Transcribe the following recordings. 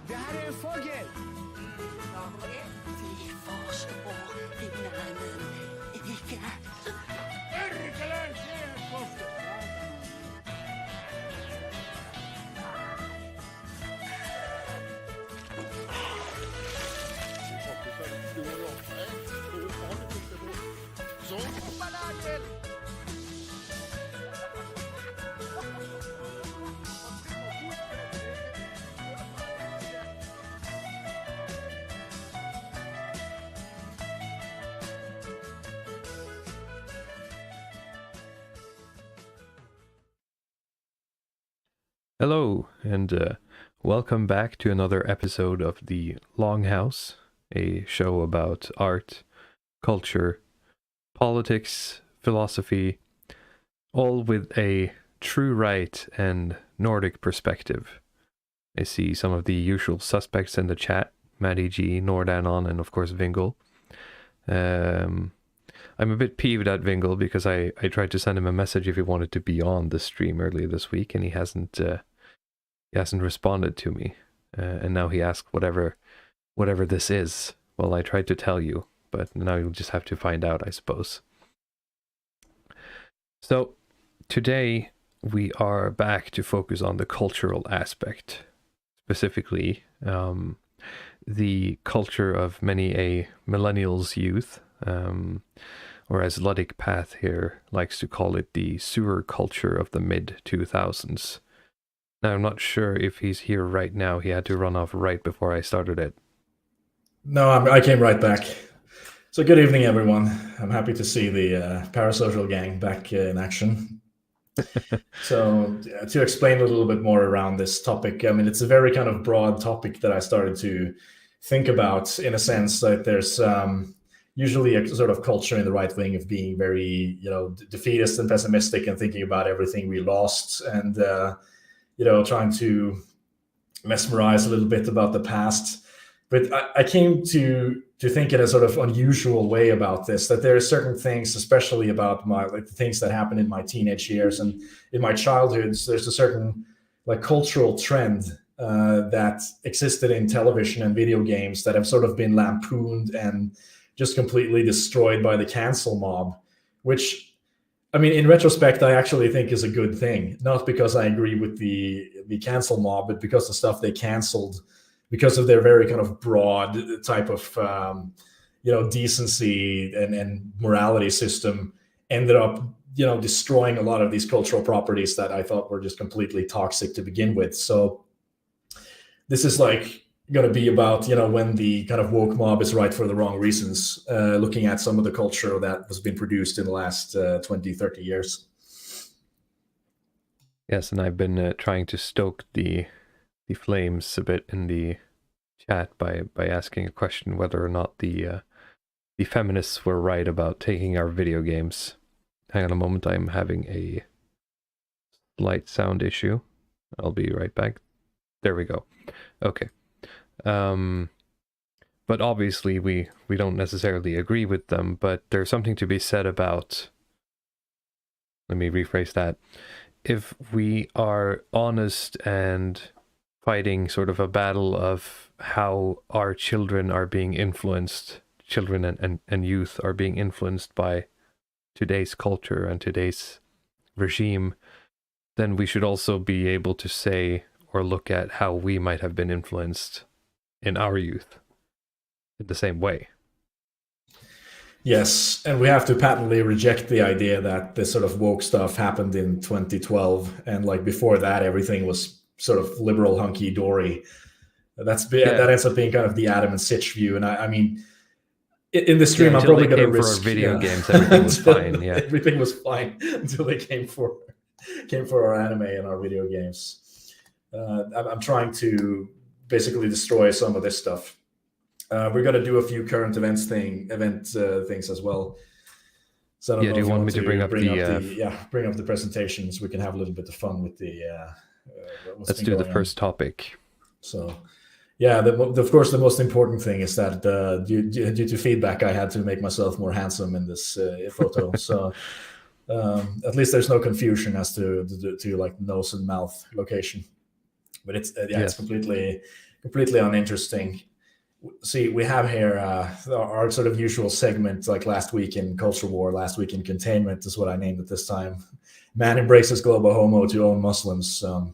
Det här är en fågel! Vi förstår vinnaren icke. Hello, and welcome back to another episode of the Longhouse, a show about art, culture, politics, philosophy, all with a true right and Nordic perspective. I see some of the usual suspects in the chat, Maddie G, Nordanon, and of course Vingle. I'm a bit peeved at Vingle because I tried to send him a message if he wanted to be on the stream earlier this week, and he hasn't responded to me. And now he asked whatever this is. Well, I tried to tell you, but now you'll just have to find out, I suppose. So today we are back to focus on the cultural aspect, specifically the culture of many a millennials youth, or as Luddic Path here likes to call it, the sewer culture of the mid-2000s. Now, I'm not sure if he's here right now. He had to run off right before I started it. No, I came right back. So good evening, everyone. I'm happy to see the parasocial gang back in action. So to explain a little bit more around this topic, I mean, it's a very kind of broad topic that I started to think about, in a sense that there's usually a sort of culture in the right wing of being very, defeatist and pessimistic and thinking about everything we lost and, trying to mesmerize a little bit about the past. But I came to think in a sort of unusual way about this, that there are certain things, especially about the things that happened in my teenage years and in my childhoods, there's a certain cultural trend that existed in television and video games that have sort of been lampooned and just completely destroyed by the cancel mob, which, I mean, in retrospect, I actually think is a good thing. Not because I agree with the cancel mob, but because the stuff they canceled, because of their very kind of broad type of, decency and morality system, ended up, destroying a lot of these cultural properties that I thought were just completely toxic to begin with. So this is going to be about, when the kind of woke mob is right for the wrong reasons, looking at some of the culture that has been produced in the last 20, 30 years. Yes, and I've been trying to stoke the flames a bit in the chat by asking a question whether or not the feminists were right about taking our video games. Hang on a moment, I'm having a slight sound issue. I'll be right back. There we go. Okay. But obviously we don't necessarily agree with them, but there's something to be said about, let me rephrase that. If we are honest and fighting sort of a battle of how our children are being influenced, children and youth are being influenced by today's culture and today's regime, then we should also be able to say or look at how we might have been influenced in our youth in the same way. Yes, and we have to patently reject the idea that this sort of woke stuff happened in 2012, and before that, everything was sort of liberal hunky-dory. That ends up being kind of the Adam and Sitch view, and I mean, in the stream, I'm probably going to risk for our video games. Everything was fine. Yeah, everything was fine until they came for our anime and our video games. I'm trying to basically destroy some of this stuff. We're going to do a few current event things as well. So I don't know do you if want me to bring up the presentations? We can have a little bit of fun with the. Let's do the first topic. So, yeah, of course, the most important thing is that due to feedback, I had to make myself more handsome in this photo. So, At least there's no confusion as to like nose and mouth location. But it's it's Yes. completely uninteresting. See, we have here our sort of usual segment, like last week in Culture War, last week in Containment is what I named it this time. Man embraces global homo to own Muslims. So,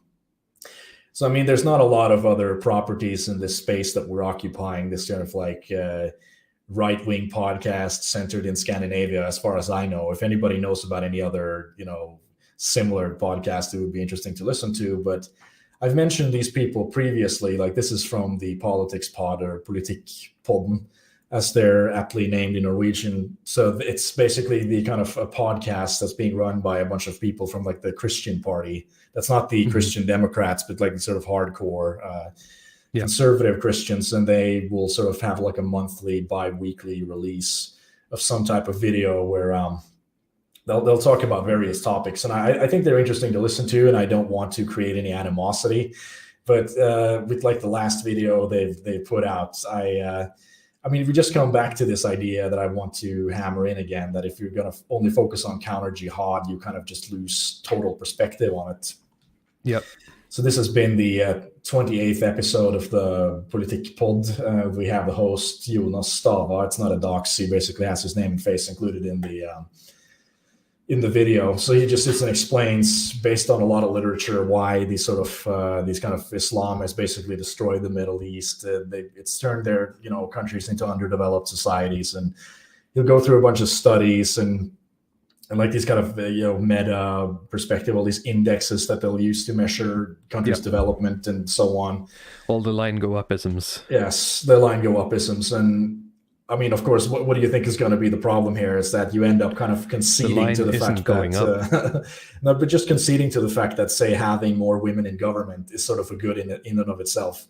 I mean, there's not a lot of other properties in this space that we're occupying, this kind of like right-wing podcast centered in Scandinavia, as far as I know. If anybody knows about any other, similar podcast, it would be interesting to listen to. But I've mentioned these people previously, like this is from the Politics Pod or Politikpodden, as they're aptly named in Norwegian. So it's basically the kind of a podcast that's being run by a bunch of people from like the Christian party. That's not the Christian Democrats, but like sort of hardcore conservative Christians. And they will sort of have like a monthly, bi-weekly release of some type of video where they'll talk about various topics. And I think they're interesting to listen to, and I don't want to create any animosity. But with like the last video they've put out, I mean, we just come back to this idea that I want to hammer in again, that if you're going to only focus on counter jihad, you kind of just lose total perspective on it. Yep. So this has been the 28th episode of the Politikpod. We have the host, Jonas Stava. It's not a dox. He basically has his name and face included in the video. So he just sits and explains, based on a lot of literature, why these sort of these kind of Islam has basically destroyed the Middle East. It's turned their countries into underdeveloped societies, and he'll go through a bunch of studies and like these kind of meta perspective, all these indexes that they'll use to measure countries' development and so on. All the line go upisms. Yes, the line go upisms. And I mean, of course, what do you think is going to be the problem here is that you end up kind of conceding to the fact that no, but just conceding to the fact that, say, having more women in government is sort of a good in and of itself,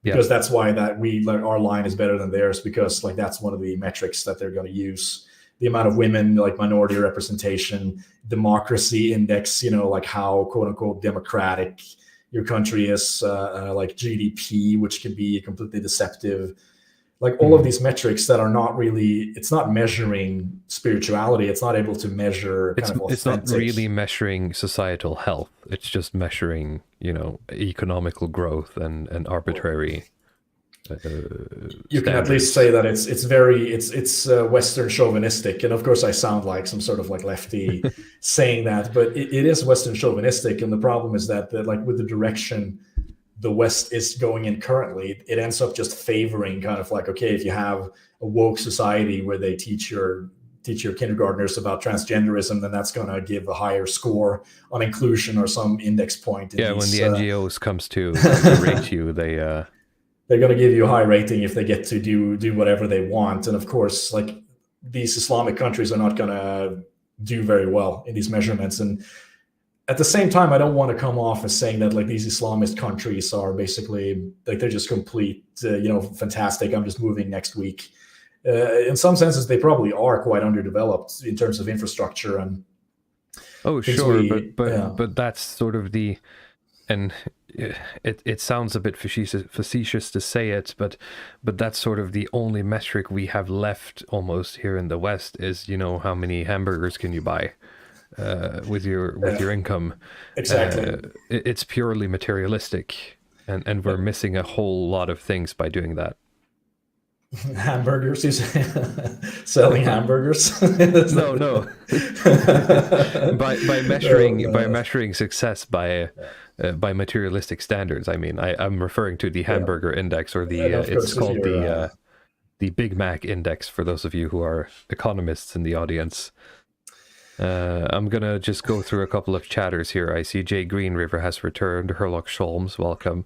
because that's why that our line is better than theirs, because like that's one of the metrics that they're going to use. The amount of women, like minority representation, democracy index, like how quote unquote democratic your country is, like GDP, which can be completely deceptive. Like all of these metrics that are not really, it's not measuring spirituality. It's not able to measure kind of authentic. It's not really measuring societal health. It's just measuring, economical growth and arbitrary. You can at least say that it's Western chauvinistic. And of course I sound like some sort of like lefty saying that, but it is Western chauvinistic. And the problem is that like with the direction the West is going in currently, it ends up just favoring kind of like, okay, if you have a woke society where they teach your kindergartners about transgenderism, then that's going to give a higher score on inclusion or some index point. When the NGOs comes to rate you, they're going to give you a high rating if they get to do whatever they want. And of course, like these Islamic countries are not going to do very well in these measurements. And at the same time, I don't want to come off as saying that like these Islamist countries are basically like they're just complete, fantastic. I'm just moving next week. In some senses, they probably are quite underdeveloped in terms of infrastructure and. Oh, sure, but that's sort of the, and it sounds a bit facetious to say it, but that's sort of the only metric we have left almost here in the West is how many hamburgers can you buy. With your income. Exactly. It's purely materialistic, and we're missing a whole lot of things by doing that. Hamburgers, he's selling hamburgers. No. by measuring success by materialistic standards. I mean, I'm referring to the hamburger index, or it's called the Big Mac index for those of you who are economists in the audience. I'm gonna just go through a couple of chatters here. I see Jay Greenriver has returned. Herlock Sholmes, welcome.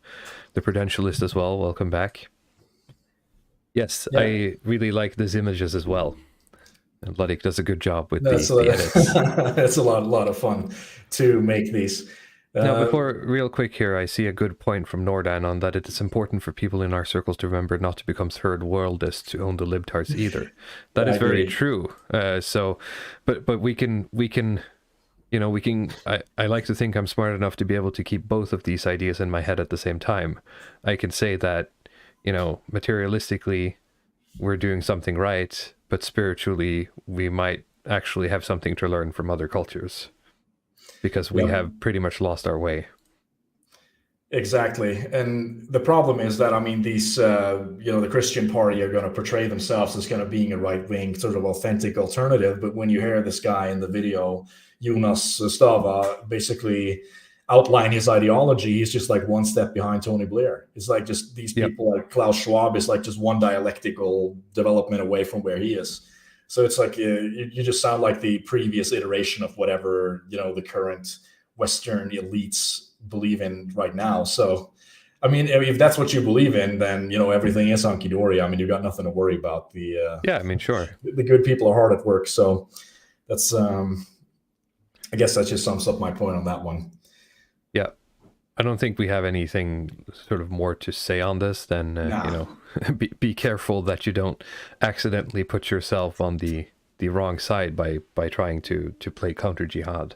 The Prudentialist as well, welcome back. Yes, yeah. I really like these images as well. And Luddic does a good job with the edits. It's a lot of fun to make these. Now, before, real quick here, I see a good point from Nordan on that it is important for people in our circles to remember not to become third worldists to own the libtards either. That is very true. But we can, I like to think I'm smart enough to be able to keep both of these ideas in my head at the same time. I can say that, materialistically, we're doing something right, but spiritually, we might actually have something to learn from other cultures, because we Yep. have pretty much lost our way. Exactly. And the problem is that, I mean, these, the Christian party are going to portray themselves as kind of being a right wing, sort of authentic alternative. But when you hear this guy in the video, Jonas Stava, basically outline his ideology, he's just like one step behind Tony Blair. It's like just these Yep. people, like Klaus Schwab, is like just one dialectical development away from where he is. So it's like you just sound like the previous iteration of whatever, the current Western elites believe in right now. So, I mean, if that's what you believe in, then everything is hunky dory. I mean, you got nothing to worry about. Yeah, I mean, sure. The good people are hard at work. So that's I guess that just sums up my point on that one. Yeah, I don't think we have anything sort of more to say on this than be careful that you don't accidentally put yourself on the wrong side by trying to play counter jihad.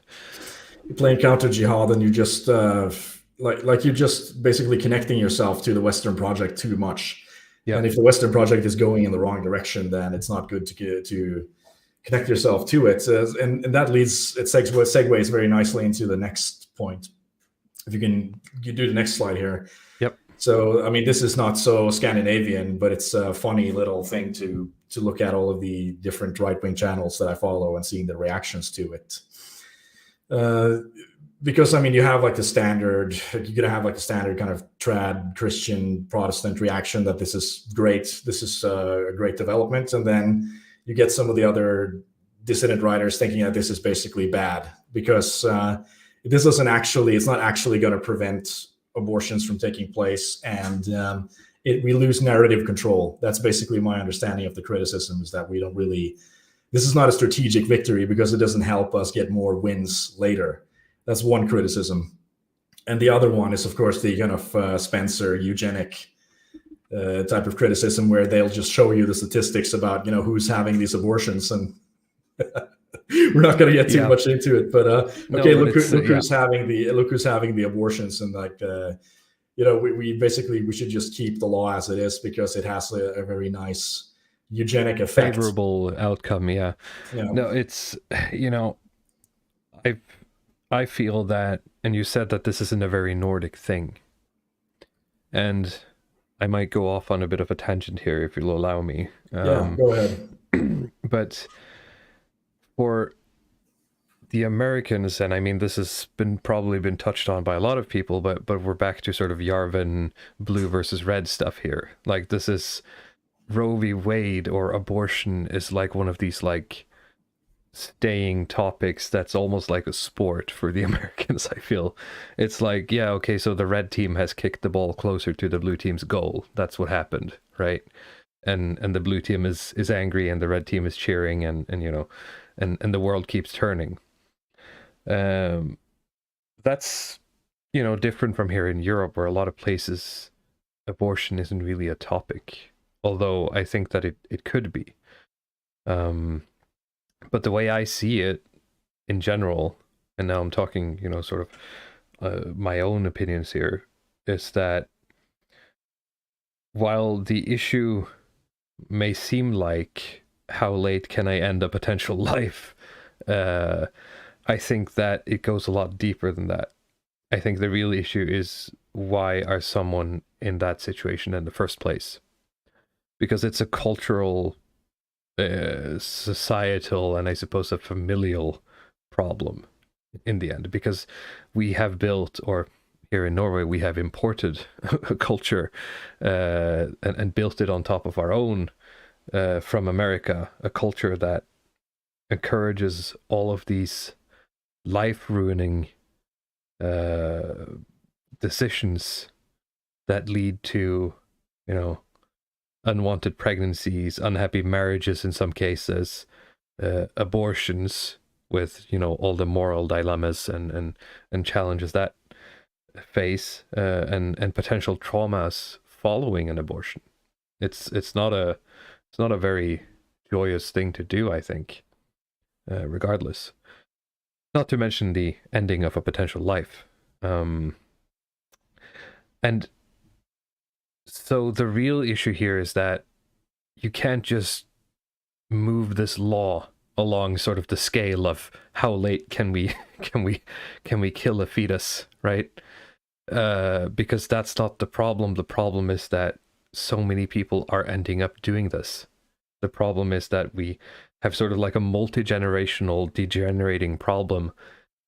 You're playing counter jihad, and you just like you're just basically connecting yourself to the Western project too much. Yeah. And if the Western project is going in the wrong direction, then it's not good to connect yourself to it. And that segues very nicely into the next point. If you do the next slide here. Yep. So, I mean, this is not so Scandinavian, but it's a funny little thing to look at all of the different right-wing channels that I follow and seeing the reactions to it. Because, I mean, you have like the standard, you're going to have like the standard kind of trad Christian Protestant reaction that this is great. This is a great development. And then you get some of the other dissident writers thinking that this is basically bad because this it's not actually going to prevent abortions from taking place. And we lose narrative control. That's basically my understanding of the criticism, is that this is not a strategic victory because it doesn't help us get more wins later. That's one criticism. And the other one is, of course, the kind of Spencer eugenic type of criticism, where they'll just show you the statistics about, who's having these abortions. And we're not going to get too much into it, but okay, look who's having the abortions. And like, we should just keep the law as it is because it has a very nice eugenic effect. Favorable outcome, yeah. No, it's, I feel that, and you said that this isn't a very Nordic thing. And I might go off on a bit of a tangent here, if you'll allow me. Go ahead. But for the Americans, and I mean, this has probably been touched on by a lot of people, but we're back to sort of Yarvin blue versus red stuff here. Like, this is Roe v. Wade or abortion is like one of these like staying topics that's almost like a sport for the Americans. I feel it's like, yeah, okay, so the red team has kicked the ball closer to the blue team's goal. That's what happened, right? And the blue team is angry and the red team is cheering, and the world keeps turning. That's different from here in Europe, where a lot of places abortion isn't really a topic, although I think that it could be. But the way I see it in general, and now I'm talking, sort of my own opinions here, is that while the issue may seem like how late can I end a potential life, I think that it goes a lot deeper than that. I think the real issue is, why are someone in that situation in the first place? Because it's a cultural, societal, and I suppose a familial problem in the end, because we have built, or here in Norway, we have imported a culture and built it on top of our own from America, a culture that encourages all of these life-ruining decisions that lead to, unwanted pregnancies, unhappy marriages in some cases, abortions with, all the moral dilemmas and challenges that face, and potential traumas following an abortion. It's not a very joyous thing to do, I think, regardless. Not to mention the ending of a potential life. And so the real issue here is that you can't just move this law along sort of the scale of how late can we kill a fetus, right? Because that's not the problem. The problem is that so many people are ending up doing this. The problem is that we have sort of like a multi-generational degenerating problem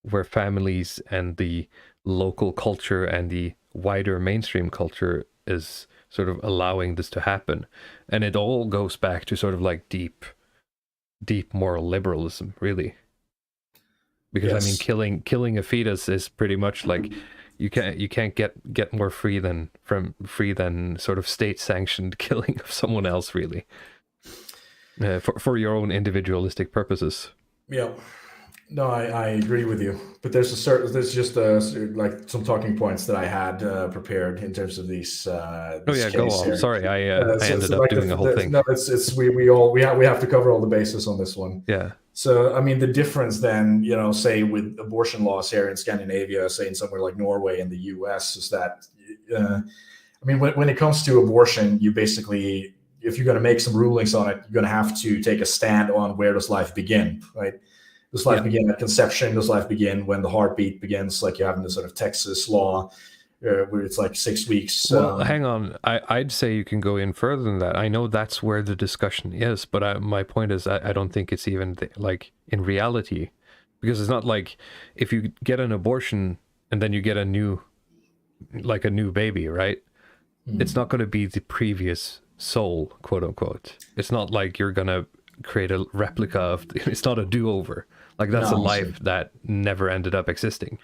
where families and the local culture and the wider mainstream culture is sort of allowing this to happen. And it all goes back to sort of like deep moral liberalism, really. Because Yes. I mean, killing a fetus is pretty much like you can't get more free than sort of state sanctioned killing of someone else, really, for your own individualistic purposes. Yeah. No, I agree with you. But there's just like some talking points that I had prepared in terms of these. Oh yeah, go case on. here. Sorry, I ended up like doing a whole thing. No, we have to cover all the bases on this one. Yeah. So I mean, the difference then, say with abortion laws here in Scandinavia, say in somewhere like Norway and the U.S., is that I mean, when it comes to abortion, you basically, if you're going to make some rulings on it, you're going to have to take a stand on where does life begin, right? Does life begin at conception? Does life begin when the heartbeat begins, like you have in the sort of Texas law, where it's like 6 weeks? Well, hang on. I'd say you can go in further than that. I know that's where the discussion is, but my point is I don't think it's even like in reality, because it's not like if you get an abortion and then you get a new baby, right? It's not going to be the previous soul, quote unquote. It's not like you're going to create a replica of, it's not a do-over. Like that's a life that never ended up existing.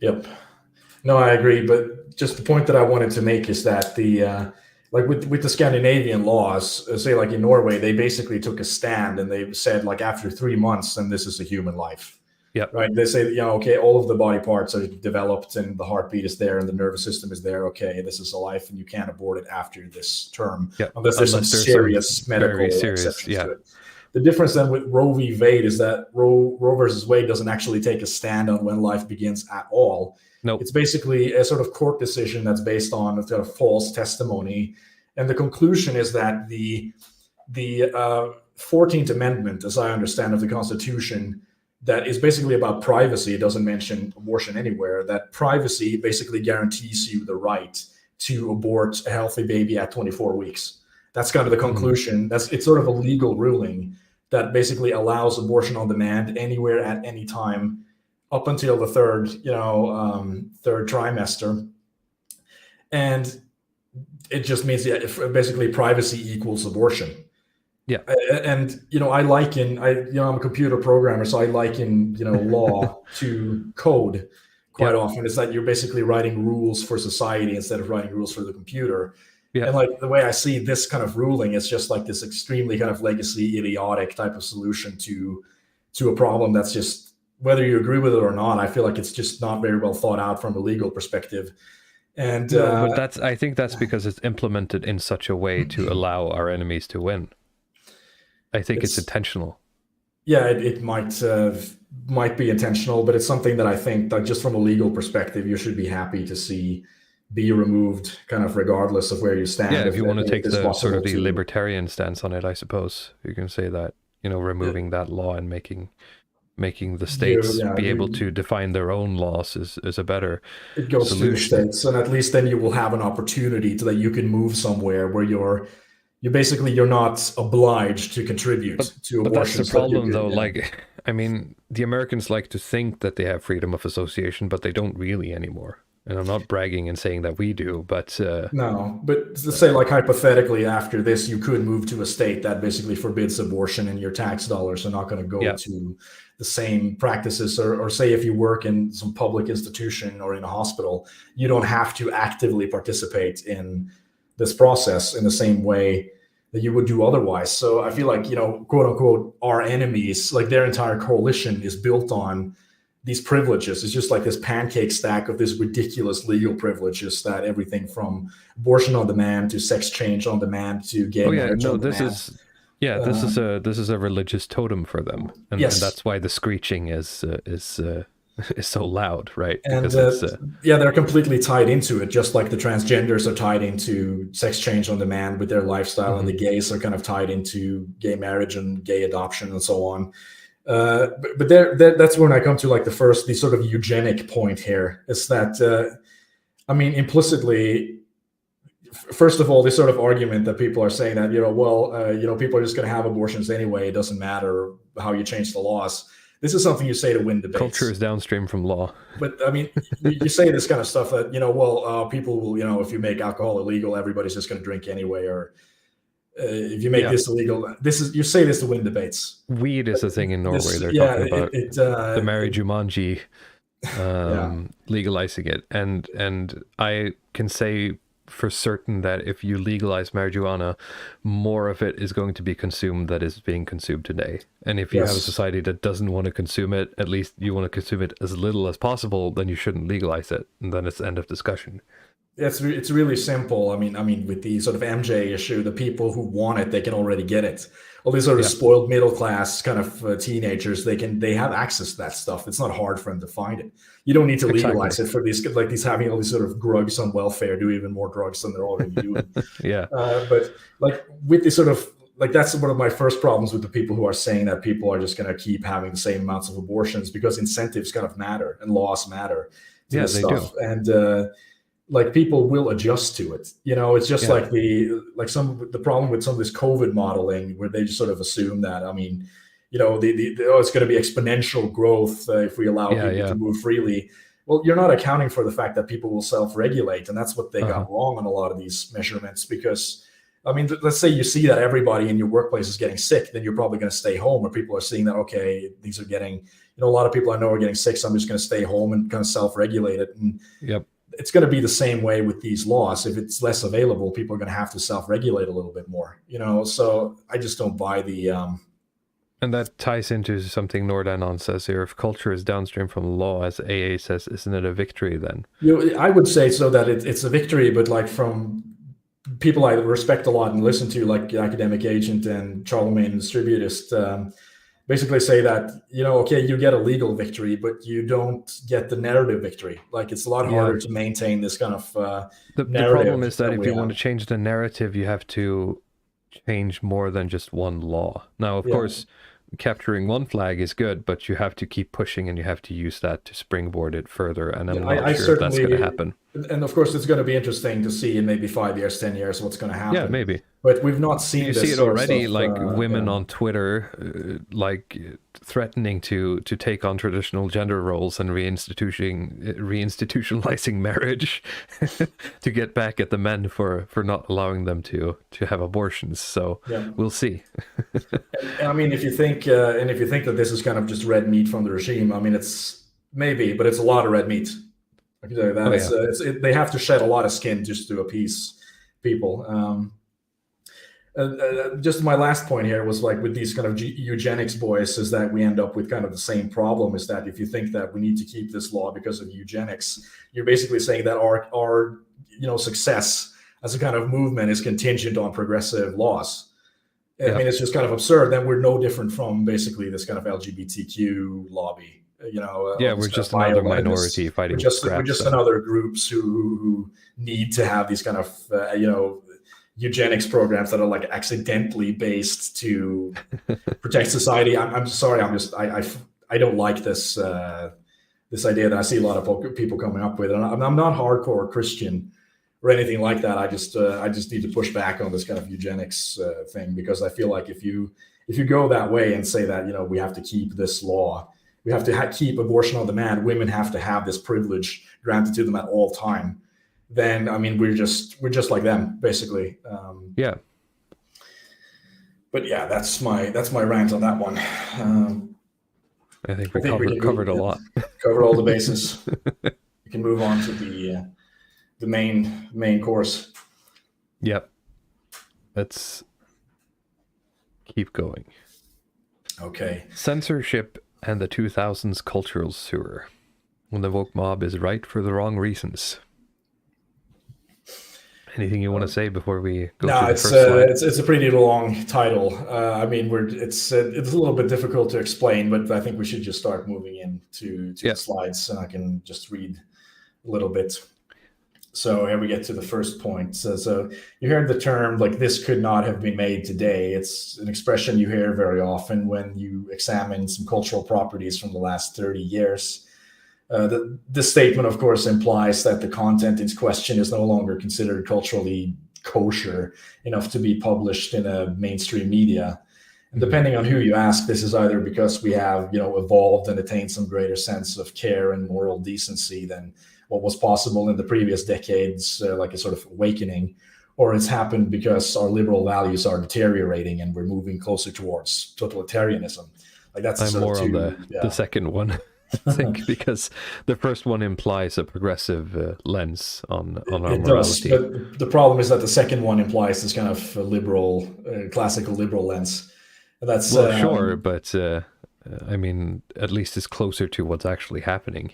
Yep. No, I agree. But just the point that I wanted to make is that like with the Scandinavian laws, say like in Norway, they basically took a stand and they said like after 3 months, then this is a human life. Yep. Right. They say, okay, all of the body parts are developed and the heartbeat is there and the nervous system is there. Okay, this is a life and you can't abort it after this term, unless there's some serious medical exceptions to it. The difference then with Roe v. Wade is that Roe versus Wade doesn't actually take a stand on when life begins at all. Nope. It's basically a sort of court decision that's based on a sort of false testimony. And the conclusion is that the 14th Amendment, as I understand of the Constitution, that is basically about privacy. It doesn't mention abortion anywhere. That privacy basically guarantees you the right to abort a healthy baby at 24 weeks. That's kind of the conclusion. It's sort of a legal ruling that basically allows abortion on demand anywhere at any time up until the third trimester. And it just means that basically privacy equals abortion. Yeah. And, I'm a computer programmer, so I liken, law to code quite often. It's that you're basically writing rules for society instead of writing rules for the computer. Yeah. And like the way I see this kind of ruling, it's just like this extremely kind of legacy idiotic type of solution to a problem that's just, whether you agree with it or not, I feel like it's just not very well thought out from a legal perspective. And but I think that's because it's implemented in such a way to allow our enemies to win. I think it's intentional. Yeah, it might be intentional, but it's something that I think that just from a legal perspective, you should be happy to see be removed, kind of regardless of where you stand. Yeah, if you want to take the sort of the libertarian stance on it, I suppose you can say that, removing that law and making the states be able to define their own laws is a better it goes solution. To the states, and at least then you will have an opportunity so that you can move somewhere where you're not obliged to contribute to abortion. But that's the problem, though. Like, I mean, the Americans like to think that they have freedom of association, but they don't really anymore. And I'm not bragging and saying that we do, but... No, but to say, like, hypothetically, after this, you could move to a state that basically forbids abortion and your tax dollars are not going to go to the same practices. Or say if you work in some public institution or in a hospital, you don't have to actively participate in this process in the same way that you would do otherwise. So I feel like, quote unquote, our enemies, like their entire coalition is built on these privileges. It's just like this pancake stack of this ridiculous legal privileges that everything from abortion on demand to sex change on demand to gay marriage on demand. This is a religious totem for them, and that's why the screeching is is so loud, right? And Because it's yeah, they're completely tied into it, just like the transgenders are tied into sex change on demand with their lifestyle, and the gays are kind of tied into gay marriage and gay adoption and so on. But that's when I come to like the sort of eugenic point here is that, I mean, implicitly, first of all, this sort of argument that people are saying that, people are just going to have abortions anyway. It doesn't matter how you change the laws. This is something you say to win debates. culture is downstream from law. But I mean, you say this kind of stuff that, people will, if you make alcohol illegal, everybody's just going to drink anyway. Or if you make this illegal, you say this to win debates. Weed is a thing in Norway. They're talking about the Mary Jumanji legalizing it. And I can say for certain that if you legalize marijuana, more of it is going to be consumed that is being consumed today. And if you have a society that doesn't want to consume it, at least you want to consume it as little as possible, then you shouldn't legalize it. And then it's the end of discussion. It's really simple. I mean, with the sort of MJ issue, the people who want it, they can already get it. All these sort of spoiled middle class kind of teenagers, they have access to that stuff. It's not hard for them to find it. You don't need to legalize it for these having all these sort of drugs on welfare, do even more drugs than they're already doing. But like with this sort of like, that's one of my first problems with the people who are saying that people are just going to keep having the same amounts of abortions, because incentives kind of matter and laws matter to this stuff. Do. And like people will adjust to it. It's just like the problem with some of this COVID modeling, where they just sort of assume that, I mean, it's going to be exponential growth if we allow people to move freely. Well, you're not accounting for the fact that people will self-regulate, and that's what they got wrong on a lot of these measurements. Because, I mean, let's say you see that everybody in your workplace is getting sick, then you're probably going to stay home. Or people are seeing that, okay, these are getting, a lot of people I know are getting sick, so I'm just going to stay home and kind of self-regulate it. And it's going to be the same way with these laws. If it's less available, people are going to have to self-regulate a little bit more, So I just don't buy the... And that ties into something Nordanon says here. If culture is downstream from law, as AA says, isn't it a victory then? I would say so, that it's a victory, but like from people I respect a lot and listen to, like Academic Agent and Charlemagne Distributist, basically say that, okay, you get a legal victory, but you don't get the narrative victory. Like, it's a lot harder to maintain this kind of the problem is that if you want to change the narrative, you have to change more than just one law. Now, of course, capturing one flag is good, but you have to keep pushing, and you have to use that to springboard it further. And I'm not sure if that's going to happen. And of course, it's going to be interesting to see in maybe 5 years, 10 years, what's going to happen. Yeah, maybe. But we've not seen you this see it already, stuff, like women on Twitter, like threatening to take on traditional gender roles and reinstitutionalizing marriage to get back at the men for not allowing them to have abortions. So we'll see. I mean, if you think that this is kind of just red meat from the regime, I mean, it's maybe, but it's a lot of red meat. I can tell you that. They have to shed a lot of skin just to appease people. Just my last point here was like with these kind of eugenics boys, is that we end up with kind of the same problem, is that if you think that we need to keep this law because of eugenics, you're basically saying that our success as a kind of movement is contingent on progressive laws. I mean, it's just kind of absurd. Then we're no different from basically this kind of LGBTQ lobby. We're just another minority fighting. We're just another groups who need to have these kind of eugenics programs that are like accidentally based to protect society. I'm sorry. I don't like this this idea that I see a lot of people coming up with. And I'm not hardcore Christian or anything like that. I just need to push back on this kind of eugenics thing, because I feel like if you go that way and say that we have to keep this law, we have to keep abortion on demand, women have to have this privilege granted to them at all time, then I mean we're just like them basically. But yeah, that's my rant on that one. I think we covered a lot. Covered all the bases. We can move on to the main course. Yep. Let's keep going. Okay. Censorship and the 2000s cultural sewer. When the woke mob is right for the wrong reasons. Anything you want to say before we go No, through the first slide? it's a pretty long title. I mean, it's a little bit difficult to explain, but I think we should just start moving into Yeah. the slides, and I can just read a little bit. So here we get to the first point. So you heard the term like this could not have been made today. It's an expression you hear very often when you examine some cultural properties from the last 30 years. This statement, of course, implies that the content in question is no longer considered culturally kosher enough to be published in a mainstream media. And depending on who you ask, this is either because we have, evolved and attained some greater sense of care and moral decency than what was possible in the previous decades, like a sort of awakening, or it's happened because our liberal values are deteriorating and we're moving closer towards totalitarianism. Like that's I'm more on the second one. I think because the first one implies a progressive lens on our morality. Does, but the problem is that the second one implies this kind of liberal, classical liberal lens. That's sure, but I mean, at least it's closer to what's actually happening,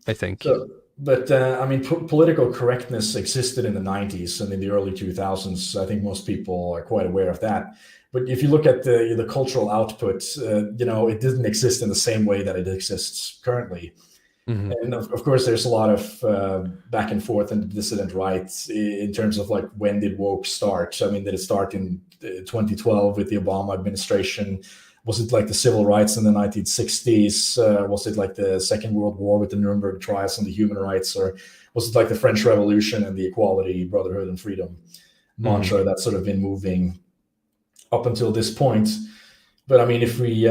I think. So, but I mean, political correctness existed in the 90s and in the early 2000s. I think most people are quite aware of that. But if you look at the cultural output, it didn't exist in the same way that it exists currently. Mm-hmm. And of course, there's a lot of back and forth in the dissident right in terms of like when did woke start? I mean, did it start in 2012 with the Obama administration? Was it like the civil rights in the 1960s? Was it like the Second World War with the Nuremberg trials and the human rights? Or was it like the French Revolution and the equality, brotherhood, and freedom mantra that's sort of been moving up until this point? But I mean, if we,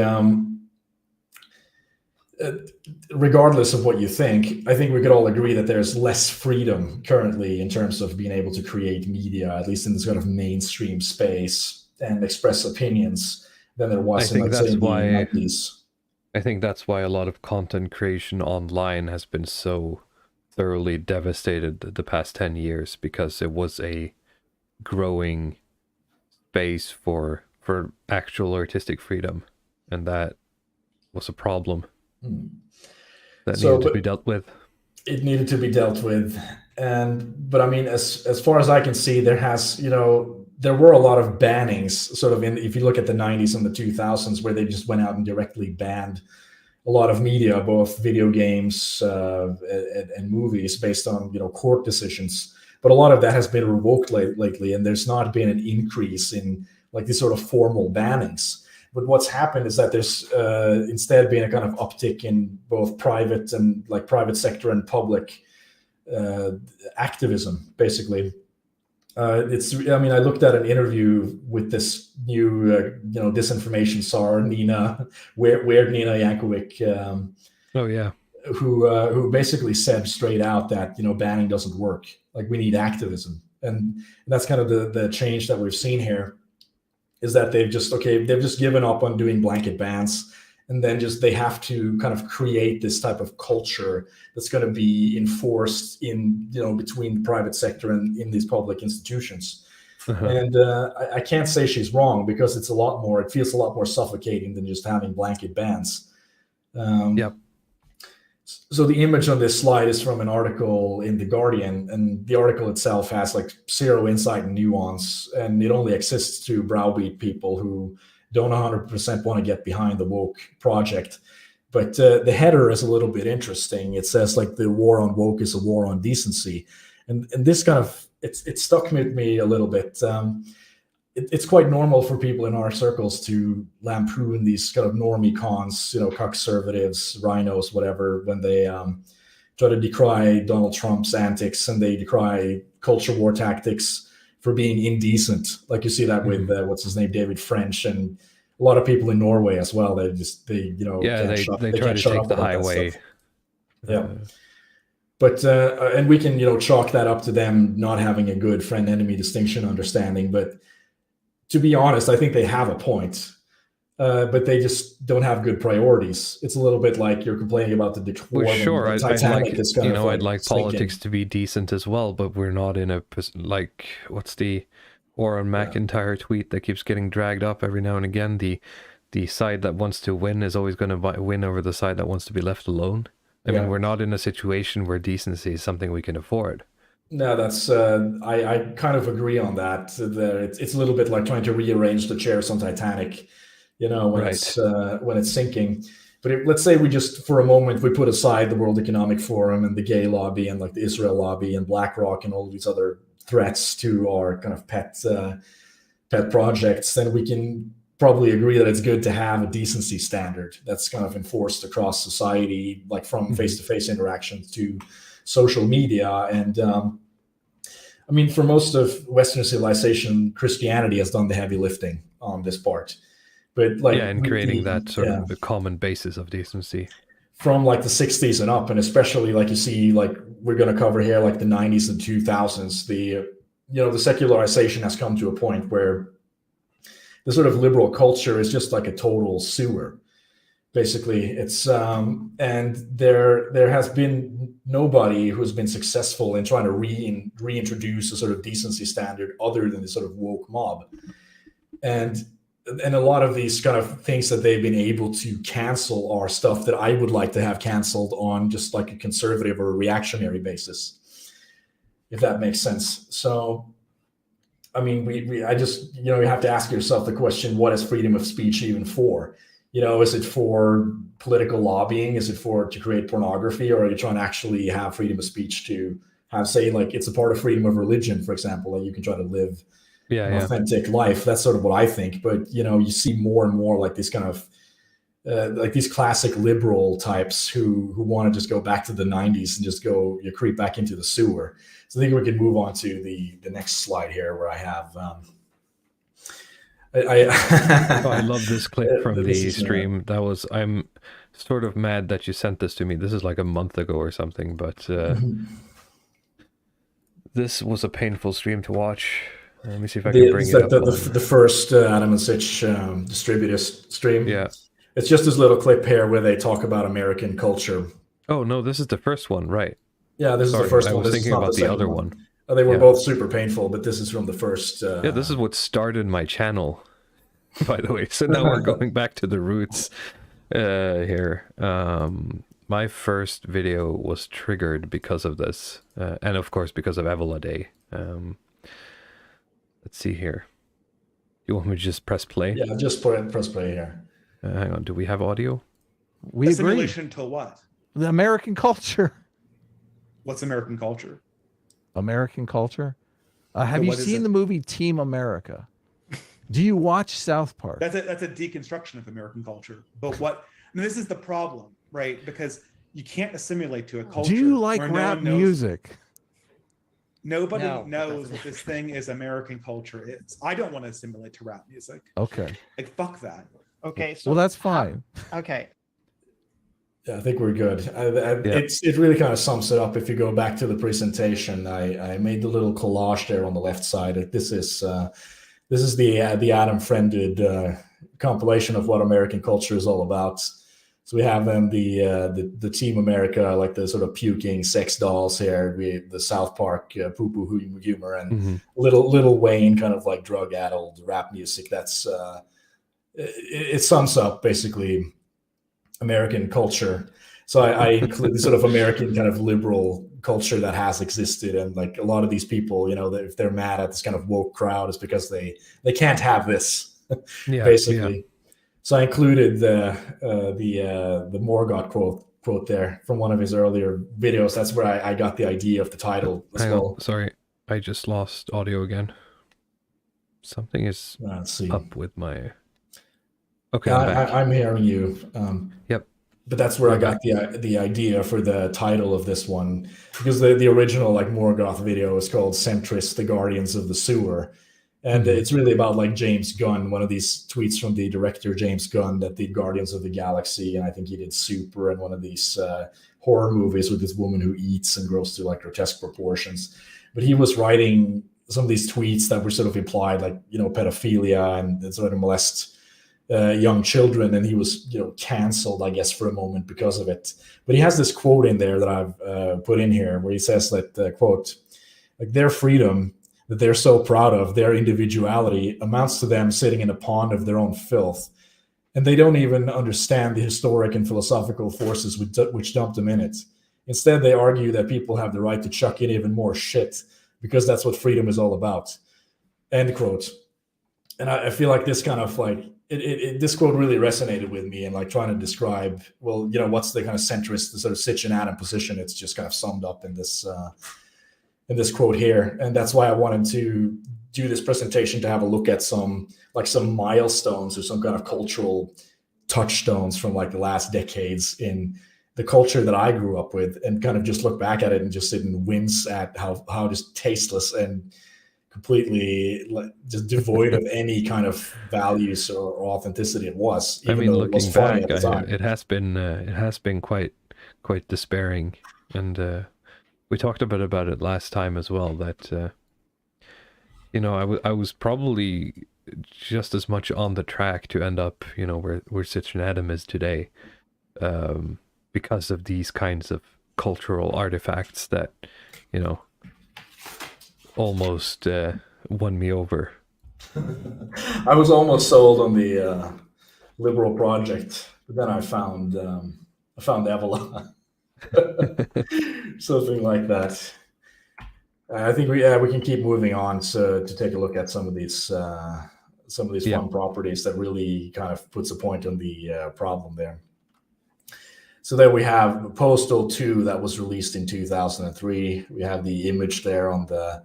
regardless of what you think, I think we could all agree that there's less freedom currently in terms of being able to create media, at least in this kind of mainstream space, and express opinions than there was in, let's say, the 90s. I think that's why a lot of content creation online has been so thoroughly devastated the past 10 years, because it was a growing space for actual artistic freedom, and that was a problem that needed to be dealt with. It needed to be dealt with, but I mean, as far as I can see, there were a lot of bannings, sort of if you look at the 90s and the 2000s, where they just went out and directly banned a lot of media, both video games and movies, based on court decisions. But a lot of that has been revoked lately, and there's not been an increase in like these sort of formal bannings. But what's happened is that there's instead been a kind of uptick in both private sector and public activism, basically. I looked at an interview with this new, disinformation czar, Weird Nina Yankovic. Who basically said straight out that banning doesn't work. Like, we need activism, and that's kind of the change that we've seen here. Is that they've just given up on doing blanket bans, and then they have to kind of create this type of culture that's going to be enforced in between the private sector and in these public institutions. Uh-huh. And I can't say she's wrong, because it feels a lot more suffocating than just having blanket bans. Yep. So the image on this slide is from an article in The Guardian, and the article itself has like zero insight and nuance, and it only exists to browbeat people who don't 100% want to get behind the woke project. But the header is a little bit interesting. It says like the war on woke is a war on decency, and this kind of it stuck with me a little bit. It's quite normal for people in our circles to lampoon these kind of normie cons, conservatives, rhinos, whatever, when they try to decry Donald Trump's antics, and they decry culture war tactics for being indecent. Like you see that with what's his name, David French, and a lot of people in Norway as well. They try to take the highway. Yeah. But and we can chalk that up to them not having a good friend-enemy distinction understanding. But to be honest, I think they have a point, but they just don't have good priorities. It's a little bit like you're complaining about the decor. Well, sure, I'd like sinking. Politics to be decent as well, but we're not in a what's the Warren McIntyre tweet that keeps getting dragged up every now and again? The side that wants to win is always going to win over the side that wants to be left alone. I mean, we're not in a situation where decency is something we can afford. No, that's I kind of agree on that. It's a little bit like trying to rearrange the chairs on Titanic, Right. when it's sinking. But let's say we just for a moment we put aside the World Economic Forum and the gay lobby and like the Israel lobby and BlackRock and all of these other threats to our kind of pet projects, then we can probably agree that it's good to have a decency standard that's kind of enforced across society, like from face-to-face interactions to social media. And I mean, for most of Western civilization, Christianity has done the heavy lifting on this part. But like, Yeah, and creating that sort yeah, of a common basis of decency. from like the 60s and up, and especially like you see, like we're going to cover here, like the 90s and 2000s, the secularization has come to a point where the sort of liberal culture is just like a total sewer. Basically, it's and there has been nobody who's been successful in trying to reintroduce a sort of decency standard other than the sort of woke mob. And a lot of these kind of things that they've been able to cancel are stuff that I would like to have canceled on just like a conservative or a reactionary basis, if that makes sense. So I mean, I just, you have to ask yourself the question, what is freedom of speech even for? Is it for political lobbying? Is it to create pornography? Or are you trying to actually have freedom of speech to have, say, like it's a part of freedom of religion, for example, that you can try to live an authentic life? That's sort of what I think. But, you see more and more like this kind of, like these classic liberal types who want to just go back to the 90s and just you creep back into the sewer. So I think we can move on to the next slide here, where I have. I love this clip from the stream. I'm sort of mad that you sent this to me. This is like a month ago or something, but this was a painful stream to watch. Let me see if I can bring it up. The first Adam and Sitch distributor stream. Yeah. It's just this little clip here where they talk about American culture. Oh, no, this is the first one, right? Yeah, this is the first one. I was thinking about the other one. They were both super painful, but this is from the first. Yeah, this is what started my channel, by the way. So now we're going back to the roots here. My first video was triggered because of this, and of course because of Evola Day. Let's see here. You want me to just press play? Yeah, just press play here. Hang on, do we have audio? We agree. Assimilation to what? The American culture. What's American culture? American culture? Have you seen the movie Team America? Do you watch South Park? That's a deconstruction of American culture. But this is the problem, right? Because you can't assimilate to a culture. Do you like rap music? Nobody knows what this thing is American culture is. I don't want to assimilate to rap music. Okay. Like, fuck that. Okay. So well, that's fine. Okay. Yeah, I think we're good. It really kind of sums it up. If you go back to the presentation, I made the little collage there on the left side. This is the Adam friended compilation of what American culture is all about. So we have then the Team America, like the sort of puking sex dolls here. The South Park poo poo humor and Little Wayne kind of like drug addled rap music. That's it sums up basically American culture. So I include the sort of American kind of liberal culture that has existed, and like a lot of these people, if they're mad at this kind of woke crowd, it's because they can't have this, basically. Yeah. So I included the Morgoth quote there from one of his earlier videos. That's where I got the idea of the title as well. Sorry, I just lost audio again. Something is up with my. Okay, I'm hearing you. Yep. But that's where I got the idea for the title of this one, because the original like Morgoth video is called "Centrist: The Guardians of the Sewer," and it's really about like James Gunn. One of these tweets from the director James Gunn that did Guardians of the Galaxy, and I think he did Super and one of these horror movies with this woman who eats and grows to like grotesque proportions. But he was writing some of these tweets that were sort of implied like pedophilia and sort of molest young children, and he was canceled, I guess, for a moment because of it. But he has this quote in there that I've put in here where he says that quote, like their freedom that they're so proud of, their individuality, amounts to them sitting in a pond of their own filth, and they don't even understand the historic and philosophical forces which dumped them in it. Instead, they argue that people have the right to chuck in even more shit because that's what freedom is all about. End quote. And I feel like this kind of like this quote really resonated with me, and like trying to describe, well, what's the kind of centrist, the sort of Sitch and Adam position. It's just kind of summed up in this quote here, and that's why I wanted to do this presentation, to have a look at some milestones or some kind of cultural touchstones from like the last decades in the culture that I grew up with, and kind of just look back at it and just sit and wince at how just tasteless and completely just devoid of any kind of values or authenticity it was. I mean, looking back, it has been quite despairing, and we talked a bit about it last time as well. That I was probably just as much on the track to end up, where Sitch and Adam is today, because of these kinds of cultural artifacts that, almost won me over. I was almost sold on the liberal project, but then I found Evola, something like that. I think we can keep moving on to take a look at some of these fun properties that really kind of puts a point on the problem there. So there we have Postal 2 that was released in 2003. We have the image there on the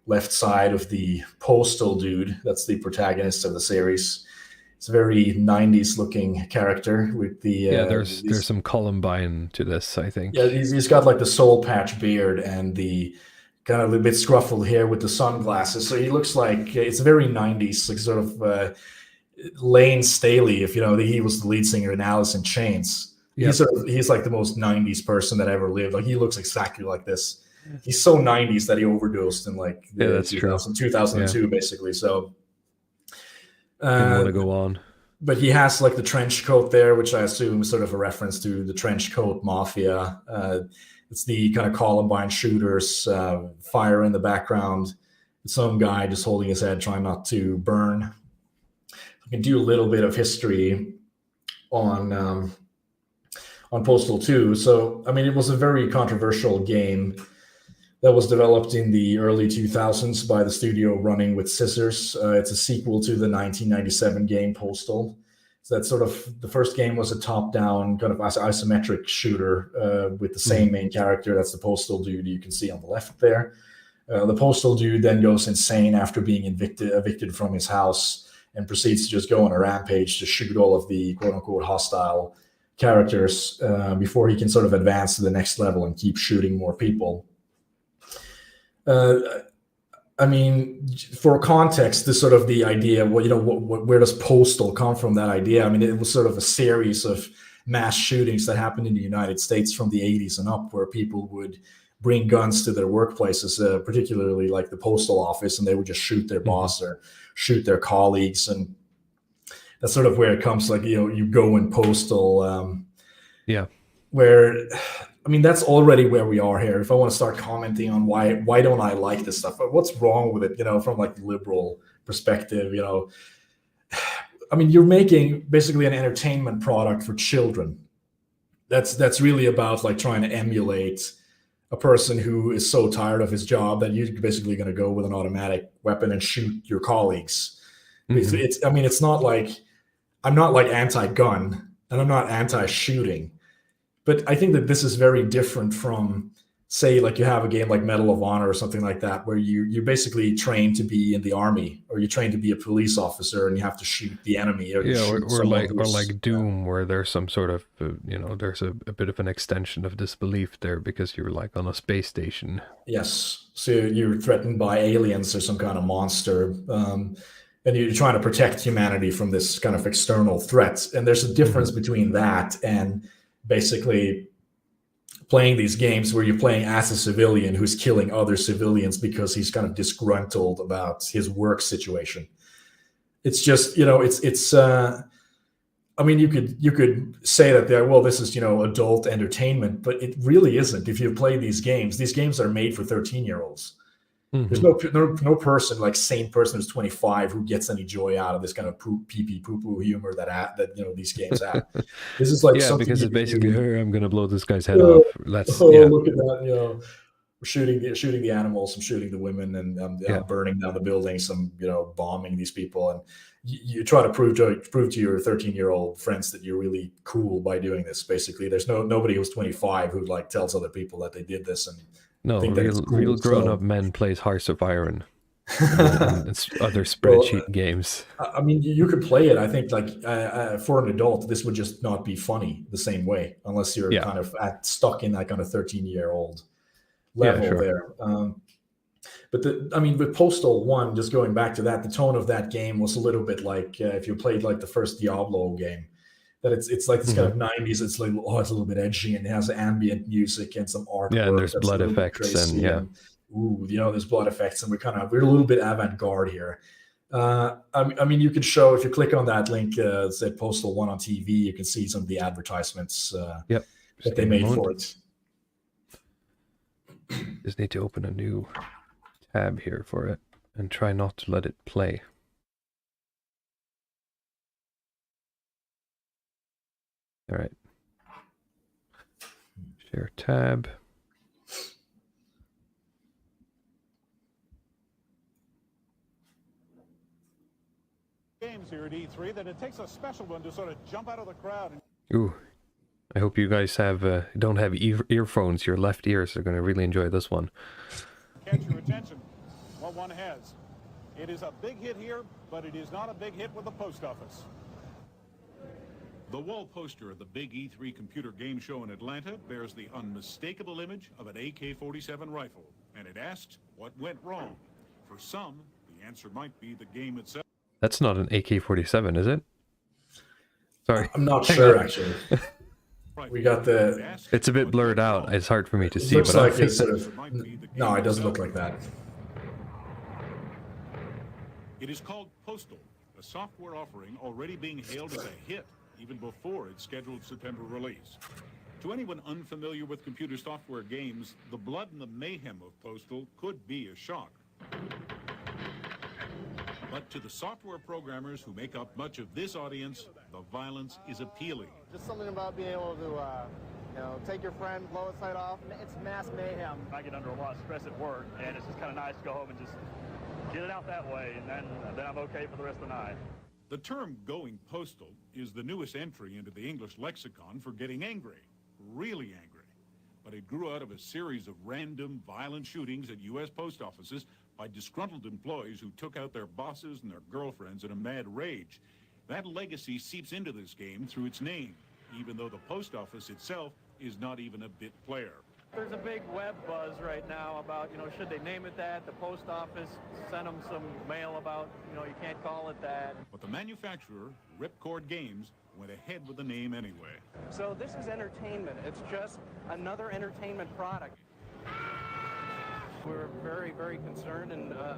left side of the Postal dude. That's the protagonist of the series. It's a very 90s looking character with the there's some Columbine to this, I think. Yeah, he's got like the soul patch beard and the kind of a bit scruffled hair with the sunglasses. So he looks like it's very 90s, like sort of Lane Staley, if he was the lead singer in Alice in Chains. Yep. He's like the most 90s person that ever lived. Like he looks exactly like this. He's so 90s that he overdosed in like 2002 basically. So didn't want to go on. But he has like the trench coat there, which I assume is sort of a reference to the trench coat mafia. It's the kind of Columbine shooters, fire in the background. Some guy just holding his head, trying not to burn. I can do a little bit of history on Postal 2. So, I mean, it was a very controversial game that was developed in the early 2000s by the studio Running with Scissors. It's a sequel to the 1997 game Postal. So that's sort of, the first game was a top-down kind of isometric shooter with the same main character. That's the Postal dude you can see on the left there. The Postal dude then goes insane after being evicted from his house and proceeds to just go on a rampage to shoot all of the quote-unquote hostile characters before he can sort of advance to the next level and keep shooting more people. I mean, for context, this sort of the idea, where does Postal come from, that idea? I mean, it was sort of a series of mass shootings that happened in the United States from the 80s and up, where people would bring guns to their workplaces, particularly like the postal office, and they would just shoot their boss or shoot their colleagues. And that's sort of where it comes, like, you go in Postal. Where, I mean, that's already where we are here. If I want to start commenting on why don't I like this stuff, what's wrong with it, from like the liberal perspective, I mean, you're making basically an entertainment product for children. That's really about like trying to emulate a person who is so tired of his job that you're basically going to go with an automatic weapon and shoot your colleagues. It's not like, I'm not like anti-gun and I'm not anti-shooting. But I think that this is very different from, say, like you have a game like Medal of Honor or something like that, where you're basically trained to be in the army, or you're trained to be a police officer and you have to shoot the enemy. Or like Doom, where there's some sort of, there's a bit of an extension of disbelief there because you're like on a space station. Yes. So you're threatened by aliens or some kind of monster. And you're trying to protect humanity from this kind of external threat. And there's a difference between that and basically playing these games where you're playing as a civilian who's killing other civilians because he's kind of disgruntled about his work situation. It's just, I mean, you could say that this is, adult entertainment, but it really isn't. If you play these games are made for 13-year-olds. There's no person, like sane person who's 25 who gets any joy out of this kind of pee poo poo humor that these games have. This is like something because it's basically, do. hey, I'm gonna blow this guy's head off. Let's look at that, shooting the animals, I'm shooting the women, and burning down the buildings, I'm bombing these people, and you try to prove to your 13-year-old friends that you're really cool by doing this. Basically, there's nobody who's 25 who like tells other people that they did this and think real, cool. real grown-up men plays Hearts of Iron and other spreadsheet games. I mean, you could play it. I think like for an adult, this would just not be funny the same way unless you're kind of stuck in that kind of 13-year-old level there. But with Postal 1, just going back to that, the tone of that game was a little bit like if you played like the first Diablo game, that it's like this kind of 90s. It's like, it's a little bit edgy and it has ambient music and some artwork. Yeah, and there's blood effects and there's blood effects, and we're a little bit avant-garde here. You could show, if you click on that link, said Postal 1 on TV, you can see some of the advertisements that they made for it. Just need to open a new tab here for it and try not to let it play. All right. Share tab. Games here at E3 that it takes a special one to sort of jump out of the crowd. Ooh. I hope you guys don't have earphones. Your left ears are going to really enjoy this one. Catch your attention. What one has. It is a big hit here, but it is not a big hit with the post office. The wall poster of the big E3 computer game show in Atlanta bears the unmistakable image of an AK-47 rifle, and it asks what went wrong. For some, the answer might be the game itself. That's not an AK-47, is it? Sorry. I'm not sure, actually. We got the... It's a bit blurred out. It's hard for me to see. Looks but like it's sort of... No, it doesn't look like that. It is called Postal, a software offering already being hailed as a hit even before its scheduled September release. To anyone unfamiliar with computer software games, the blood and the mayhem of Postal could be a shock. But to the software programmers who make up much of this audience, the violence is appealing. Just something about being able to, take your friend, blow his head off. It's mass mayhem. I get under a lot of stress at work, and it's just kind of nice to go home and just get it out that way, and then I'm okay for the rest of the night. The term going postal is the newest entry into the English lexicon for getting angry, really angry. But it grew out of a series of random violent shootings at U.S. post offices by disgruntled employees who took out their bosses and their girlfriends in a mad rage. That legacy seeps into this game through its name, even though the post office itself is not even a bit player. There's a big web buzz right now about, should they name it that? The post office sent them some mail about, you can't call it that. But the manufacturer, Ripcord Games, went ahead with the name anyway. So this is entertainment. It's just another entertainment product. We're very, very concerned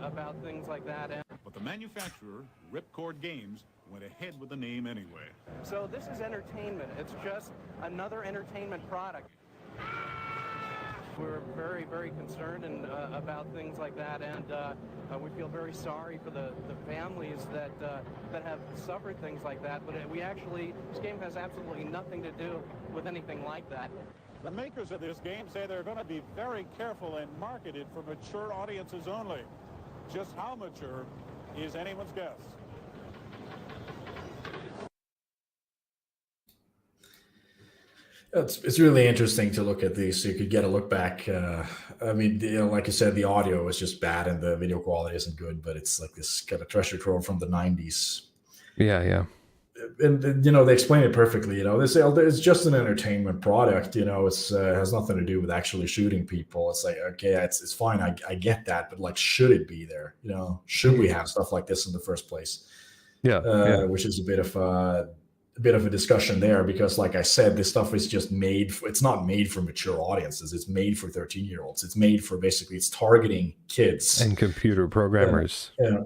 about things like that. But the manufacturer, Ripcord Games, went ahead with the name anyway. So this is entertainment. It's just another entertainment product. We're very, very concerned about things like that, and we feel very sorry for the families that have suffered things like that. But this game has absolutely nothing to do with anything like that. The makers of this game say they're going to be very careful and market it for mature audiences only. Just how mature is anyone's guess. It's really interesting to look at these, so you could get a look back. Like I said, the audio is just bad and the video quality isn't good, but it's like this kind of treasure trove from the 90s. Yeah. And they explain it perfectly. They say it's just an entertainment product. It's has nothing to do with actually shooting people. It's like, okay, it's fine. I get that, but like, should it be there? Should we have stuff like this in the first place? Yeah. Which is a bit of a discussion there, because like I said, this stuff is just it's not made for mature audiences. It's made for 13-year-olds. It's made for it's targeting kids and computer programmers. Yeah.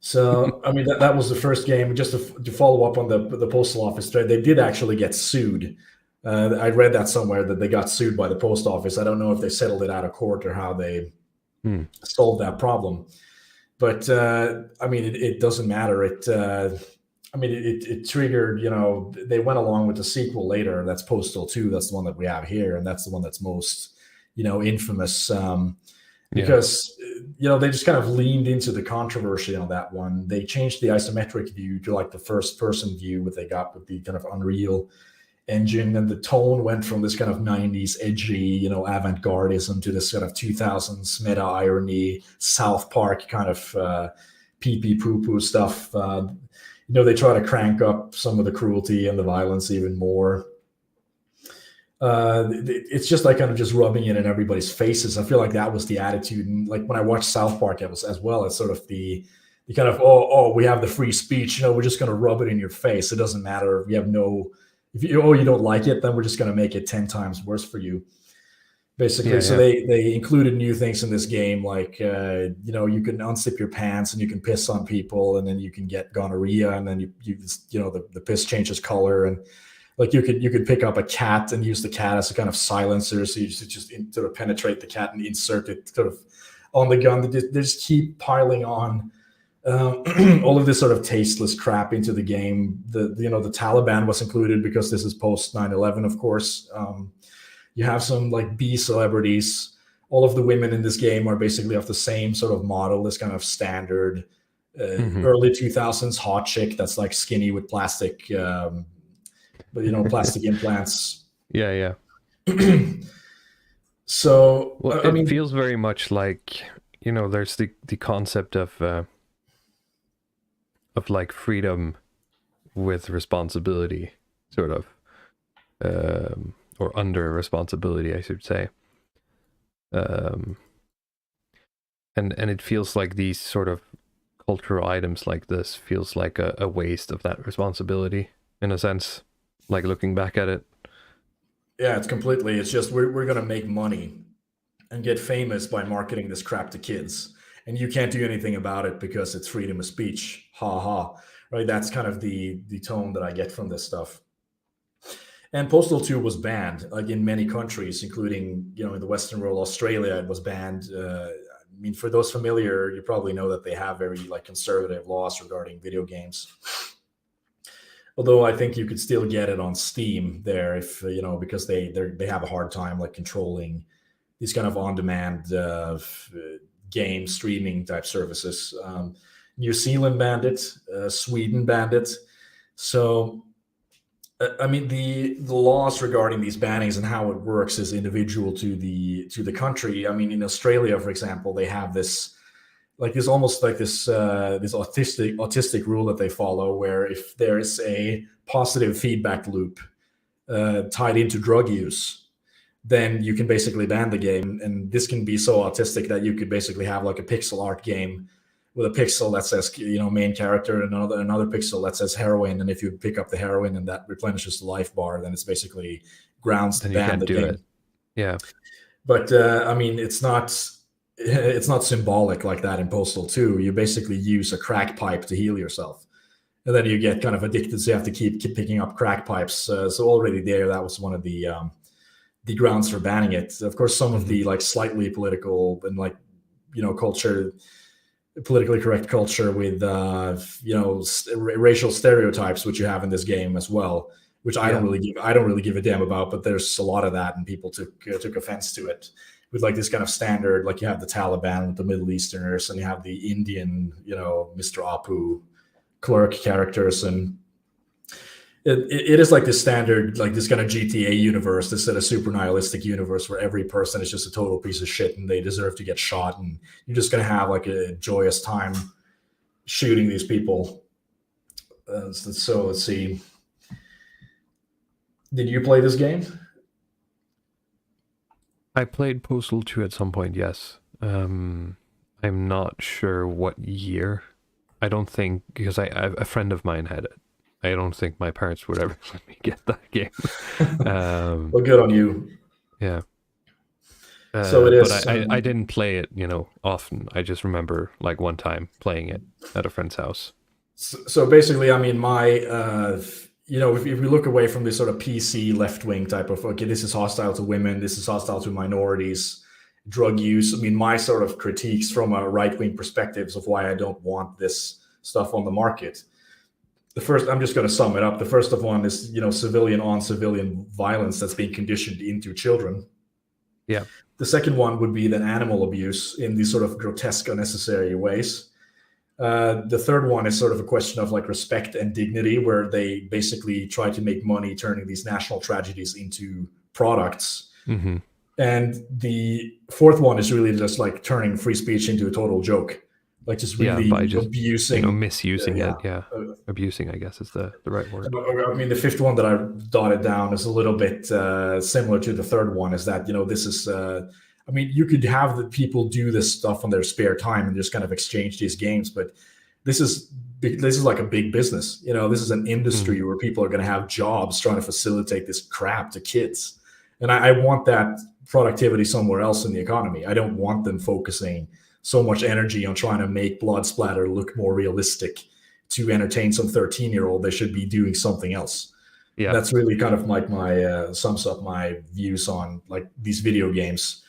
So, that was the first game. Just to follow up on the postal office thread, they did actually get sued. I read that somewhere that they got sued by the post office. I don't know if they settled it out of court or how they solve that problem. But I mean, it doesn't matter. It triggered, they went along with the sequel later. That's Postal 2. That's the one that we have here. And that's the one that's most, infamous because, they just kind of leaned into the controversy on that one. They changed the isometric view to like the first person view, what they got with the kind of Unreal Engine. And the tone went from this kind of 90s edgy, avant-gardism to this kind of 2000s meta irony, South Park kind of pee-pee poo-poo stuff. They try to crank up some of the cruelty and the violence even more. It's just like kind of just rubbing it in everybody's faces. I feel like that was the attitude. And like when I watched South Park, it was as well. It's sort of the kind of, we have the free speech. We're just going to rub it in your face. It doesn't matter. If you don't like it, then we're just going to make it 10 times worse for you. Basically, they included new things in this game, like you can unzip your pants and you can piss on people, and then you can get gonorrhea, and then the piss changes color, and like you could pick up a cat and use the cat as a kind of silencer, so you just sort of penetrate the cat and insert it sort of on the gun. They just keep piling on all of this sort of tasteless crap into the game. The Taliban was included because this is post 9/11, of course. You have some like B celebrities. All of the women in this game are basically of the same sort of model, this kind of standard early 2000s hot chick that's like skinny with plastic, plastic implants. Yeah. So, well, it feels very much like, there's the concept of like freedom with responsibility, sort of. Or under responsibility, I should say. And it feels like these sort of cultural items like this feels like a waste of that responsibility, in a sense, like looking back at it. Yeah, it's just we're going to make money and get famous by marketing this crap to kids. And you can't do anything about it because it's freedom of speech. Ha ha. Right? That's kind of the tone that I get from this stuff. And Postal 2 was banned, like in many countries, including, in the Western world, Australia, it was banned. For those familiar, you probably know that they have very like conservative laws regarding video games. Although I think you could still get it on Steam there if, because they have a hard time like controlling these kind of on-demand game streaming type services. New Zealand banned it, Sweden banned it. So, the laws regarding these bannings and how it works is individual to the country. In Australia, for example, they have this autistic rule that they follow, where if there is a positive feedback loop tied into drug use, then you can basically ban the game. And this can be so autistic that you could basically have like a pixel art game with a pixel that says, main character, and another pixel that says heroin. And if you pick up the heroin and that replenishes the life bar, then it's basically grounds to ban the game. It. Yeah. But it's not symbolic like that in Postal 2. You basically use a crack pipe to heal yourself. And then you get kind of addicted, so you have to keep picking up crack pipes. So already there, that was one of the grounds for banning it. Of course, some of the like slightly political and like, culture, politically correct culture with racial stereotypes, which you have in this game as well, which I don't really give a damn about, but there's a lot of that, and people took offense to it, with like this kind of standard, like you have the Taliban with the Middle Easterners, and you have the Indian, Mr. Apu clerk characters, and it is like this standard, like this kind of GTA universe, this sort of super nihilistic universe where every person is just a total piece of shit and they deserve to get shot, and you're just going to have like a joyous time shooting these people. So let's see. Did you play this game? I played Postal 2 at some point, yes. I'm not sure what year. I don't think, because a friend of mine had it. I don't think my parents would ever let me get that game. Well, good on you. Yeah. So it is. But I didn't play it, often. I just remember like one time playing it at a friend's house. So basically, my, if we look away from this sort of PC left-wing type of, okay, this is hostile to women, this is hostile to minorities, drug use. I mean, my sort of critiques from a right-wing perspectives of why I don't want this stuff on the market. The first, I'm just going to sum it up. The first of one is, civilian on civilian violence that's being conditioned into children. Yeah. The second one would be then animal abuse in these sort of grotesque, unnecessary ways. The third one is sort of a question of like respect and dignity, where they basically try to make money turning these national tragedies into products. Mm-hmm. And the fourth one is really just like turning free speech into a total joke. Like just really by just, abusing, misusing it. Yeah, abusing, I guess, is the right word. I mean, the fifth one that I dotted down is a little bit similar to the third one. Is that this is? I mean, you could have the people do this stuff on their spare time and just kind of exchange these games, but this is like a big business. This is an industry where people are going to have jobs trying to facilitate this crap to kids, and I want that productivity somewhere else in the economy. I don't want them focusing so much energy on trying to make blood splatter look more realistic to entertain some 13-year-old. They should be doing something else. Yeah, that's really kind of like my sums up my views on like these video games.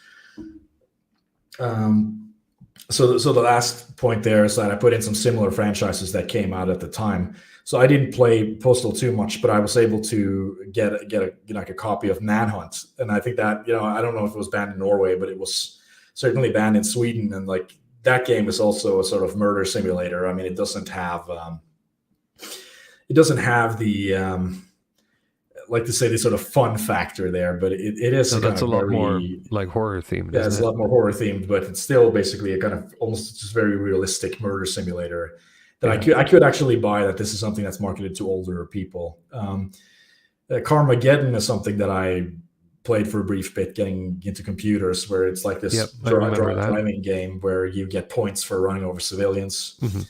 So the last point there is that I put in some similar franchises that came out at the time. So I didn't play Postal too much, but I was able to get a copy of Manhunt, and I think that I don't know if it was banned in Norway, but it was certainly banned in Sweden. And like that game is also a sort of murder simulator. I mean, it doesn't have the like to say the sort of fun factor there, but it is. So that's a lot more like horror themed. Yeah, it's a lot more horror themed, but it's still basically a kind of almost just very realistic murder simulator that I could actually buy. That this is something that's marketed to older people. Carmageddon is something that I played for a brief bit, getting into computers, where it's like this driving game where you get points for running over civilians. Mm-hmm.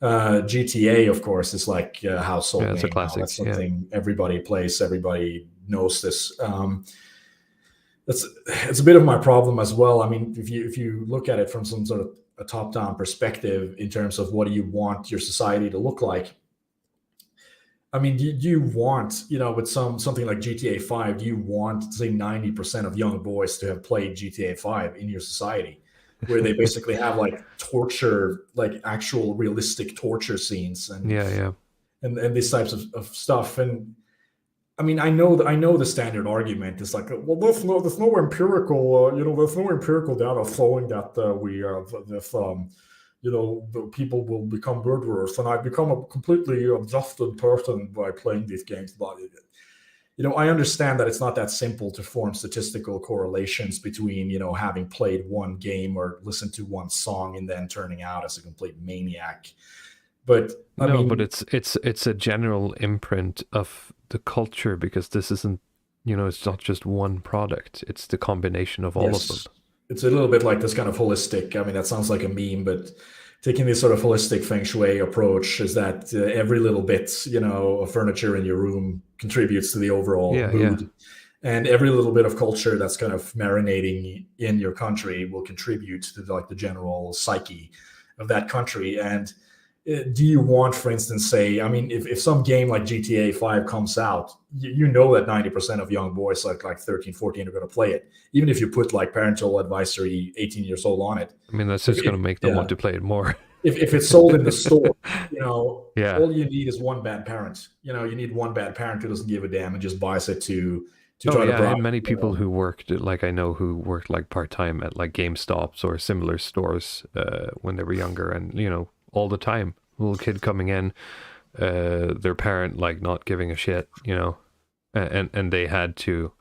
GTA, of course, is like a household name. It's a classic. That's something everybody plays. Everybody knows this. It's a bit of my problem as well. I mean, if you look at it from some sort of a top-down perspective in terms of what do you want your society to look like, I mean, do you want, with something like GTA 5, do you want, say, 90% of young boys to have played GTA 5 in your society, where they basically have like torture, like actual realistic torture scenes and and these types of stuff? And I mean, I know the standard argument is like, well, there's no empirical, there's no empirical data showing that the people will become murderers, and I become a completely adjusted person by playing these games. But I understand that it's not that simple to form statistical correlations between having played one game or listened to one song and then turning out as a complete maniac. But but it's a general imprint of the culture, because this isn't, it's not just one product. It's the combination of all of them. It's a little bit like this kind of holistic. I mean, that sounds like a meme, but taking this sort of holistic feng shui approach is that every little bit, of furniture in your room contributes to the overall mood. And every little bit of culture that's kind of marinating in your country will contribute to like the general psyche of that country. And do you want, for instance, say, I mean, if some game like GTA 5 comes out, you know that 90% of young boys like 13, 14 are going to play it, even if you put like parental advisory 18 years old on it. I mean, that's just going to make them want to play it more. If it's sold in the store, all you need is one bad parent. You need one bad parent who doesn't give a damn and just buys it to try to bribe. And many people who worked, like I know, who worked like part-time at like GameStops or similar stores when they were younger, and all the time, little kid coming in, their parent like not giving a shit, and they had to,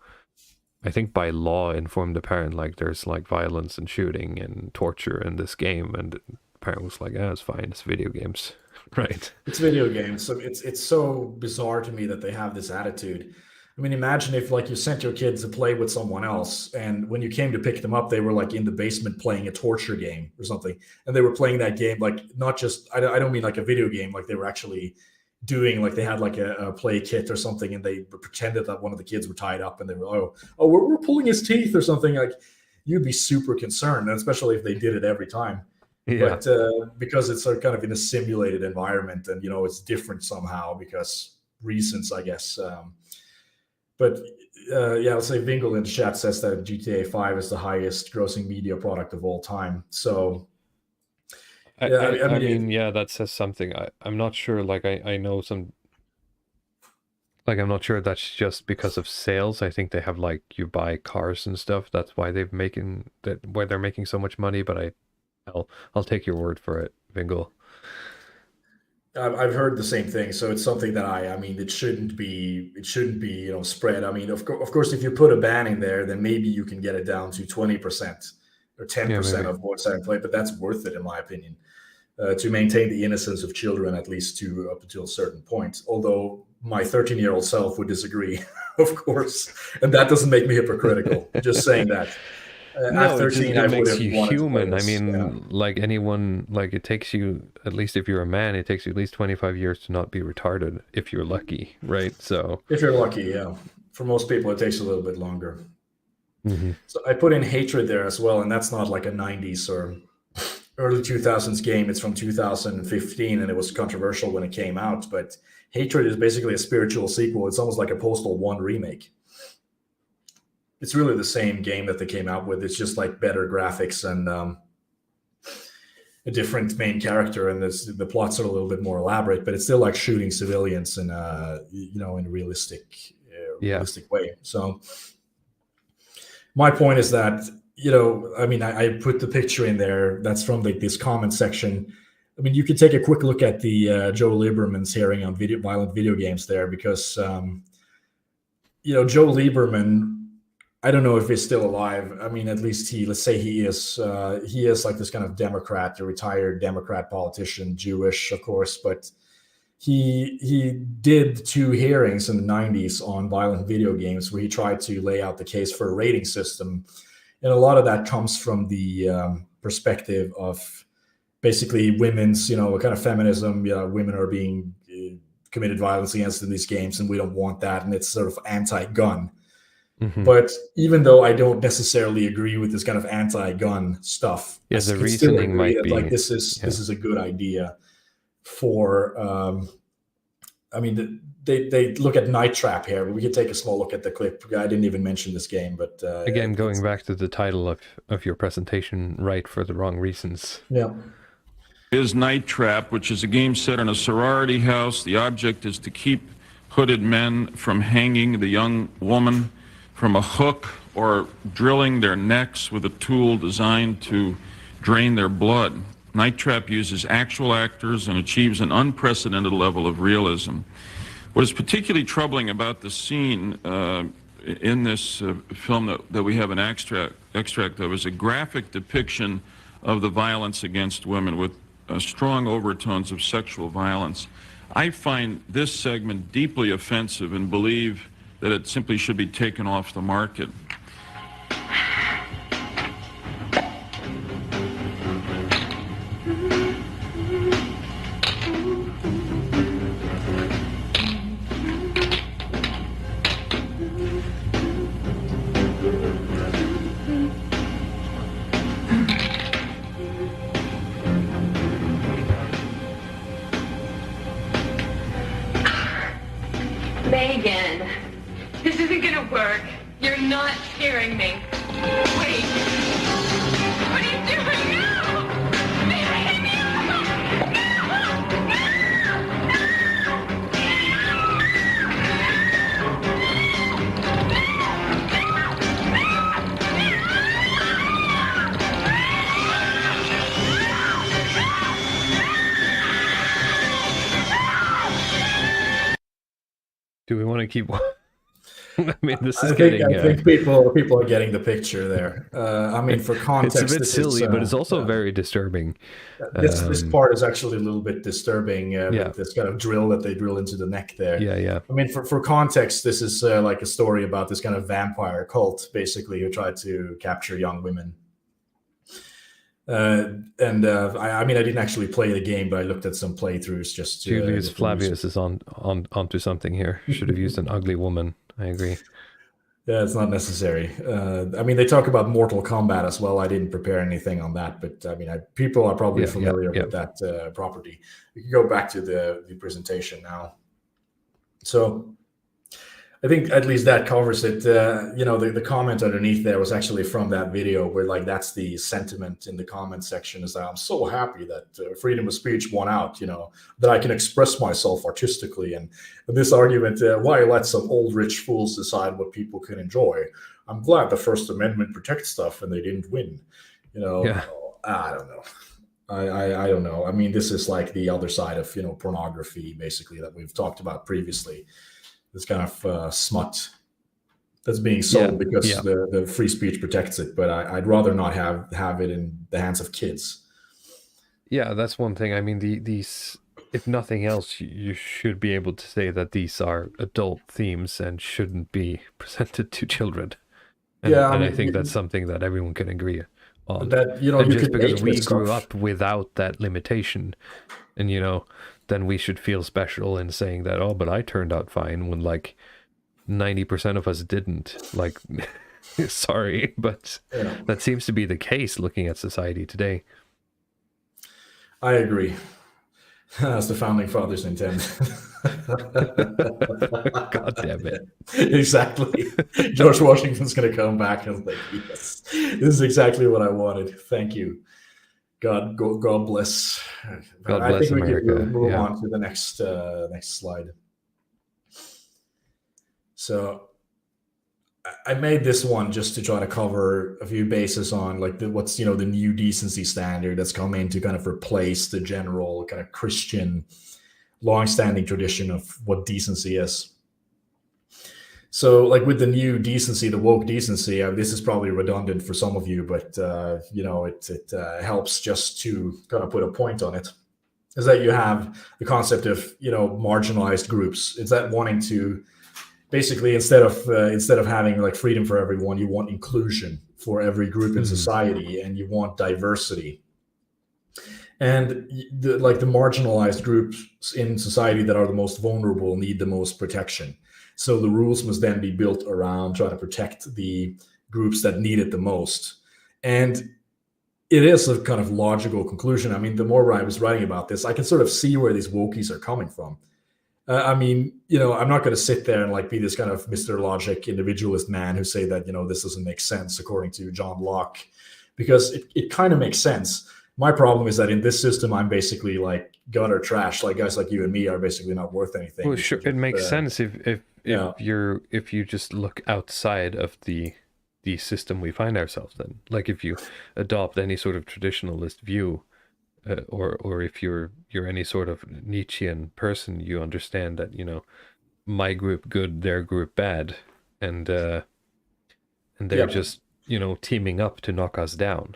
I think by law, inform the parent like there's like violence and shooting and torture in this game, and the parent was like, it's fine, it's video games. Right, it's video games. So it's so bizarre to me that they have this attitude. I mean, imagine if like you sent your kids to play with someone else, and when you came to pick them up, they were like in the basement playing a torture game or something, and they were playing that game like not just, I don't mean like a video game, like they were actually doing, like they had like a play kit or something, and they pretended that one of the kids were tied up, and they were we're pulling his teeth or something. Like you'd be super concerned, and especially if they did it every time. Yeah. But because it's kind of in a simulated environment, and it's different somehow because reasons, I guess. But yeah, I'll say Vingle in the chat says that GTA 5 is the highest grossing media product of all time. So yeah, I mean, yeah, that says something. I'm not sure. Like, I know some. Like, I'm not sure that's just because of sales. I think they have, like, you buy cars and stuff. That's why they're making so much money. But I'll take your word for it, Vingle. I've heard the same thing. So it's something that I mean, it shouldn't be, spread. I mean, of course, if you put a ban in there, then maybe you can get it down to 20% or 10% of voice acting play, but that's worth it, in my opinion, to maintain the innocence of children, at least up until a certain point. Although my 13-year-old self would disagree, of course, and that doesn't make me hypocritical. Just saying that. No, it makes you human. I mean, like anyone, like it takes you, at least if you're a man, it takes you at least 25 years to not be retarded, if you're lucky, right? So if you're lucky, yeah. For most people, it takes a little bit longer. Mm-hmm. So I put in Hatred there as well, and that's not like a 90s or early 2000s game. It's from 2015, and it was controversial when it came out. But Hatred is basically a spiritual sequel. It's almost like a Postal 1 remake. It's really the same game that they came out with. It's just like better graphics and a different main character, and the plots are a little bit more elaborate. But it's still like shooting civilians in in a realistic way. So my point is that I mean, I put the picture in there. That's from this comment section. I mean, you could take a quick look at the Joe Lieberman's hearing on violent video games there, because Joe Lieberman, I don't know if he's still alive. I mean, at least let's say he is like this kind of Democrat, a retired Democrat politician, Jewish, of course, but he did 2 hearings in the 90s on violent video games where he tried to lay out the case for a rating system. And a lot of that comes from the perspective of basically women's, kind of feminism. Women are being committed violence against in these games, and we don't want that. And it's sort of anti-gun. Mm-hmm. But even though I don't necessarily agree with this kind of anti-gun stuff, the reasoning might be like this is a good idea for. I mean, they look at Night Trap here. We can take a small look at the clip. I didn't even mention this game, but again, going back to the title of your presentation, right for the wrong reasons. Yeah. Is Night Trap, which is a game set in a sorority house. The object is to keep hooded men from hanging the young woman from a hook or drilling their necks with a tool designed to drain their blood. Night Trap uses actual actors and achieves an unprecedented level of realism. What is particularly troubling about the scene in this film that we have an extract of is a graphic depiction of the violence against women with strong overtones of sexual violence. I find this segment deeply offensive and believe that it simply should be taken off the market. Megan, this isn't gonna work. You're not scaring me. Wait. What are you doing now? Megan, no! Do we want to keep? I mean, this is I think people are getting the picture there. I mean, for context, it's a bit silly, but it's also very disturbing. This part is actually a little bit disturbing. With this kind of drill that they drill into the neck there. Yeah. I mean, for context, this is like a story about this kind of vampire cult, basically, who tried to capture young women. I mean, I didn't actually play the game, but I looked at some playthroughs just to. Julius Flavius is onto something here. Should have used an ugly woman. I agree. Yeah, it's not necessary. I mean, they talk about Mortal Kombat as well. I didn't prepare anything on that, but I mean, people are probably familiar with that property. We can go back to the presentation now. So, I think at least that covers it. The comment underneath there was actually from that video where like that's the sentiment in the comment section is that I'm so happy that freedom of speech won out, that I can express myself artistically. And this argument, why let some old rich fools decide what people can enjoy? I'm glad the First Amendment protects stuff and they didn't win. Yeah. I don't know. I don't know. I mean, this is like the other side of, pornography, basically, that we've talked about previously. This kind of smut that's being sold because the free speech protects it. But I'd rather not have it in the hands of kids. Yeah, that's one thing. I mean, these, if nothing else, you should be able to say that these are adult themes and shouldn't be presented to children. And, I think that's something that everyone can agree on. That, and just because we grew up without that limitation, and then we should feel special in saying that, oh, but I turned out fine, when like 90% of us didn't. Like, sorry, but that seems to be the case looking at society today. I agree. That's the founding fathers' intent. God damn it. Exactly. George Washington's going to come back and like, yes, this is exactly what I wanted. Thank you. God bless. God I bless think America. We can move on to the next slide. So I made this one just to try to cover a few bases on like what's the new decency standard that's come in to kind of replace the general kind of Christian long-standing tradition of what decency is. So like with the new decency, the woke decency, this is probably redundant for some of you, but it helps just to kind of put a point on it, is that you have the concept of marginalized groups. It's that wanting to basically instead of having like freedom for everyone, you want inclusion for every group in society, and you want diversity. And the marginalized groups in society that are the most vulnerable need the most protection. So the rules must then be built around trying to protect the groups that need it the most. And it is a kind of logical conclusion. I mean, the more I was writing about this, I can sort of see where these wokies are coming from. I'm not going to sit there and like be this kind of Mr. Logic individualist man who say that, this doesn't make sense according to John Locke, because it kind of makes sense. My problem is that in this system, I'm basically like gutter trash. Like guys like you and me are basically not worth anything. Well, sure, it makes sense if you just look outside of the system we find ourselves in. Like if you adopt any sort of traditionalist view, or if you're any sort of Nietzschean person, you understand that my group good, their group bad, and they're just teaming up to knock us down.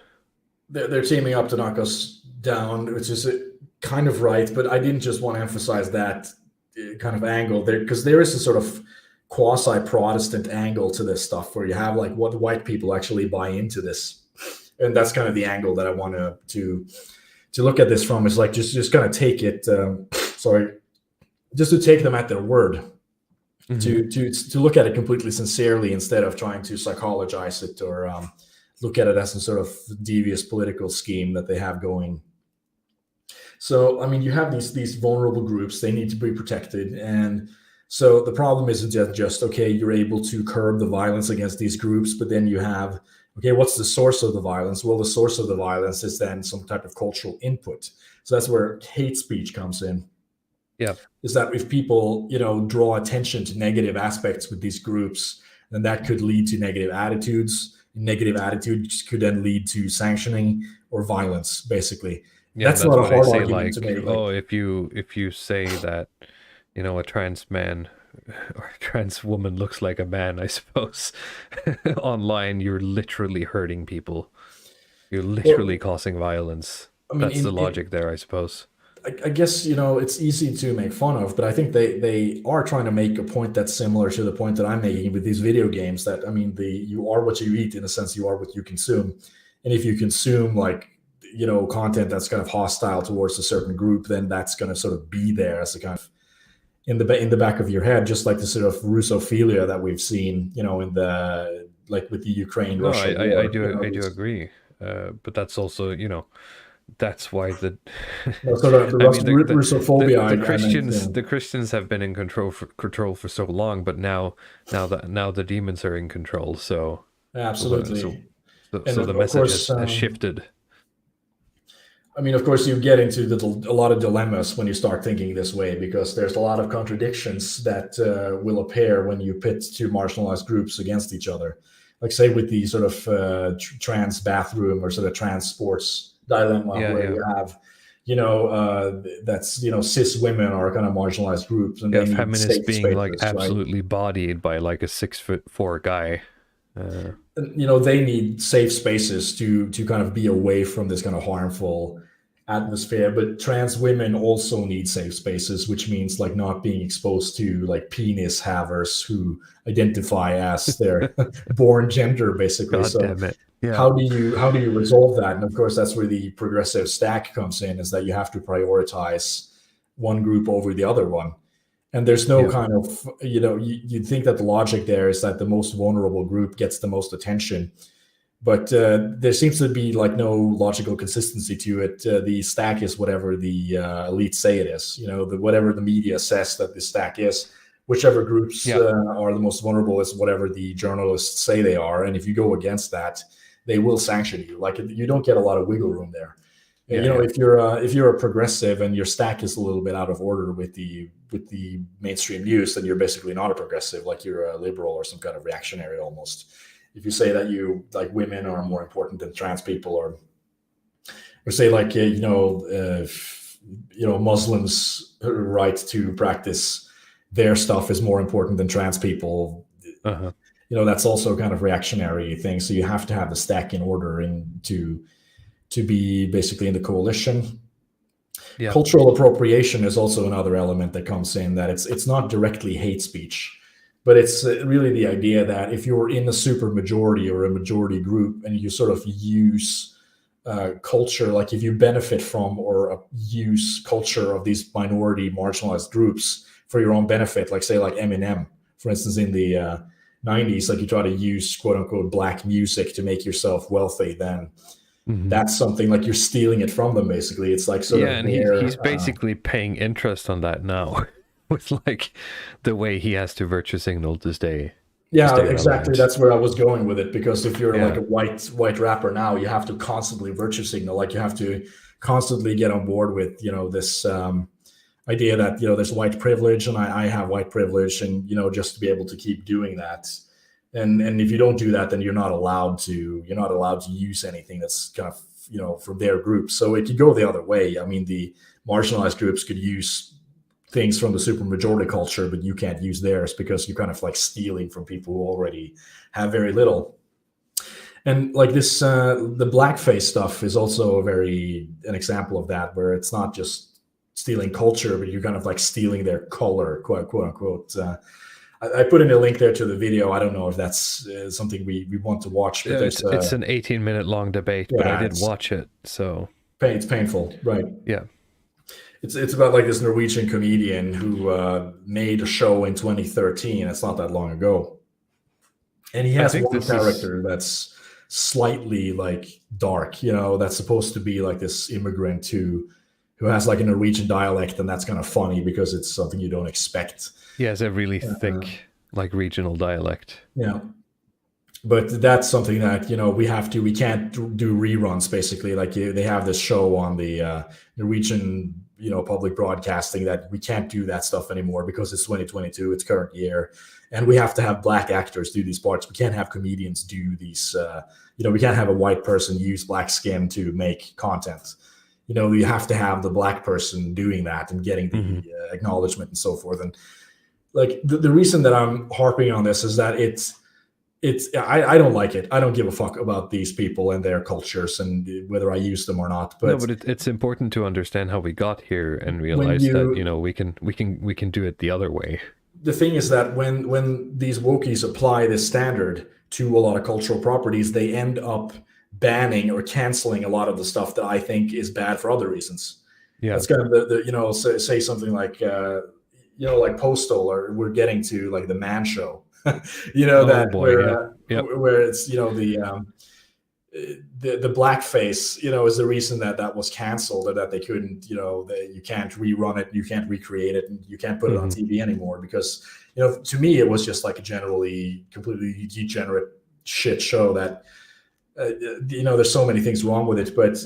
They're teaming up to knock us down, which is kind of right, but I didn't just want to emphasize that kind of angle there, because there is a sort of quasi-Protestant angle to this stuff where you have like what white people actually buy into this, and that's kind of the angle that I want to look at this from, is like just kind of take it just to take them at their word, to look at it completely sincerely instead of trying to psychologize it or look at it as some sort of devious political scheme that they have going. So I mean, you have these vulnerable groups, they need to be protected, and so the problem isn't just okay, you're able to curb the violence against these groups, but then you have, okay, what's the source of the violence? Well, the source of the violence is then some type of cultural input. So that's where hate speech comes in. Yeah. Is that if people, draw attention to negative aspects with these groups, then that could lead to negative attitudes. Negative attitudes could then lead to sanctioning or violence, basically. Yeah, that's not a hard argument like, to make. Oh, if you say that, a trans man or a trans woman looks like a man, I suppose, online, you're literally hurting people. You're literally causing violence. I mean, that's the logic there, I suppose. I guess, it's easy to make fun of, but I think they are trying to make a point that's similar to the point that I'm making with these video games, that, I mean, you are what you eat, in a sense, you are what you consume. And if you consume content that's kind of hostile towards a certain group, then that's going to sort of be there as a kind of in the back of your head, just like the sort of Russophilia that we've seen, in the with the Ukraine, Russia. I do agree. But that's also, that's why the No, so the Russophobia. the Christians have been in control for so long, but now the demons are in control. So absolutely. So the message has shifted. I mean, of course, you get into a lot of dilemmas when you start thinking this way, because there's a lot of contradictions that will appear when you pit two marginalized groups against each other. Like, say, with the sort of trans bathroom or sort of trans sports dilemma, where you have, that's, cis women are kind of marginalized groups, and they need feminists safe being spaces, like absolutely right? bodied by like a 6'4" guy. They need safe spaces to kind of be away from this kind of harmful atmosphere. But trans women also need safe spaces, which means like not being exposed to like penis havers who identify as their born gender, basically. God damn it. Yeah. How do you resolve that? And of course, that's where the progressive stack comes in, is that you have to prioritize one group over the other one. And there's no kind of, you'd think that the logic there is that the most vulnerable group gets the most attention. But there seems to be like no logical consistency to it. The stack is whatever the elites say it is, whatever the media says that the stack is. Whichever groups are the most vulnerable is whatever the journalists say they are. And if you go against that, they will sanction you. Like, you don't get a lot of wiggle room there. If you're a progressive and your stack is a little bit out of order with the mainstream news, then you're basically not a progressive. Like, you're a liberal or some kind of reactionary almost. If you say that you like women are more important than trans people, or say like Muslims' right to practice their stuff is more important than trans people. That's also kind of reactionary thing. So you have to have the stack in order and to be basically in the coalition. Cultural appropriation is also another element that comes in, that it's not directly hate speech, but it's really the idea that if you're in a super majority or a majority group and you sort of use culture, like if you benefit from or use culture of these minority marginalized groups for your own benefit, like say like Eminem, for instance, in the 90s, like you try to use quote unquote black music to make yourself wealthy, then that's something like you're stealing it from them, basically. It's like sort of and he's basically paying interest on that now with like the way he has to virtue signal to stay. Exactly. That's where I was going with it, because if you're like a white rapper now, you have to constantly virtue signal. Like, you have to constantly get on board with this idea that there's white privilege, and I have white privilege, and just to be able to keep doing that. And if you don't do that, then you're not allowed to use anything that's kind of from their group. So it could go the other way. I mean, the marginalized groups could use things from the super majority culture, but you can't use theirs because you're kind of like stealing from people who already have very little. And like this, the blackface stuff is also an example of that, where it's not just stealing culture, but you're kind of like stealing their color, quote unquote. I put in a link there to the video. I don't know if that's something we want to watch. But it's an 18-minute long debate, but I did watch it, so it's painful, right? Yeah. It's about like this Norwegian comedian who made a show in 2013. It's not that long ago, and he has one character that's slightly like dark. That's supposed to be like this immigrant who has like a Norwegian dialect, and that's kind of funny because it's something you don't expect. He has a really thick, like, regional dialect. Yeah. But that's something that, we can't do reruns, basically. Like, they have this show on the Norwegian, public broadcasting, that we can't do that stuff anymore because it's 2022, it's current year. And we have to have black actors do these parts. We can't have comedians do these, we can't have a white person use black skin to make content. You have to have the black person doing that and getting the acknowledgement and so forth. And like the reason that I'm harping on this is that I don't like it. I don't give a fuck about these people and their cultures and whether I use them or not. But it's important to understand how we got here and realize that we can do it the other way. The thing is that when these wokies apply this standard to a lot of cultural properties, they end up banning or canceling a lot of the stuff that I think is bad for other reasons. Yeah, it's kind of say something like like Postal, or we're getting to like the Man Show. Where it's the blackface, is the reason that was canceled, or that they couldn't, you can't rerun it, you can't recreate it, and you can't put it on TV anymore, because, to me, it was just like a generally completely degenerate shit show that, there's so many things wrong with it. But,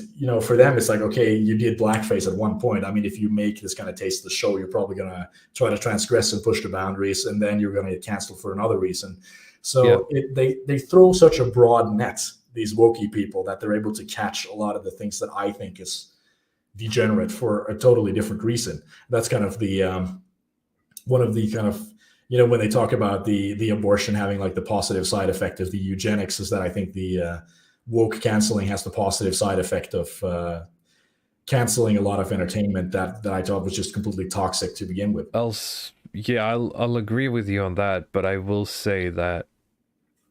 for them, it's like, okay, you did blackface at one point. I mean, if you make this kind of taste of the show, you're probably going to try to transgress and push the boundaries, and then you're going to get canceled for another reason. So they throw such a broad net, these wokey people, that they're able to catch a lot of the things that I think is degenerate for a totally different reason. That's kind of the one of the kind of, when they talk about the abortion having like the positive side effect of the eugenics, is that I think the woke canceling has the positive side effect of canceling a lot of entertainment that I thought was just completely toxic to begin with. I'll agree with you on that, but I will say that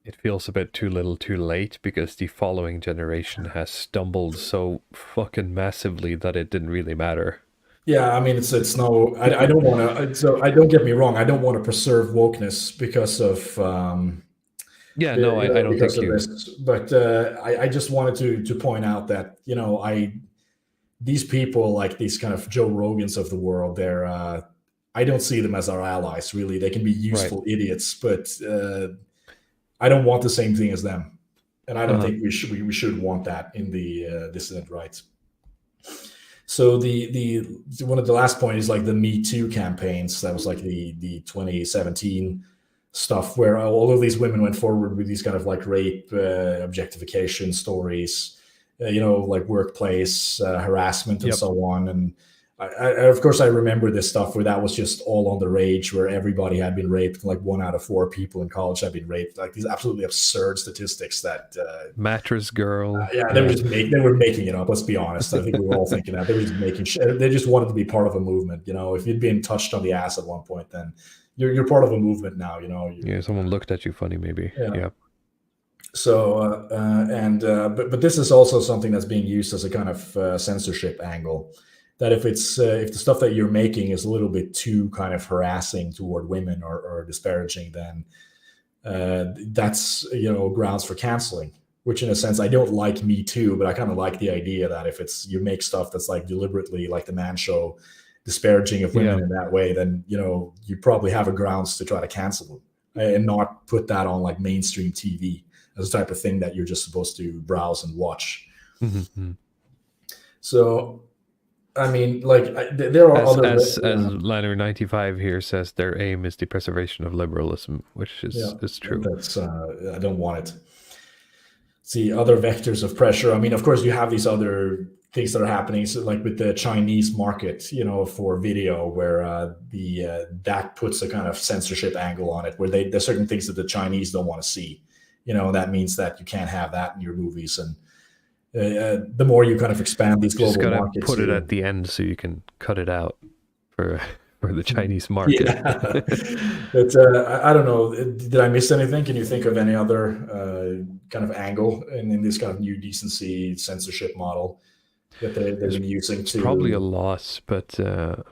it feels a bit too little too late, because the following generation has stumbled so fucking massively that it didn't really matter. Yeah, I mean, it's no, I don't want to, so I don't get me wrong, I don't want to preserve wokeness because of, I don't think you. This, but I just wanted to point out that, these people, like these kind of Joe Rogans of the world, they're, I don't see them as our allies, really. They can be useful idiots, but I don't want the same thing as them, and I don't think we should want that in the dissident rights. So the one of the last point is like the Me Too campaigns. That was like the 2017 stuff, where all of these women went forward with these kind of like rape, objectification stories, like workplace harassment and so on. And I, of course, I remember this stuff where that was just all on the rage, where everybody had been raped. Like 1 out of 4 people in college had been raped. Like these absolutely absurd statistics that mattress girl. They were making it up. Let's be honest. I think we were all thinking that they were just making shit. They just wanted to be part of a movement. If you'd been touched on the ass at one point, then you're part of a movement now. Someone looked at you funny, maybe. Yeah. So but this is also something that's being used as a kind of censorship angle. That if the stuff that you're making is a little bit too kind of harassing toward women or disparaging, then that's grounds for canceling. Which in a sense, I don't like Me Too, but I kind of like the idea that if you make stuff that's like deliberately, like the Man Show, disparaging of women in that way, then you probably have a grounds to try to cancel them and not put that on like mainstream TV as a type of thing that you're just supposed to browse and watch. Mm-hmm. So. I mean, like there are other. As Liner 95 here says, their aim is the preservation of liberalism, which is true. That's I don't want it. See other vectors of pressure. I mean, of course, you have these other things that are happening, so like with the Chinese market, for video, where that puts a kind of censorship angle on it, where there's certain things that the Chinese don't want to see. That means that you can't have that in your movies. And the more you kind of expand these global markets, just gotta put it at the end so you can cut it out for the Chinese market. Yeah. But I don't know. Did I miss anything? Can you think of any other kind of angle in this kind of new decency censorship model that they've been using? It's probably a loss, but I'm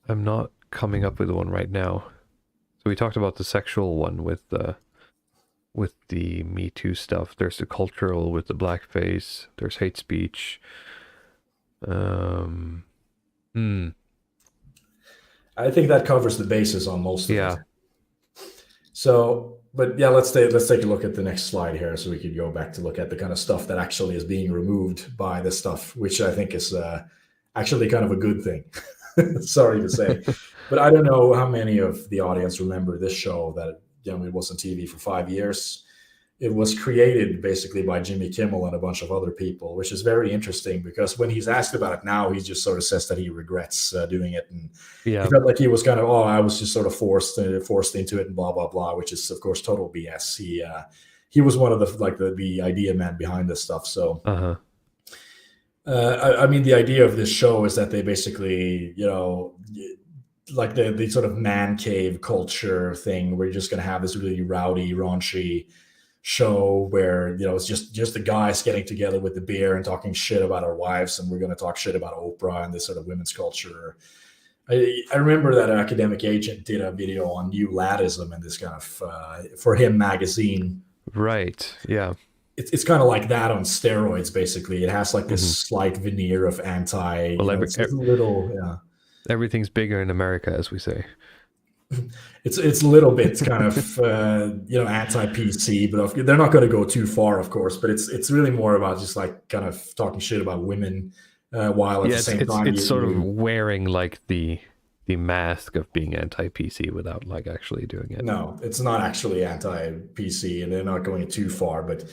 not coming up with one right now. So we talked about the sexual one with the Me Too stuff. There's the cultural with the blackface. There's hate speech. I think that covers the basis on most of it. So, but yeah, let's take a look at the next slide here, so we could go back to look at the kind of stuff that actually is being removed by this stuff, which I think is actually kind of a good thing. Sorry to say, but I don't know how many of the audience remember this show that. It was on TV for 5 years. It was created basically by Jimmy Kimmel and a bunch of other people, which is very interesting, because when he's asked about it now, he just sort of says that he regrets doing it. And he felt like he was kind of, I was just sort of forced into it and blah, blah, blah, which is, of course, total BS. He was one of the idea man behind this stuff. So, I mean, the idea of this show is that they basically, like the sort of man cave culture thing, where you're just going to have this really rowdy, raunchy show where, it's just the guys getting together with the beer and talking shit about our wives, and we're going to talk shit about Oprah and this sort of women's culture. I remember that an academic agent did a video on new laddism and this kind of For Him magazine. Right. Yeah. It's kind of like that on steroids. Basically, it has like this slight veneer of anti. Well, It's a little, yeah. Everything's bigger in America, as we say. It's a little bit kind of anti-PC, but they're not going to go too far, of course. But it's really more about just like kind of talking shit about women, while at the same time it's sort of wearing like the mask of being anti-PC without like actually doing it. No, it's not actually anti-PC, and they're not going too far, but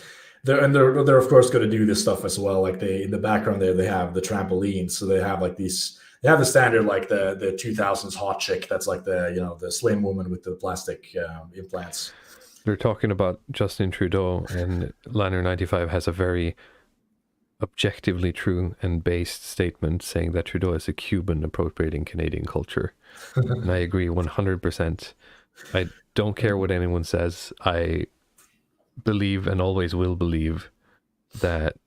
they're of course going to do this stuff as well. Like in the background there, they have the trampoline, so they have like these. They have the standard like the 2000s hot chick that's like the slim woman with the plastic implants. They're talking about Justin Trudeau, and Liner 95 has a very objectively true and based statement saying that Trudeau is a Cuban appropriating Canadian culture. And I agree 100%. I don't care what anyone says. I believe and always will believe that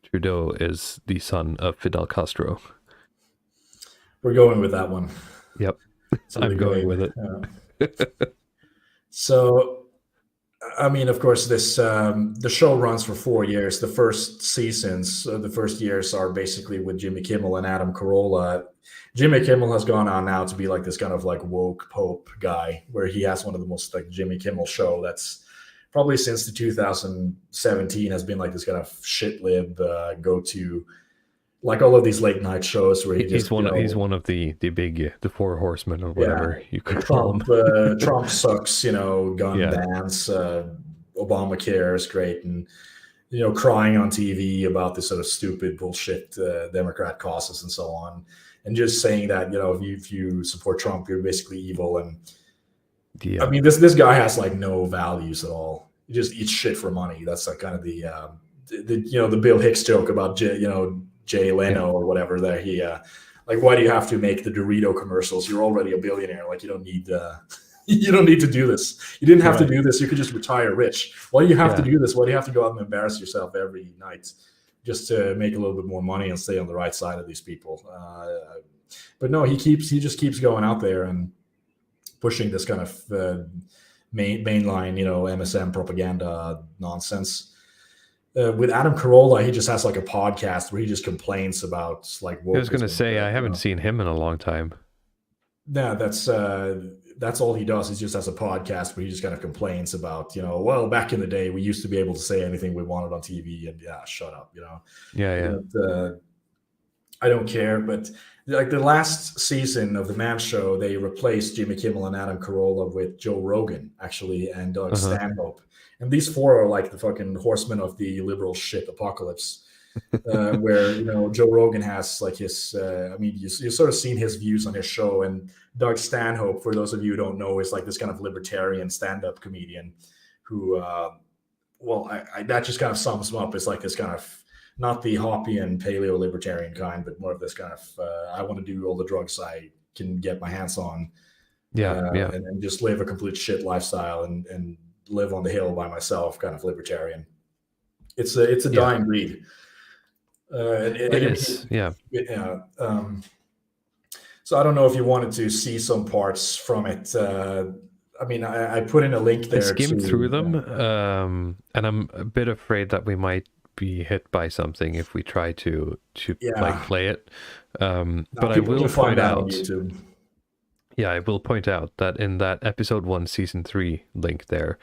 Trudeau is the son of Fidel Castro. We're going with that one. Yep. I'm going with it. So, I mean, of course, this the show runs for 4 years. The first seasons, the first years are basically with Jimmy Kimmel and Adam Carolla. Jimmy Kimmel has gone on now to be like this kind of like woke Pope guy, where he has one of the most like Jimmy Kimmel show that's probably since the 2017 has been like this kind of shit lib go-to, like all of these late night shows where he's one of the big the four horsemen or whatever you could call them. Trump sucks, gun bans, Obamacare is great, and crying on TV about this sort of stupid bullshit Democrat causes and so on, and just saying that if you support Trump, you're basically evil. And I mean, this guy has like no values at all. He just eats shit for money. That's like kind of the Bill Hicks joke about Jay Leno or whatever, that he like, why do you have to make the Dorito commercials? You're already a billionaire. Like, you don't need to do this. You didn't have to do this. You could just retire rich. Why do you have to do this? Why do you have to go out and embarrass yourself every night just to make a little bit more money and stay on the right side of these people? But no, he just keeps going out there and pushing this kind of mainline, MSM propaganda nonsense. With Adam Carolla, he just has like a podcast where he just complains about like. I was going to say, I haven't seen him in a long time. Yeah, that's all he does. He just has a podcast where he just kind of complains about, well, back in the day, we used to be able to say anything we wanted on TV, and shut up, Yeah. But, I don't care, but like the last season of the Man Show, they replaced Jimmy Kimmel and Adam Carolla with Joe Rogan, actually, and Doug Stanhope. And these four are like the fucking horsemen of the liberal shit apocalypse, where, Joe Rogan has like his, you've sort of seen his views on his show. And Doug Stanhope, for those of you who don't know, is like this kind of libertarian stand-up comedian who, that just kind of sums him up as like this kind of, not the Hoppian paleo-libertarian kind, but more of this kind of, I want to do all the drugs I can get my hands on. And just live a complete shit lifestyle and live on the hill by myself, kind of libertarian. It's a dying breed. It is. So I don't know if you wanted to see some parts from it. I put in a link there. I skimmed through them, and I'm a bit afraid that we might be hit by something if we try to like play it. But I will point out. Yeah, I will point out that in that episode 1, season 3 link there,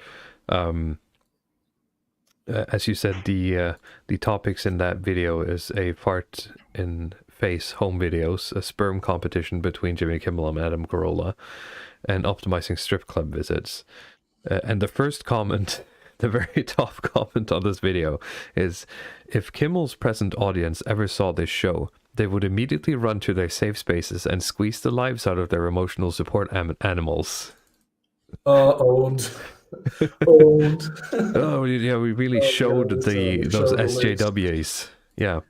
as you said, the topics in that video is a fart in face home videos, a sperm competition between Jimmy Kimmel and Adam Carolla, and optimizing strip club visits. And the first comment, the very top comment on this video is, if Kimmel's present audience ever saw this show, they would immediately run to their safe spaces and squeeze the lives out of their emotional support animals. Owned. Oh yeah, we really showed those SJWs. Yeah.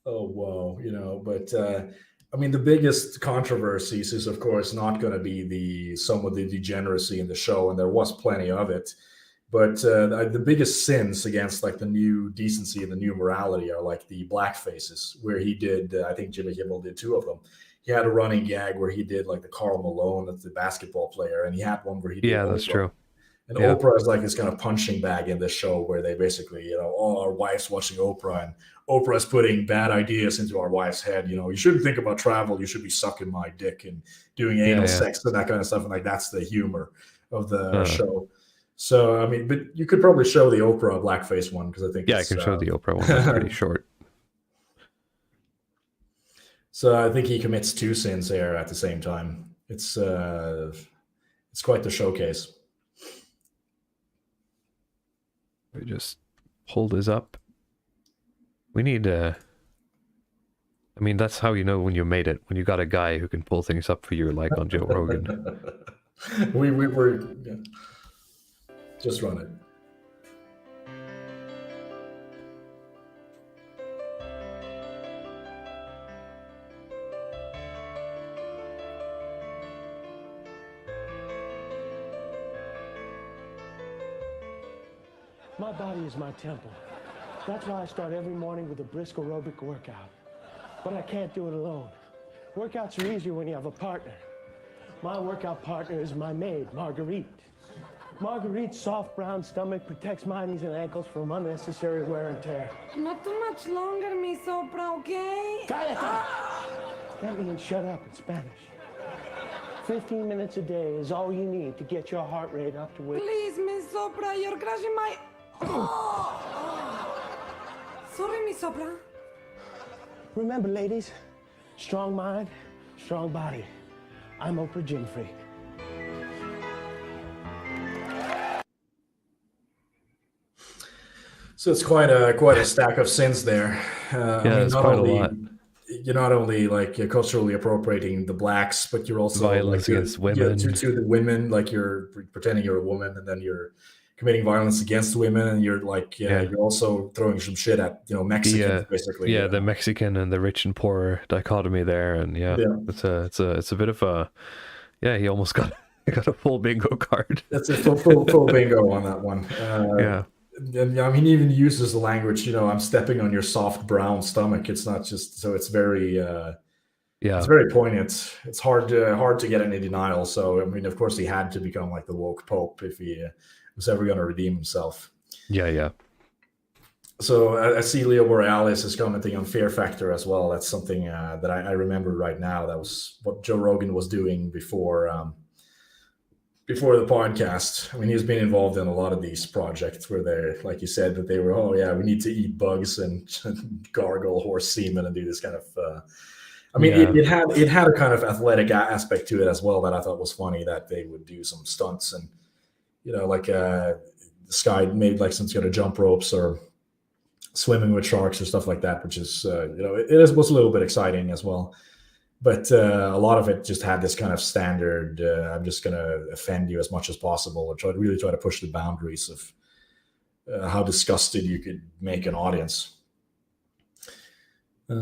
Oh wow, but the biggest controversies is of course not going to be some of the degeneracy in the show, and there was plenty of it. But the biggest sins against like the new decency and the new morality are like the black faces, where he did, I think Jimmy Kimmel did 2 of them. He had a running gag where he did like the Karl Malone, that's the basketball player, and he had one where he did. Yeah, that's true. And Oprah is like this kind of punching bag in this show where they basically, our wife's watching Oprah and Oprah's putting bad ideas into our wife's head. You shouldn't think about travel. You should be sucking my dick and doing anal sex and that kind of stuff. And like, that's the humor of the show. So, I mean, but you could probably show the Oprah blackface one because I think I can show the Oprah one. That's pretty short. So I think he commits 2 sins there at the same time. It's quite the showcase. We just pull this up. We need I mean, that's how you know when you made it, when you got a guy who can pull things up for you, like on Joe Rogan. we were just run it. My body is my temple. That's why I start every morning with a brisk aerobic workout. But I can't do it alone. Workouts are easier when you have a partner. My workout partner is my maid, Marguerite. Marguerite's soft brown stomach protects my knees and ankles from unnecessary wear and tear. Not too much longer, mi sopra, okay? Cállate! That means shut up in Spanish. 15 minutes a day is all you need to get your heart rate up to where... Please, mi sopra, you're crushing my... Sorry, mi sopra. Remember, ladies, strong mind, strong body. I'm Oprah Winfrey. So it's quite a stack of sins there. It's quite a lot. You're not only like culturally appropriating the blacks, but you're also violence against women. To the women, like you're pretending you're a woman, and then you're committing violence against women, and you're like you're also throwing some shit at Mexicans, basically. The Mexican and the rich and poor dichotomy there, and it's a bit of a he almost got a full bingo card. That's a full bingo on that one. And I mean, he even uses the language, I'm stepping on your soft brown stomach. It's not just, so it's very, it's very poignant. It's hard to get any denial. So, I mean, of course, he had to become like the woke pope if he was ever going to redeem himself. Yeah. So I see Leo Borealis is commenting on Fear Factor as well. That's something that I remember right now. That was what Joe Rogan was doing before the podcast. I mean, he's been involved in a lot of these projects where they're, like you said, that they were, we need to eat bugs and gargle horse semen and do this kind of. It had a kind of athletic aspect to it as well that I thought was funny, that they would do some stunts and, this guy made like some sort of jump ropes or swimming with sharks or stuff like that, which is, was a little bit exciting as well. But a lot of it just had this kind of standard, I'm just going to offend you as much as possible and really try to push the boundaries of how disgusted you could make an audience. I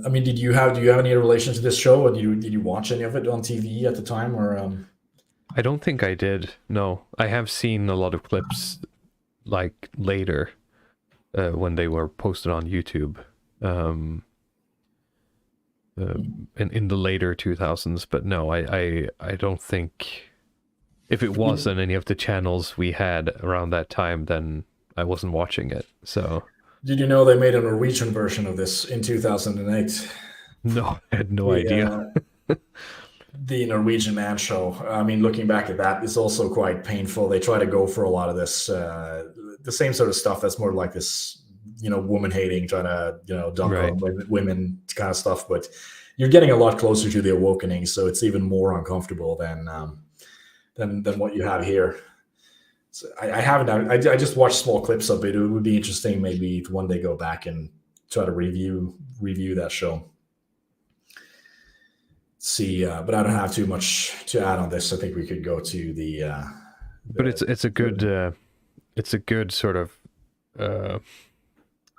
mean, do you have any relation to this show, or did you watch any of it on TV at the time, or? I don't think I did. No, I have seen a lot of clips like later when they were posted on YouTube. In the later 2000s, but no, I don't think, if it was on any of the channels we had around that time, then I wasn't watching it. So did you know they made a Norwegian version of this in 2008? No, I had no idea. The Norwegian Man Show. I mean, looking back at that, it's also quite painful. They try to go for a lot of this, the same sort of stuff that's more like this, woman hating, trying to, dunk on women kind of stuff. But you're getting a lot closer to the awakening, so it's even more uncomfortable than what you have here. So I haven't. I just watched small clips of it. It would be interesting maybe to one day go back and try to review that show. See, but I don't have too much to add on this. I think we could go to the. But it's a good sort of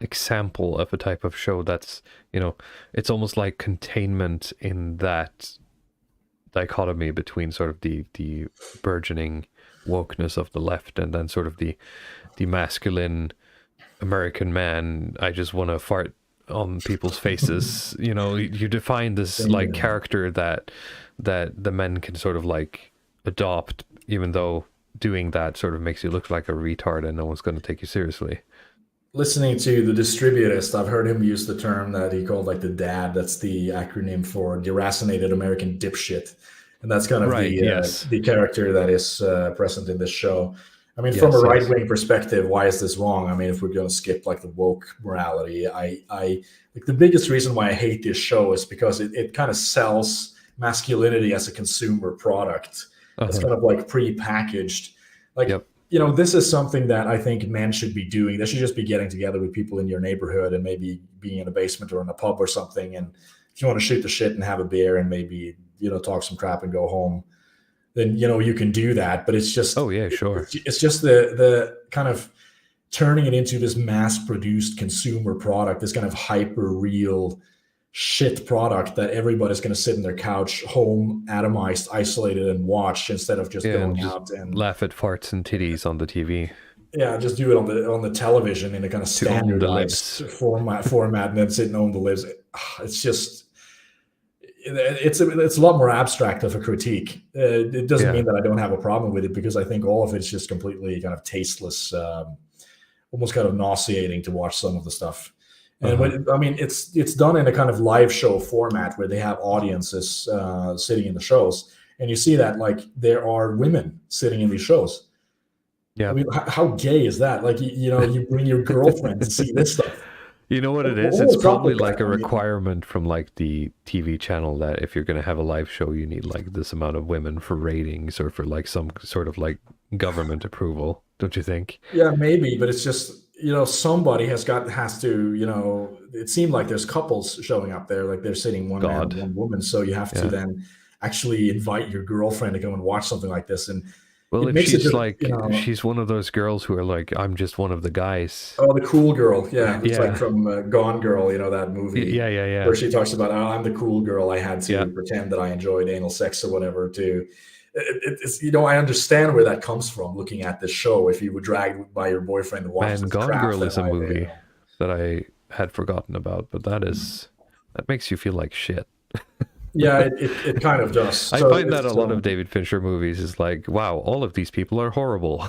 example of a type of show that's, it's almost like containment in that dichotomy between sort of the burgeoning wokeness of the left and then sort of the masculine American man. I just want to fart on people's faces. You define this like character that the men can sort of like adopt, even though doing that sort of makes you look like a retard and no one's going to take you seriously. Listening to the distributist, I've heard him use the term that he called like the DAD. That's the acronym for deracinated American dipshit. And that's kind of the character that is present in this show. I mean, from a right-wing perspective, why is this wrong? I mean, if we're going to skip like the woke morality, I like the biggest reason why I hate this show is because it kind of sells masculinity as a consumer product. It's kind of like pre-packaged. Like, you know, this is something that I think men should be doing. They should just be getting together with people in your neighborhood and maybe being in a basement or in a pub or something. And if you want to shoot the shit and have a beer and maybe, you know, talk some crap and go home, then, you know, you can do that. But it's just, it's just the kind of turning it into this mass-produced consumer product, this kind of hyper-real shit product that everybody's going to sit in their couch, home, atomized, isolated, and watch instead of just going out and laugh at farts and titties on the TV. Yeah, just do it on the television in a kind of standardized format, and then sit and own the libs. It's just, it's a lot more abstract of a critique. It doesn't mean that I don't have a problem with it, because I think all of it's just completely kind of tasteless, almost kind of nauseating to watch some of the stuff. And I mean, it's done in a kind of live show format where they have audiences sitting in the shows, and you see that like there are women sitting in these shows. Yeah, I mean, how gay is that? Like, you know, you bring your girlfriend to see this stuff. You know what it is? It's probably like a requirement from like the TV channel that if you're going to have a live show, you need like this amount of women for ratings or for like some sort of like government approval. Don't you think? Yeah, maybe, but it's just, you know, somebody has to, you know, it seemed like there's couples showing up there, like they're sitting one man and one woman. So you have to then actually invite your girlfriend to go and watch something like this. And well, if she's like, you know, she's one of those girls who are like, I'm just one of the guys. Oh, the cool girl. Yeah. It's like from Gone Girl, you know, that movie. Yeah. Where she talks about, oh, I'm the cool girl. I had to pretend that I enjoyed anal sex or whatever to. It's, you know, I understand where that comes from looking at this show. If you were dragged by your boyfriend to watch this Gone crap Girl is a movie that I had forgotten about, but that makes you feel like shit. Yeah, it kind of does. I find that a lot of David Fincher movies is like, wow, all of these people are horrible.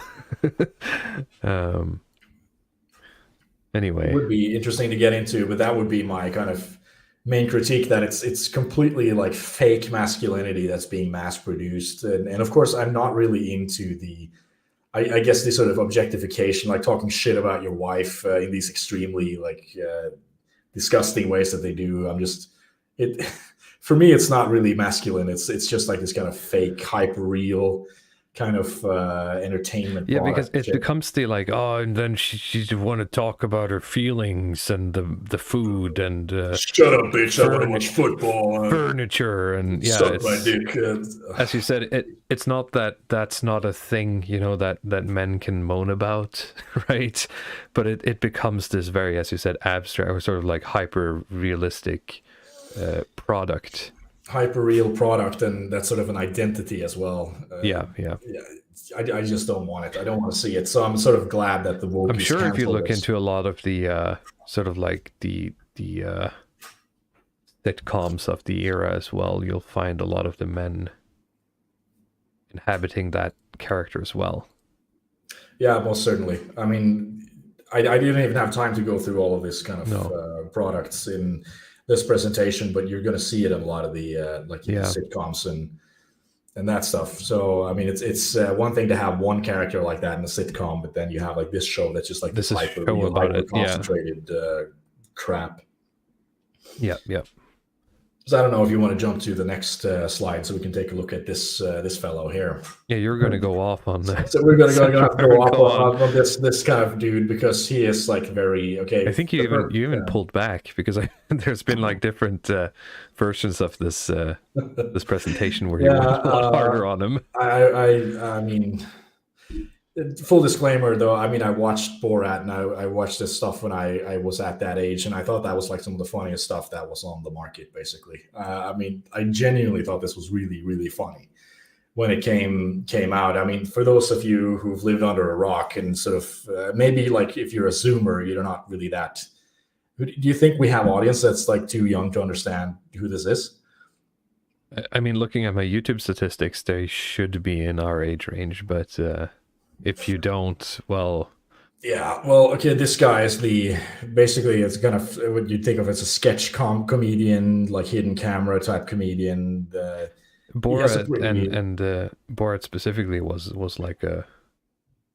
Anyway, it would be interesting to get into, but that would be my kind of main critique, that it's completely like fake masculinity that's being mass produced. And of course, I'm not really into I guess the sort of objectification, like talking shit about your wife in these extremely like disgusting ways that they do. For me, it's not really masculine. It's just like this kind of fake, hyper real kind of entertainment. Yeah, because it becomes the like, oh, and then she want to talk about her feelings and the food and shut up, bitch! I want to watch football, furniture, and suck my dick. As you said, it's not that's not a thing, you know, that men can moan about, right? But it becomes this very, as you said, abstract or sort of like hyper realistic product. Hyper real product, and that's sort of an identity as well. I just don't want it. I don't want to see it. So I'm sort of glad that the woke. I'm sure if you look into a lot of the sort of like the sitcoms of the era as well, you'll find a lot of the men inhabiting that character as well. Yeah, most certainly. I mean, I didn't even have time to go through all of this kind of products in this presentation, but you're going to see it in a lot of the sitcoms and that stuff. So I mean, it's one thing to have one character like that in a sitcom, but then you have like this show that's just like this hyper concentrated crap. Yeah. So I don't know if you want to jump to the next slide so we can take a look at this fellow here. Yeah, you're going to go off on that. So we're going to go off on this kind of dude, because he is like very okay. I think you even pulled back, because there's been like different versions of this this presentation where you went a lot harder on him. I mean, full disclaimer though, I mean, I watched Borat, and I watched this stuff when I was at that age, and I thought that was like some of the funniest stuff that was on the market, basically. I mean, I genuinely thought this was really, really funny when it came out. I mean, for those of you who've lived under a rock and sort of maybe like if you're a Zoomer, you're not really that. Do you think we have audience that's like too young to understand who this is? I mean, looking at my YouTube statistics, they should be in our age range, but if you don't, well... Yeah, well, okay, this guy is basically it's kind of what you think of as a sketch comedian, like hidden camera type comedian. Borat and Borat specifically was like a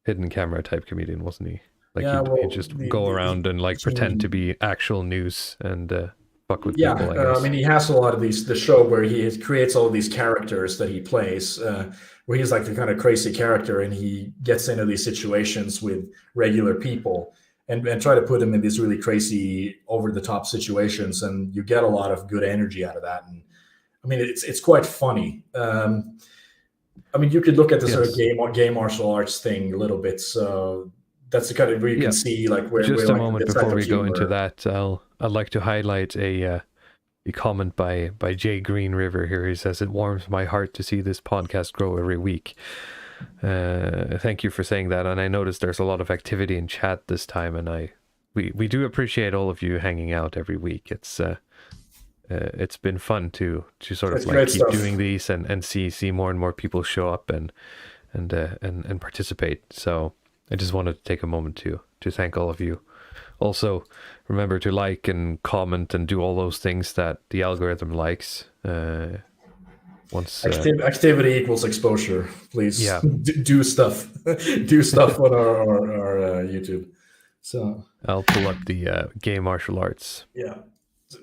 hidden camera type comedian, wasn't he? Like he'd just go around and like pretend to be actual news and fuck with people, I guess. I mean, he has a lot of the show where he creates all these characters that he plays, where he's like the kind of crazy character, and he gets into these situations with regular people and try to put them in these really crazy, over the top situations, and you get a lot of good energy out of that. And I mean, it's quite funny. I mean, you could look at the sort of gay martial arts thing a little bit. So that's the kind of where you can see like where. Just where, a moment before we go into that, I'd like to highlight a comment by Jay Green River here. He says, "It warms my heart to see this podcast grow every week." Thank you for saying that. And I noticed there's a lot of activity in chat this time, and we do appreciate all of you hanging out every week. It's been fun to sort of like keep doing these and see more and more people show up and participate. So I just wanted to take a moment to thank all of you. Also, remember to like and comment and do all those things that the algorithm likes. Activity equals exposure. Please, yeah. do stuff. Do stuff on our YouTube. So I'll pull up the gay martial arts. Yeah.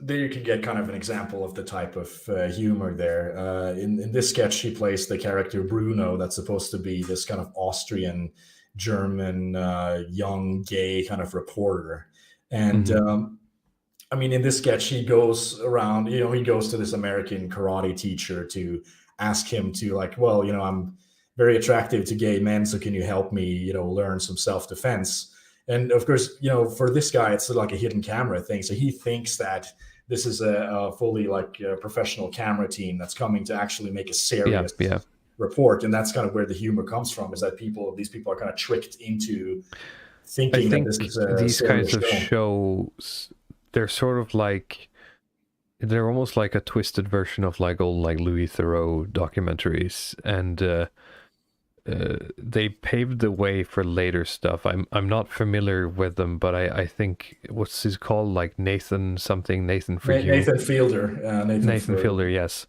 There you can get kind of an example of the type of humor there. In this sketch, he plays the character Bruno. That's supposed to be this kind of Austrian, German, young, gay kind of reporter. And I mean, in this sketch, he goes around, he goes to this American karate teacher to ask him to like, well, I'm very attractive to gay men. So can you help me, learn some self-defense? And of course, for this guy, it's like a hidden camera thing. So he thinks that this is a fully like professional camera team that's coming to actually make a serious report. And that's kind of where the humor comes from, is that these people are kind of tricked into thinking that this is a these kinds of shows, they're sort of like, they're almost like a twisted version of like old like Louis Theroux documentaries, and they paved the way for later stuff. I'm not familiar with them, but I think what's his called, like Nathan Fielder. Nathan Fielder, yes.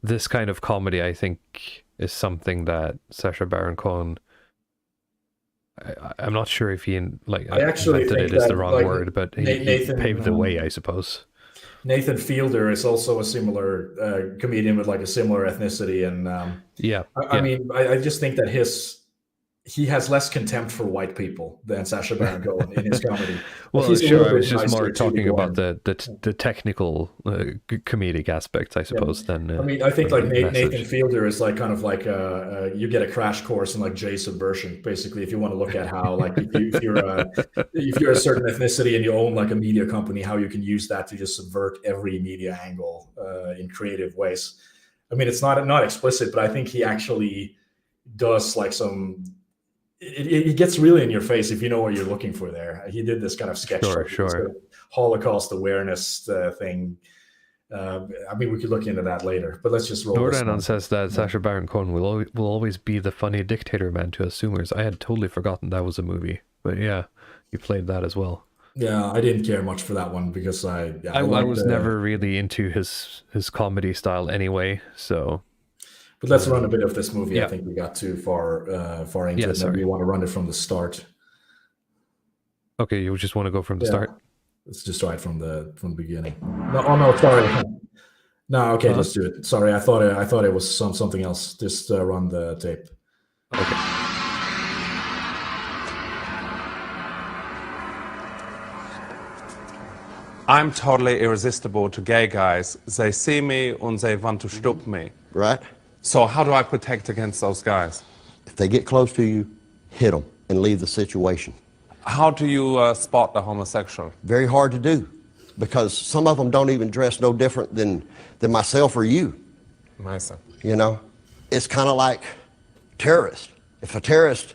This kind of comedy, I think, is something that Sacha Baron Cohen. I'm not sure if he I actually invented think it is the wrong word, but he paved the way, I suppose. Nathan Fielder is also a similar comedian with like a similar ethnicity, and I mean, I just think that he has less contempt for white people than Sacha Baron Cohen in his comedy. Well, sure, I was just more talking about the technical comedic aspects, I suppose. Than I mean, I think like Nathan Fielder is like kind of like you get a crash course in like Jay subversion, basically. If you want to look at how like if you're a certain ethnicity and you own like a media company, how you can use that to just subvert every media angle in creative ways. I mean, it's not explicit, but I think he actually does like some. It gets really in your face if you know what you're looking for there. He did this kind of sketch, sure. Holocaust awareness thing. I mean, we could look into that later, but let's just roll. Nordanon says that Sacha Baron Cohen will always be the funny dictator man to assumers. I had totally forgotten that was a movie, but yeah, he played that as well. Yeah, I didn't care much for that one because I was never really into his comedy style anyway, so. But let's run a bit of this movie. I think we got too far into it. We want to run it from the start. Okay, you just want to go from the start? Let's just try it from the beginning. No, sorry. No, okay, let's do it. Sorry, I thought it was something else. Just run the tape. Okay. I'm totally irresistible to gay guys. They see me and they want to stop me. Right. So how do I protect against those guys? If they get close to you, hit them and leave the situation. How do you spot the homosexual? Very hard to do, because some of them don't even dress no different than myself or you. Myself. It's kind of like terrorists. If a terrorist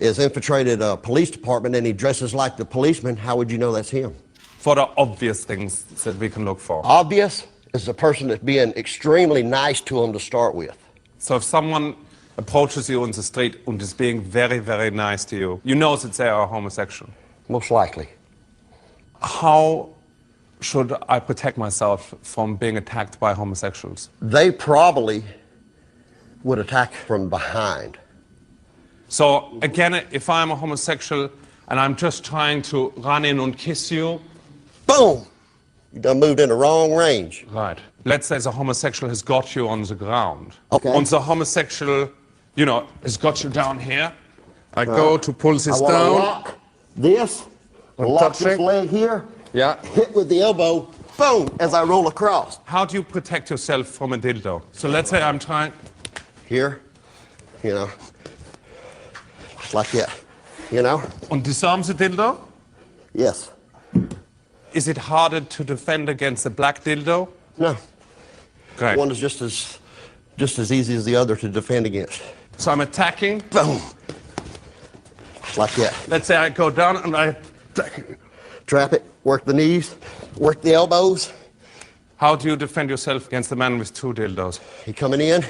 is infiltrated a police department and he dresses like the policeman, how would you know that's him? For the obvious things that we can look for. Obvious is the person that's being extremely nice to them to start with. So if someone approaches you on the street and is being very, very nice to you, you know that they are homosexual. Most likely. How should I protect myself from being attacked by homosexuals? They probably would attack from behind. So again, if I'm a homosexual and I'm just trying to run in and kiss you, boom! You done moved in the wrong range. Right. Let's say the homosexual has got you on the ground. Okay. And the homosexual, you know, has got you down here. I go to pull this I down. lock this, lock this leg here, hit with the elbow, boom, as I roll across. How do you protect yourself from a dildo? So let's say I'm trying... Here, you know, like that, you know. And disarm the dildo? Yes. Is it harder to defend against a black dildo? No. Great. One is just as easy as the other to defend against. So I'm attacking. Boom. Like that. Let's say I go down and I attack. Trap it, work the knees, work the elbows. How do you defend yourself against the man with two dildos? He coming in,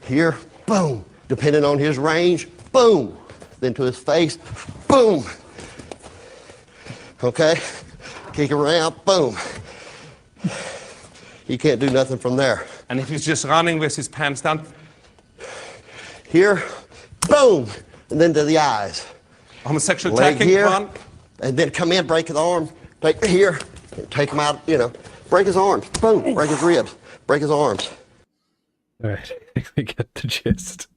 here, boom. Depending on his range, boom. Then to his face, boom. Okay? Kick around, boom. He can't do nothing from there. And if he's just running with his pants down? Here, boom. And then to the eyes. Homosexual Leg attacking here, one? and then come in, break his arm, take here, take him out, you know, break his arms, boom, break his ribs, break his arms. All right, I get the gist.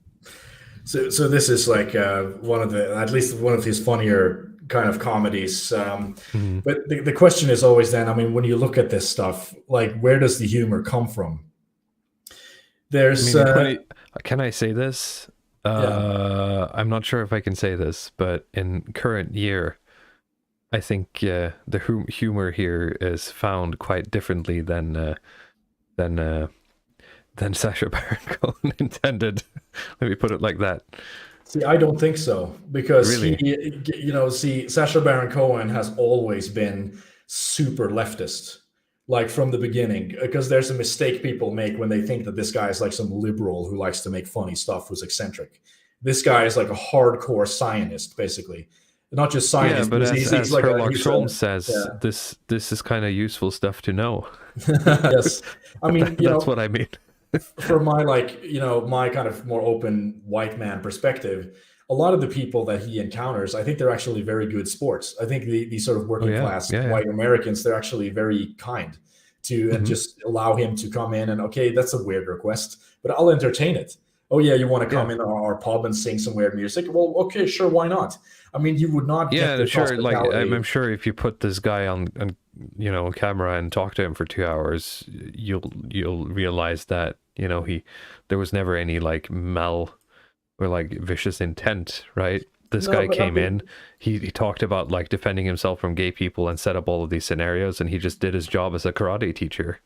So this is like at least one of his funnier kind of comedies. But the question is always then, I mean, when you look at this stuff, like, where does the humor come from? There's... can I say this? I'm not sure if I can say this, but in current year, I think the humor here is found quite differently than Sacha Baron Cohen intended. Let me put it like that. See, I don't think so, because Really? Sacha Baron Cohen has always been super leftist, like from the beginning, because there's a mistake people make when they think that this guy is like some liberal who likes to make funny stuff, who's eccentric. This guy is like a hardcore Zionist, basically. Not just Zionist, Yeah, but as like Sherlock Holmes says, this is kind of useful stuff to know. Yes, I mean, that's what I mean. From my my kind of more open white man perspective, a lot of the people that he encounters, I think they're actually very good sports. I think these sort of working class white Americans, they're actually very kind to and just allow him to come in and, okay, that's a weird request, but I'll entertain it. Oh yeah, you want to come in our pub and sing some weird music? Well, okay, sure, why not? I mean, you would not get the sure. Like, hospitality. I'm sure if you put this guy on camera and talk to him for 2 hours, you'll realize that there was never any like or like vicious intent, right? This guy came in, he talked about like defending himself from gay people and set up all of these scenarios, and he just did his job as a karate teacher.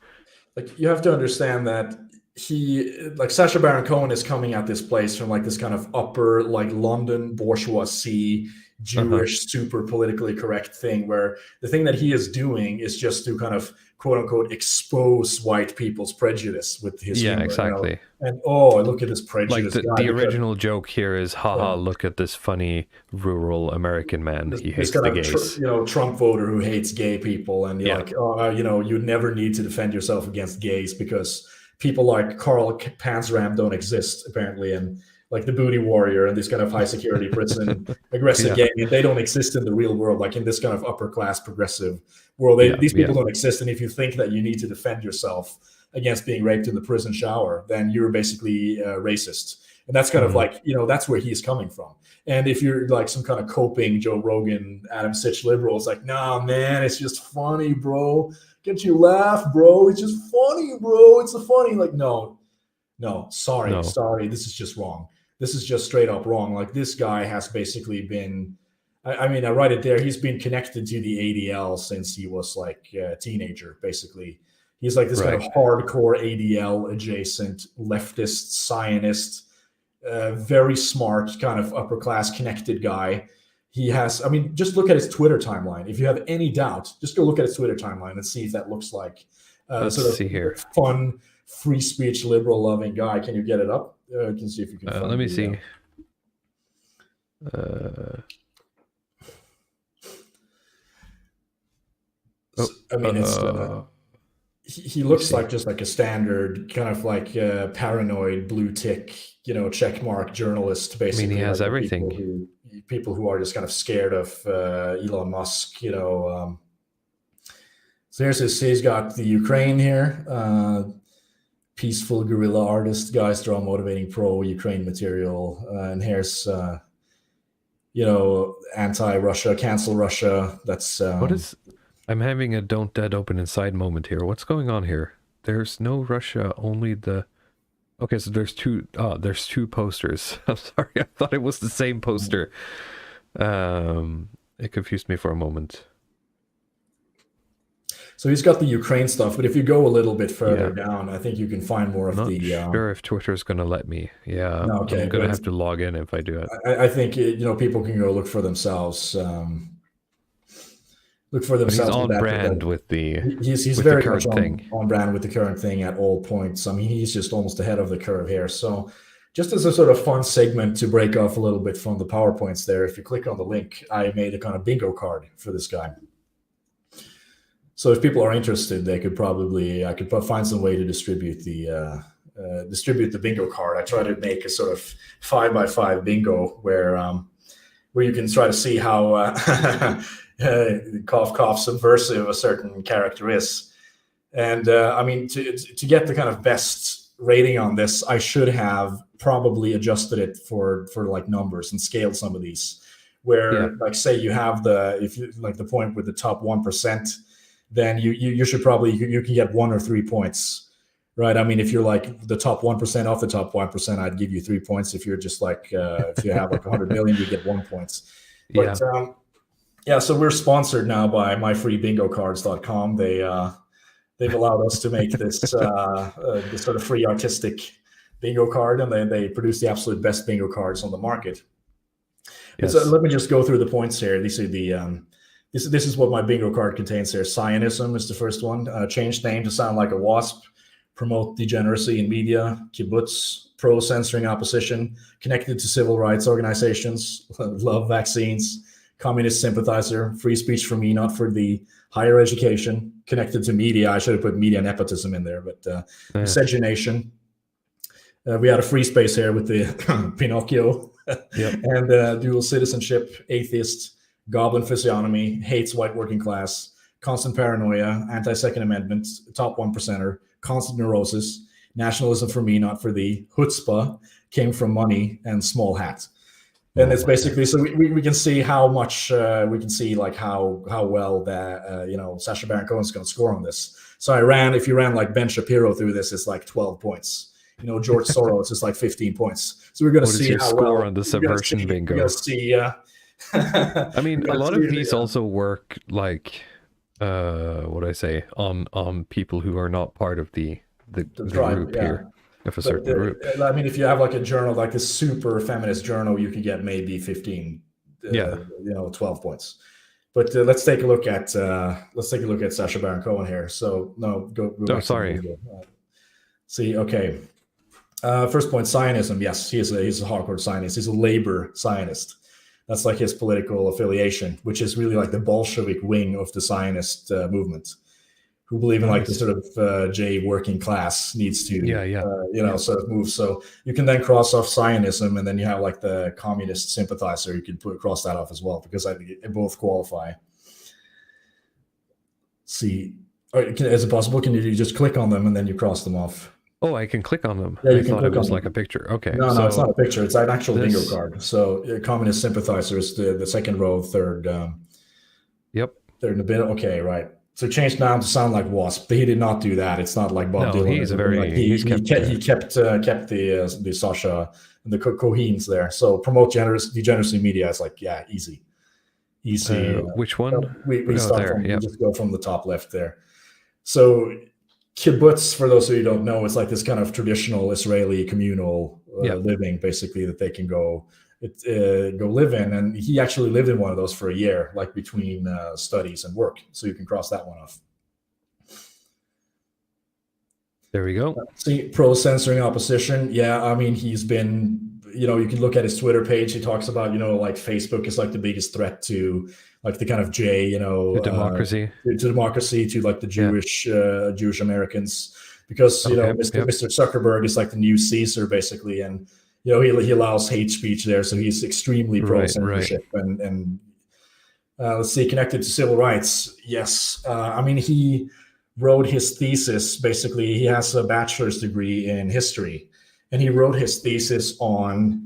Like, you have to understand that Sacha Baron Cohen is coming at this place from like this kind of upper like London bourgeoisie, Jewish, super politically correct thing, where the thing that he is doing is just to kind of quote unquote expose white people's prejudice with his humor, exactly. And look at this prejudice. Like the original joke here is, haha, look at this funny rural American man. He hates the gays. Trump voter who hates gay people, and you're like, you never need to defend yourself against gays because people like Carl Panzram don't exist, apparently, and like the Booty Warrior and this kind of high security prison aggressive gang, and they don't exist in the real world, like in this kind of upper class progressive world. These people don't exist, and if you think that you need to defend yourself against being raped in the prison shower, then you're basically racist. And that's kind of like, that's where he's coming from. And if you're like some kind of coping Joe Rogan, Adam Sitch liberal, it's like, nah, man, it's just funny, bro. Get you laugh, bro. It's just funny, bro. It's funny. Like, no, sorry. This is just wrong. This is just straight up wrong. Like, this guy has basically been, I mean, I write it there. He's been connected to the ADL since he was like a teenager, basically. He's like this kind of hardcore ADL adjacent leftist Zionist, very smart kind of upper class connected guy. He has, I mean, just look at his Twitter timeline. If you have any doubt, just go look at his Twitter timeline and see if that looks like Let's sort of see here. fun, free speech, liberal loving guy. Can you get it up? You can see if you can find let me the, see. I mean, it's he looks like just like a standard kind of like paranoid blue tick, checkmark journalist. Basically, I mean, he has like everything. People who are just kind of scared of Elon Musk. So he's got the Ukraine here. Peaceful guerrilla artist, guys draw motivating pro-Ukraine material, and here's anti-Russia, cancel Russia. That's what is. I'm having a don't dead open inside moment here. What's going on here? There's no Russia, only the... Okay, so there's two posters. I'm sorry, I thought it was the same poster. It confused me for a moment. So he's got the Ukraine stuff, but if you go a little bit further down, I think you can find more of the... sure if Twitter's going to let me. Yeah, no, okay, I'm going to have to log in if I do it. I think, people can go look for themselves. Look for themselves. He's on brand with the he's with very the current much thing. On brand with the current thing at all points. I mean, he's just almost ahead of the curve here. So just as a sort of fun segment to break off a little bit from the PowerPoints there, if you click on the link, I made a kind of bingo card for this guy. So if people are interested, I could find some way to distribute the bingo card. I try to make a sort of 5x5 bingo where you can try to see how cough subversive a certain character is. And I mean, to get the kind of best rating on this, I should have probably adjusted it for like numbers and scaled some of these, where like say you have if you like the point with the top 1%, then you should probably you can get 1 or 3 points, right? I mean, if you're like the top 1% off the top 1%, I'd give you 3 points. If you're just like if you have like 100 million, you get 1 point. But so we're sponsored now by myfreebingocards.com. They've allowed us to make this sort of free artistic bingo card, and they produce the absolute best bingo cards on the market. Yes. So let me just go through the points here. These are the this is what my bingo card contains here. Zionism is the first one. Change name to sound like a wasp. Promote degeneracy in media. Kibbutz. Pro-censoring opposition. Connected to civil rights organizations. Love vaccines. Communist sympathizer. Free speech for me, not for the higher education. Connected to media. I should have put media nepotism in there, but miscegenation. We had a free space here with the Pinocchio. And dual citizenship. Atheist. Goblin physiognomy, hates white working class, constant paranoia, anti-Second Amendment, top 1%er, constant neurosis, nationalism for me, not for thee, chutzpah, came from money, and small hat. And it's basically, so we can see how much, we can see like how well that, Sacha Baron Cohen's going to score on this. So if you ran like Ben Shapiro through this, it's like 12 points. George Soros is like 15 points. So we're going to see how score well on the subversion bingo. We're going to see, I mean, a lot of these also work like what I say on people who are not part of the group here of a certain group. I mean, if you have like a journal, like this super feminist journal, you could get maybe 15, 12 points. But let's take a look at Sacha Baron Cohen here. So go back sorry. See, okay. First point, Zionism. Yes, he's a hardcore Zionist. He's a labor Zionist. That's like his political affiliation, which is really like the Bolshevik wing of the Zionist movement, who believe in like the sort of J working class needs to, sort of move. So you can then cross off Zionism, and then you have like the communist sympathizer. You can cross that off as well, because I think it both qualify. See, is it possible? Can you just click on them and then you cross them off? Oh, I can click on them. Yeah, I thought it was like a picture. Okay. No, it's not a picture. It's an actual bingo card. So communist sympathizers, the second row, third. Third in the middle. Okay, right. So change now to sound like wasp. But he did not do that. It's not like Bob Dylan. He's very. He kept the Sacha and the Cohens there. So promote degeneracy media. It's like easy. Which one? We start from. We just go from the top left there. So. Kibbutz, for those of you who don't know, it's like this kind of traditional Israeli communal living, basically, that they can go live in. And he actually lived in one of those for a year, like between studies and work. So you can cross that one off. There we go. See, pro-censoring opposition. Yeah, I mean, he's been, you can look at his Twitter page. He talks about, like Facebook is like the biggest threat to like the kind of to democracy, to like the Jewish Americans, because Mr. Zuckerberg is like the new Caesar basically, and he allows hate speech there, so he's extremely pro-censorship. And let's see, connected to civil rights. Yes, I mean, he wrote his thesis. Basically, he has a bachelor's degree in history, and he wrote his thesis on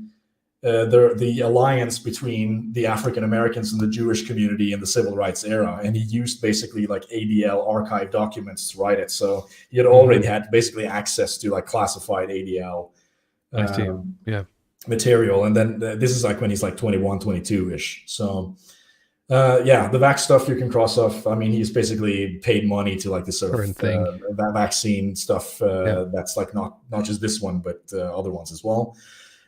the alliance between the African Americans and the Jewish community in the civil rights era. And he used basically like ADL archive documents to write it. So he had already had basically access to like classified ADL material. And then this is like when he's like 21, 22-ish. So the vax stuff you can cross off. I mean, he's basically paid money to like this sort of that vaccine stuff. That's like not just this one, but other ones as well.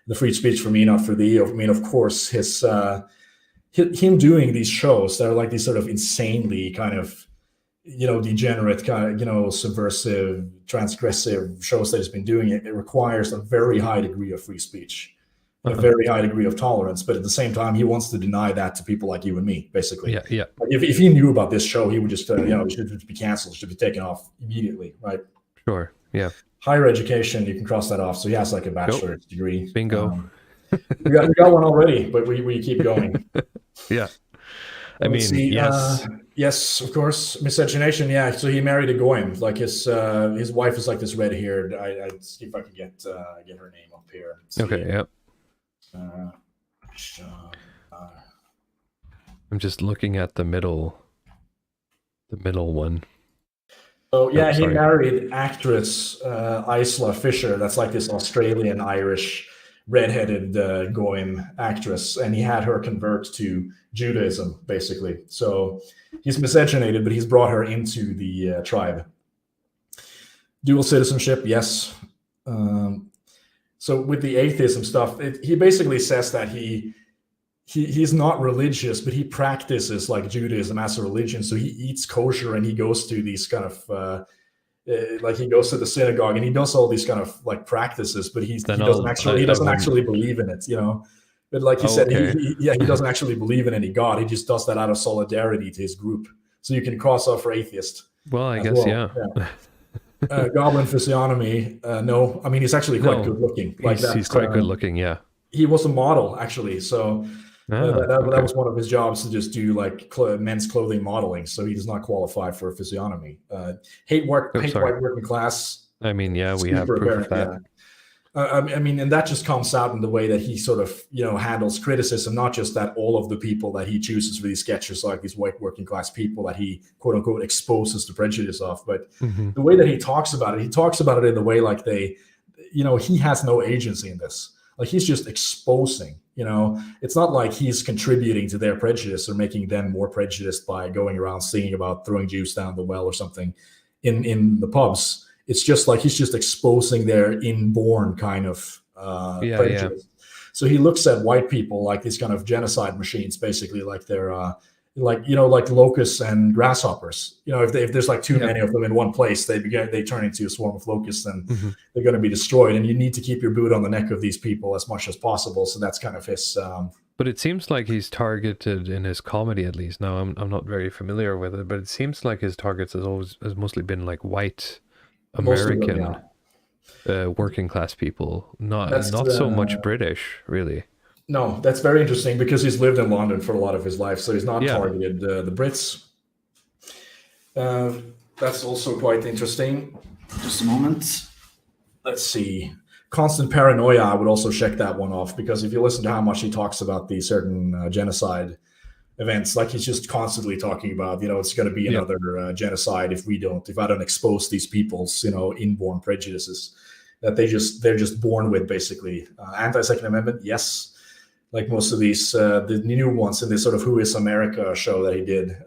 The free speech for me, not for thee. I mean, of course, him doing these shows that are like these sort of insanely kind of, degenerate kind of, subversive, transgressive shows that he's been doing. It requires a very high degree of free speech, a very high degree of tolerance. But at the same time, he wants to deny that to people like you and me, basically. Yeah. If he knew about this show, he would just, it should be canceled, should be taken off immediately, right? Sure. Yeah. Higher education, you can cross that off. So he has like a bachelor's degree. Bingo. We got one already, but we keep going. Yeah. I mean, yes. Yes, of course. Miscegenation, yeah. So he married a Goyim. Like his wife is like this red-haired. I'd see if I can get her name up here. Okay, yep. I'm just looking at the middle one. So yeah, he married actress Isla Fisher. That's like this Australian Irish redheaded Goyim actress, and he had her convert to Judaism basically. So he's miscegenated, but he's brought her into the tribe. Dual citizenship, yes. So with the atheism stuff, he basically says that he's not religious, but he practices like Judaism as a religion. So he eats kosher and he goes to these kind of like he goes to the synagogue and he does all these kind of like practices, but he doesn't actually believe in it, But like he said, he doesn't actually believe in any God. He just does that out of solidarity to his group. So you can cross off for atheist. Well, I guess, yeah. Goblin physiognomy, no. I mean, he's actually quite good looking. He's quite good looking, yeah. He was a model, actually. So that was one of his jobs, to just do like men's clothing modeling. So he does not qualify for physiognomy. Hate white working class. I mean, yeah, we have proof of that. Yeah. I mean, and that just comes out in the way that he sort of, handles criticism, not just that all of the people that he chooses for these sketches, like these white working class people that he quote unquote exposes the prejudice of, but the way that he talks about it in the way like he has no agency in this. Like he's just exposing, it's not like he's contributing to their prejudice or making them more prejudiced by going around singing about throwing Jews down the well or something in the pubs. It's just like he's just exposing their inborn kind of prejudice. So he looks at white people like these kind of genocide machines, basically, like they're like locusts and grasshoppers. If there's like too many of them in one place, they turn into a swarm of locusts, and they're going to be destroyed. And you need to keep your boot on the neck of these people as much as possible. So that's kind of his. But it seems like he's targeted in his comedy, at least. Now I'm not very familiar with it, but it seems like his targets has mostly been like white American working class people, not so much British, really. No, that's very interesting because he's lived in London for a lot of his life, so he's not targeted the Brits. That's also quite interesting. Just a moment. Let's see. Constant paranoia, I would also check that one off, because if you listen to how much he talks about the certain genocide events, like he's just constantly talking about, it's going to be another genocide if I don't expose these people's, inborn prejudices that they're just born with, basically. Anti-Second Amendment, yes. Like most of these, the new ones in this sort of Who is America show that he did.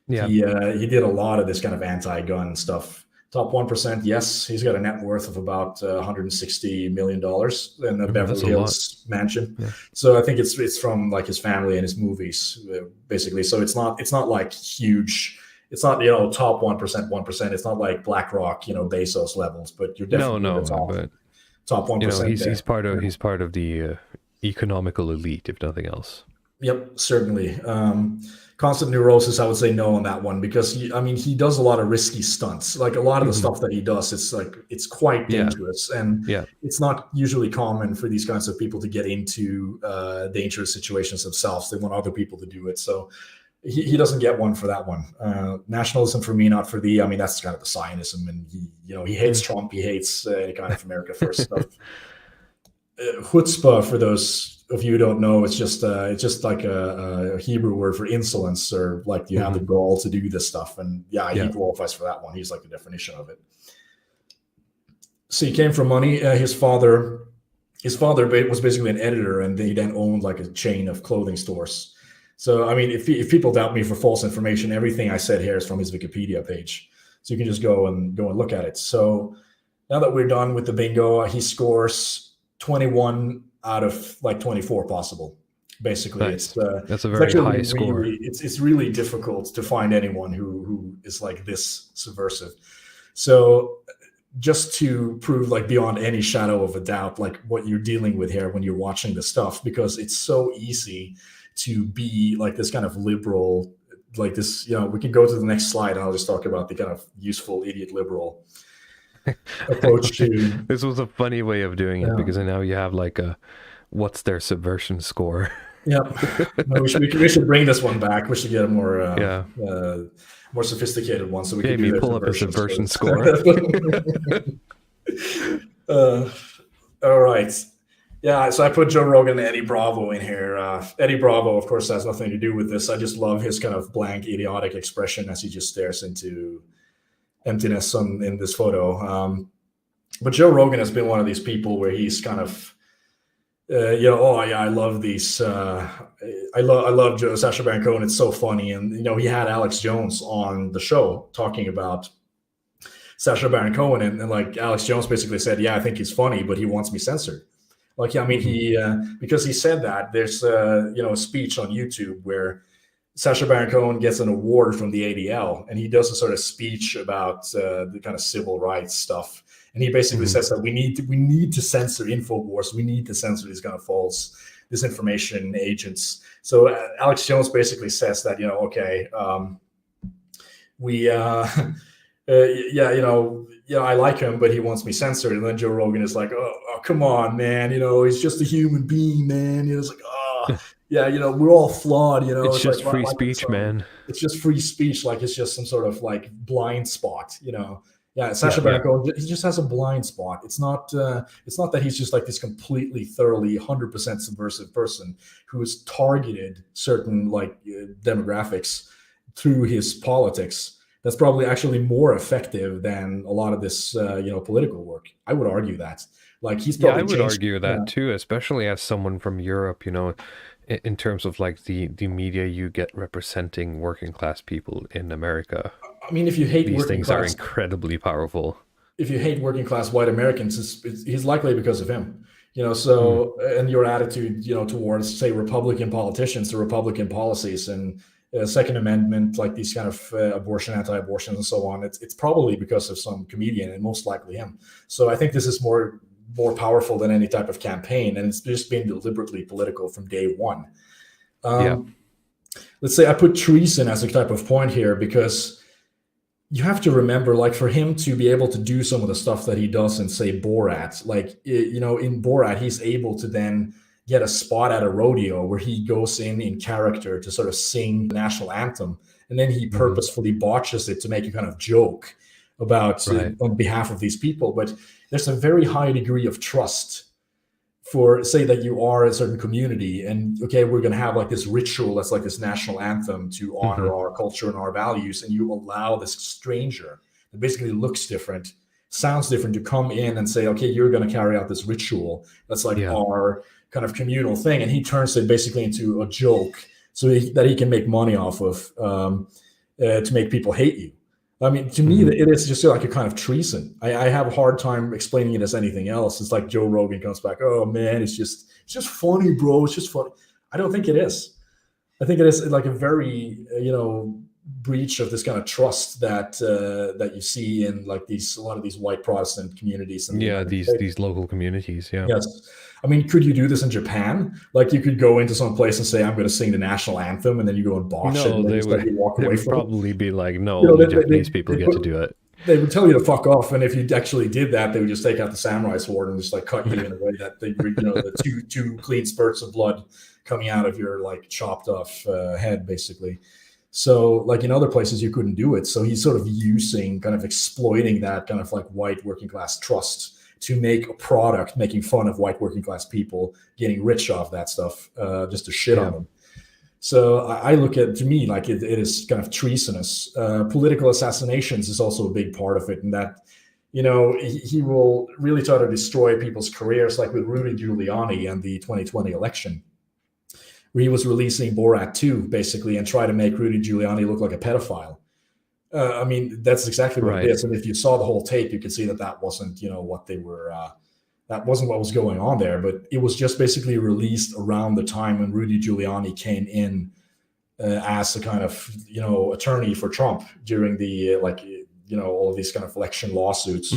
He did a lot of this kind of anti-gun stuff. Top 1%, yes. He's got a net worth of about $160 million in a Beverly Hills mansion. Yeah. So I think it's from like his family and his movies, basically. So it's not like huge it's not top 1%. It's not like BlackRock, Bezos levels, but you're definitely no, the top, but top 1%. He's part of the economical elite, if nothing else. Yep, certainly. Constant neurosis, I would say no on that one, because he does a lot of risky stunts. Like a lot of the stuff that he does, it's quite dangerous, and it's not usually common for these kinds of people to get into dangerous situations themselves. They want other people to do it, so he doesn't get one for that one. Nationalism for me, not for thee. That's kind of the Zionism, and he hates Trump. He hates any kind of America First stuff. Chutzpah, for those of you who don't know, it's just like a Hebrew word for insolence, or like you have the gall to do this stuff. And he qualifies for that one. He's like the definition of it. So he came from money. His father was basically an editor, and he then owned like a chain of clothing stores. So if people doubt me for false information, everything I said here is from his Wikipedia page. So you can just go and look at it. So now that we're done with the bingo, he scores 21 out of like 24 possible. Basically, nice. That's a very high score. It's really difficult to find anyone who is like this subversive. So just to prove like beyond any shadow of a doubt, like what you're dealing with here when you're watching the stuff, because it's so easy to be like this kind of liberal, like this, we can go to the next slide and I'll just talk about the kind of useful idiot liberal approach to this was a funny way of doing it, because now you have like what's their subversion score. No, we should bring this one back. We should get a more more sophisticated one, so we can pull up a subversion score. All right, so I put Joe Rogan and Eddie Bravo in here. Eddie Bravo, of course, has nothing to do with this. I just love his kind of blank, idiotic expression as he just stares into emptiness in this photo. But Joe Rogan has been one of these people where he's kind of I love these I love Sacha Baron Cohen, it's so funny. And he had Alex Jones on the show talking about Sacha Baron Cohen, and like Alex Jones basically said, I think he's funny, but he wants me censored. Like he because he said that, there's a speech on YouTube where Sacha Baron Cohen gets an award from the ADL, and he does a sort of speech about the kind of civil rights stuff. And he basically says that we need to censor InfoWars. We need to censor these kind of false disinformation agents. So Alex Jones basically says that, I like him, but he wants me censored. And then Joe Rogan is like, oh come on, man. He's just a human being, man. It's like, we're all flawed, It's just like, free speech, man. It's just free speech. Like it's just some sort of like blind spot, Sacha Baron Cohen, he just has a blind spot. It's not that he's just like this completely, thoroughly, 100% subversive person who has targeted certain like demographics through his politics. That's probably actually more effective than a lot of this, political work. I would argue that. Like he's probably I would argue that too, especially as someone from Europe, in terms of like the media you get representing working class people in America. If you hate these working things class, are incredibly powerful. If you hate working class white Americans, he's likely because of him. And your attitude, towards say Republican politicians, the Republican policies, and Second Amendment, like these kind of abortion, anti-abortion, and so on. It's probably because of some comedian, and most likely him. So I think this is more powerful than any type of campaign, and it's just been deliberately political from day one. Let's say I put treason as a type of point here, because you have to remember, like for him to be able to do some of the stuff that he does in say Borat, like, in Borat, he's able to then get a spot at a rodeo where he goes in character to sort of sing the national anthem. And then he purposefully botches it to make a kind of joke about on behalf of these people. But there's a very high degree of trust for, say that you are a certain community, and we're going to have like this ritual that's like this national anthem to honor our culture and our values, and you allow this stranger that basically looks different, sounds different, to come in and say, okay, you're going to carry out this ritual that's like our kind of communal thing, and he turns it basically into a joke so that he can make money off of, to make people hate you. To me, it is just like a kind of treason. I have a hard time explaining it as anything else. It's like Joe Rogan comes back, oh man, it's just funny, bro. It's just funny. I don't think it is. I think it is like a very, breach of this kind of trust that that you see in like a lot of these white Protestant communities. And these local communities. Yeah. Yes. I mean, could you do this in Japan? Like, you could go into some place and say, "I'm going to sing the national anthem," and then you go and botch it. And they would probably be like, "No, the Japanese people get to do it." They would tell you to fuck off, and if you actually did that, they would just take out the samurai sword and just like cut you in a way that they, the two clean spurts of blood coming out of your like chopped off head, basically. So like in other places you couldn't do it. So he's sort of exploiting that kind of like white working class trust to make a product, making fun of white working class people, getting rich off that stuff, just to shit on them. So I look at, to me, like it is kind of treasonous. Political assassinations is also a big part of it, and that, he will really try to destroy people's careers, like with Rudy Giuliani and the 2020 election, where he was releasing Borat 2, basically, and try to make Rudy Giuliani look like a pedophile. I mean, that's exactly what it is. And if you saw the whole tape, you could see that wasn't, what they were, that wasn't what was going on there. But it was just basically released around the time when Rudy Giuliani came in as a kind of, attorney for Trump during the, all of these kind of election lawsuits.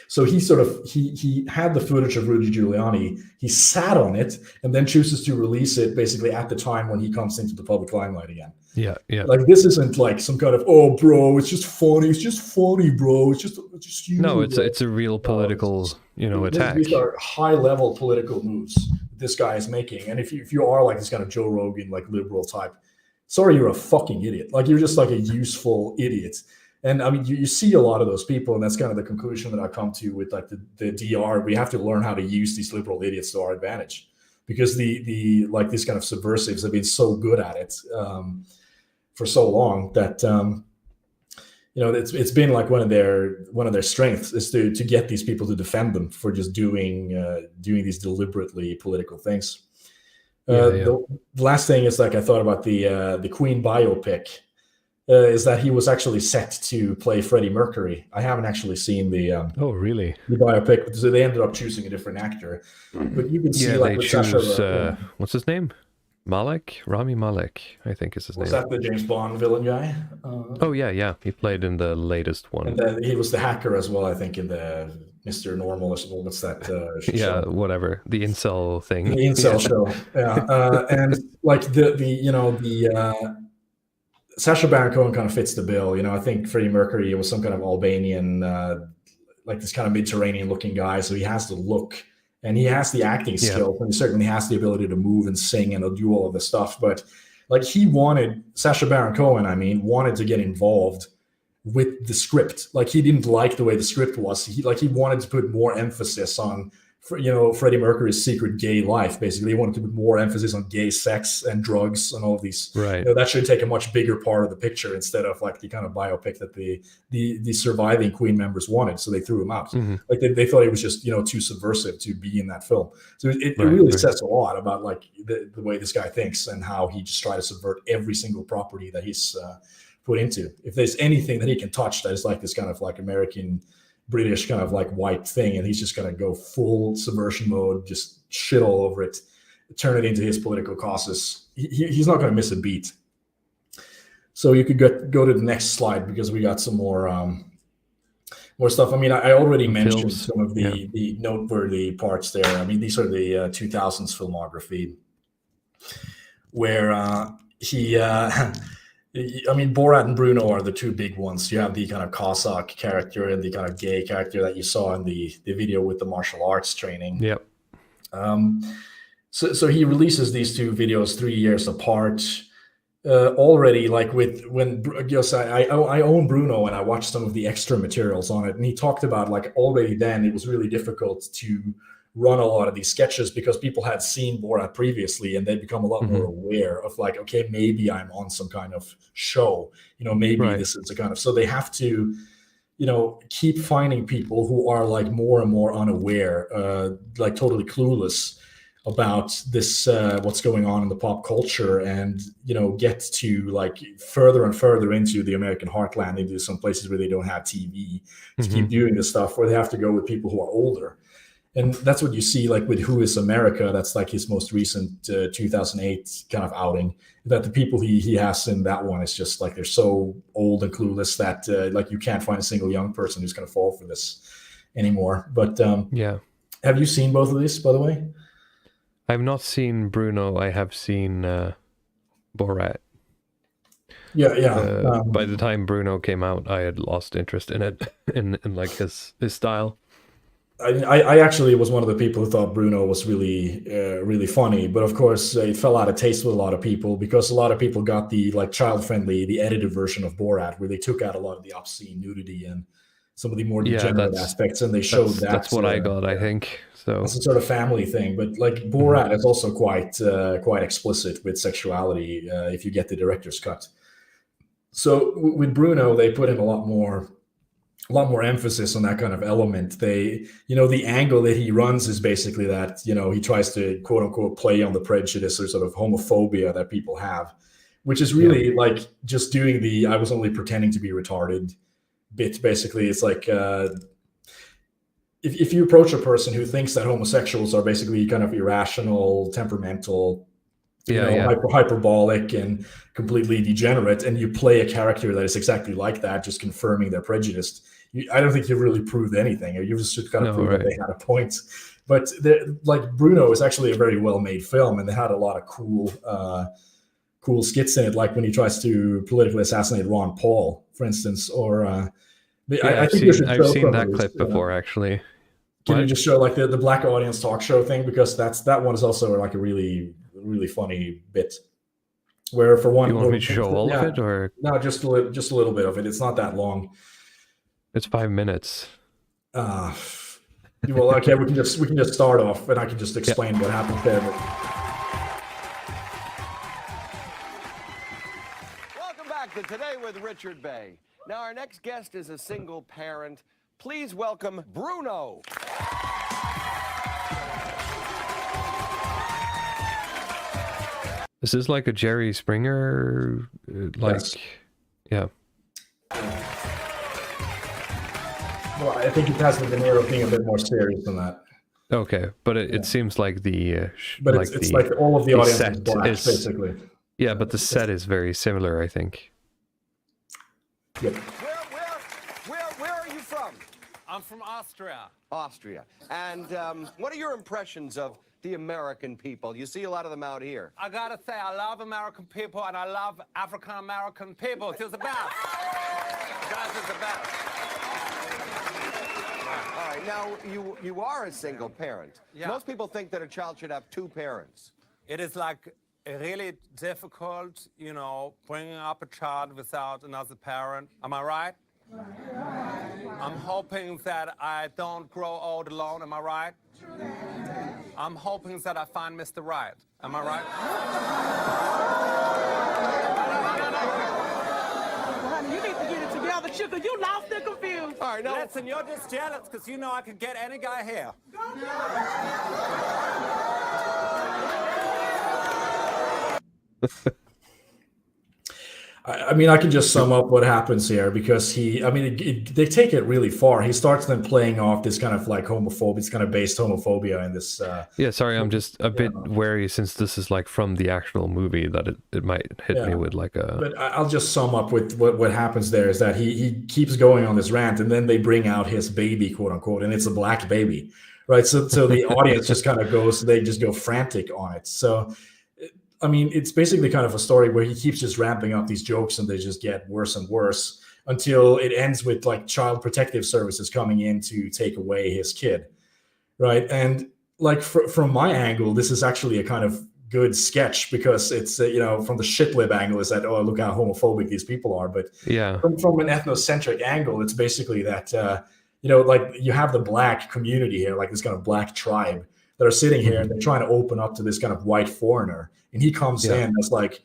So he he had the footage of Rudy Giuliani. He sat on it and then chooses to release it basically at the time when he comes into the public limelight again. Yeah. Like, this isn't like some kind of, "Oh, bro, it's just funny. It's just funny, bro. It's just you." No, it's a real political, attack. These are high level political moves this guy is making. And if you are like this kind of Joe Rogan, like liberal type, sorry, you're a fucking idiot. Like, you're just like a useful idiot. And I mean, you see a lot of those people, and that's kind of the conclusion that I come to with like the DR. We have to learn how to use these liberal idiots to our advantage, because the like these kind of subversives have been so good at it for so long that it's been like one of their strengths is to get these people to defend them for just doing these deliberately political things. The last thing is, like, I thought about the Queen biopic. Is that he was actually set to play Freddie Mercury. I haven't actually seen the oh, really? The biopic, so they ended up choosing a different actor. But you can see, like, they choose what's his name? Rami Malek, I think is his name. Was that the James Bond villain guy? Oh yeah, he played in the latest one. And then he was the hacker as well, I think, in the Mr. Normal or something. What's that? Yeah, show? Whatever, the incel thing. The incel show. Yeah, and like the Sacha Baron Cohen kind of fits the bill. I think Freddie Mercury was some kind of Albanian, like this kind of Mediterranean looking guy. So he has the look and he has the acting skills, and he certainly has the ability to move and sing and do all of this stuff. But like, Sacha Baron Cohen, wanted to get involved with the script. Like, he didn't like the way the script was. He wanted to put more emphasis on, Freddie Mercury's secret gay life. Basically, he wanted to put more emphasis on gay sex and drugs and all of these. Right. That should take a much bigger part of the picture instead of like the kind of biopic that the surviving Queen members wanted. So they threw him out. Like, they thought he was just too subversive to be in that film. So it really says a lot about like the way this guy thinks and how he just tried to subvert every single property that he's put into. If there's anything that he can touch that is like this kind of like American British kind of like white thing, and he's just going to go full subversion mode, just shit all over it, turn it into his political causes. He's not going to miss a beat. So you could go to the next slide, because we got some more stuff. I already mentioned some of the noteworthy parts there. These are the 2000s filmography, where he Borat and Bruno are the two big ones. You have the kind of Cossack character and the kind of gay character that you saw in the video with the martial arts training. Yep. So he releases these two videos 3 years apart. Already, like I own Bruno, and I watched some of the extra materials on it, and he talked about like already then it was really difficult to run a lot of these sketches because people had seen Borat previously, and they'd become a lot more aware of like, okay, maybe I'm on some kind of show, maybe this is a kind of, so they have to, keep finding people who are like more and more unaware, like totally clueless about this, what's going on in the pop culture, and, get to like further and further into the American heartland, into some places where they don't have TV, to keep doing this stuff, where they have to go with people who are older. And that's what you see like with Who is America. That's like his most recent 2008 kind of outing, that the people he has in that one is just like, they're so old and clueless that like you can't find a single young person who's going to fall for this anymore. But yeah. Have you seen both of these, by the way? I've not seen Bruno. I have seen Borat. Yeah. By the time Bruno came out, I had lost interest in it, in like his style. I actually was one of the people who thought Bruno was really really funny, but of course it fell out of taste with a lot of people, because a lot of people got the like child-friendly, the edited version of Borat, where they took out a lot of the obscene nudity and some of the more degenerate aspects, and they showed that. That's what I got, I think. So it's a sort of family thing, but like Borat is also quite explicit with sexuality if you get the director's cut. So with Bruno, they put in a lot more emphasis on that kind of element. They, the angle that he runs is basically that, he tries to quote unquote play on the prejudice or sort of homophobia that people have, which is really like just doing the I was only pretending to be retarded bit. Basically, it's like if you approach a person who thinks that homosexuals are basically kind of irrational, temperamental, hyperbolic and completely degenerate, and you play a character that is exactly like that, just confirming their prejudice, I don't think you've really proved anything. You just kind of prove that they had a point. But like Bruno is actually a very well-made film, and they had a lot of cool skits in it, like when he tries to politically assassinate Ron Paul, for instance. Or I think I've seen that clip before, actually. Can you just show like the Black Audience talk show thing, because that one is also like a really funny bit. Where for one, you want me to show all of it, or no, just a little bit of it. It's not that long. It's 5 minutes. Well, okay, we can just start off, and I can just explain what happened there. Welcome back to Today with Richard Bay. Now, our next guest is a single parent. Please welcome Bruno. Is this like a Jerry Springer, Yes. Yeah. Well, I think it has the veneer of being a bit more serious than that. Okay, but it seems like the but it's like all of the audience is black, basically. Yeah, but the set is very similar, I think. Yep. Where are you from? I'm from Austria. Austria. And what are your impressions of the American people? You see a lot of them out here. I gotta say, I love American people, and I love African American people. It's the best. Guys, it's the best. All right, now you are a single parent. Yeah. Most people think that a child should have two parents. It is like really difficult, bringing up a child without another parent. Am I right? I'm hoping that I don't grow old alone. Am I right? I'm hoping that I find Mr. Right. Am I right? Honey, you need to get it together, sugar. You lost and confused. All right, now listen, you're just jealous because you know I could get any guy here. I mean, I can just sum up what happens here, because they take it really far. He starts then playing off this kind of like homophobia, this kind of based homophobia in this. Yeah, sorry, I'm just a bit wary, since this is like from the actual movie, that it might hit me with like a. But I'll just sum up with what happens there is that he keeps going on this rant, and then they bring out his baby, quote unquote, and it's a black baby, right? So the audience just kind of they just go frantic on it. So. I mean, it's basically kind of a story where he keeps just ramping up these jokes, and they just get worse and worse until it ends with like Child Protective Services coming in to take away his kid, right? And like from my angle, this is actually a kind of good sketch, because it's from the shitlib angle is that, oh, look how homophobic these people are, but yeah, from an ethnocentric angle, it's basically that like you have the black community here, like this kind of black tribe that are sitting here, and they're trying to open up to this kind of white foreigner. And he comes in as like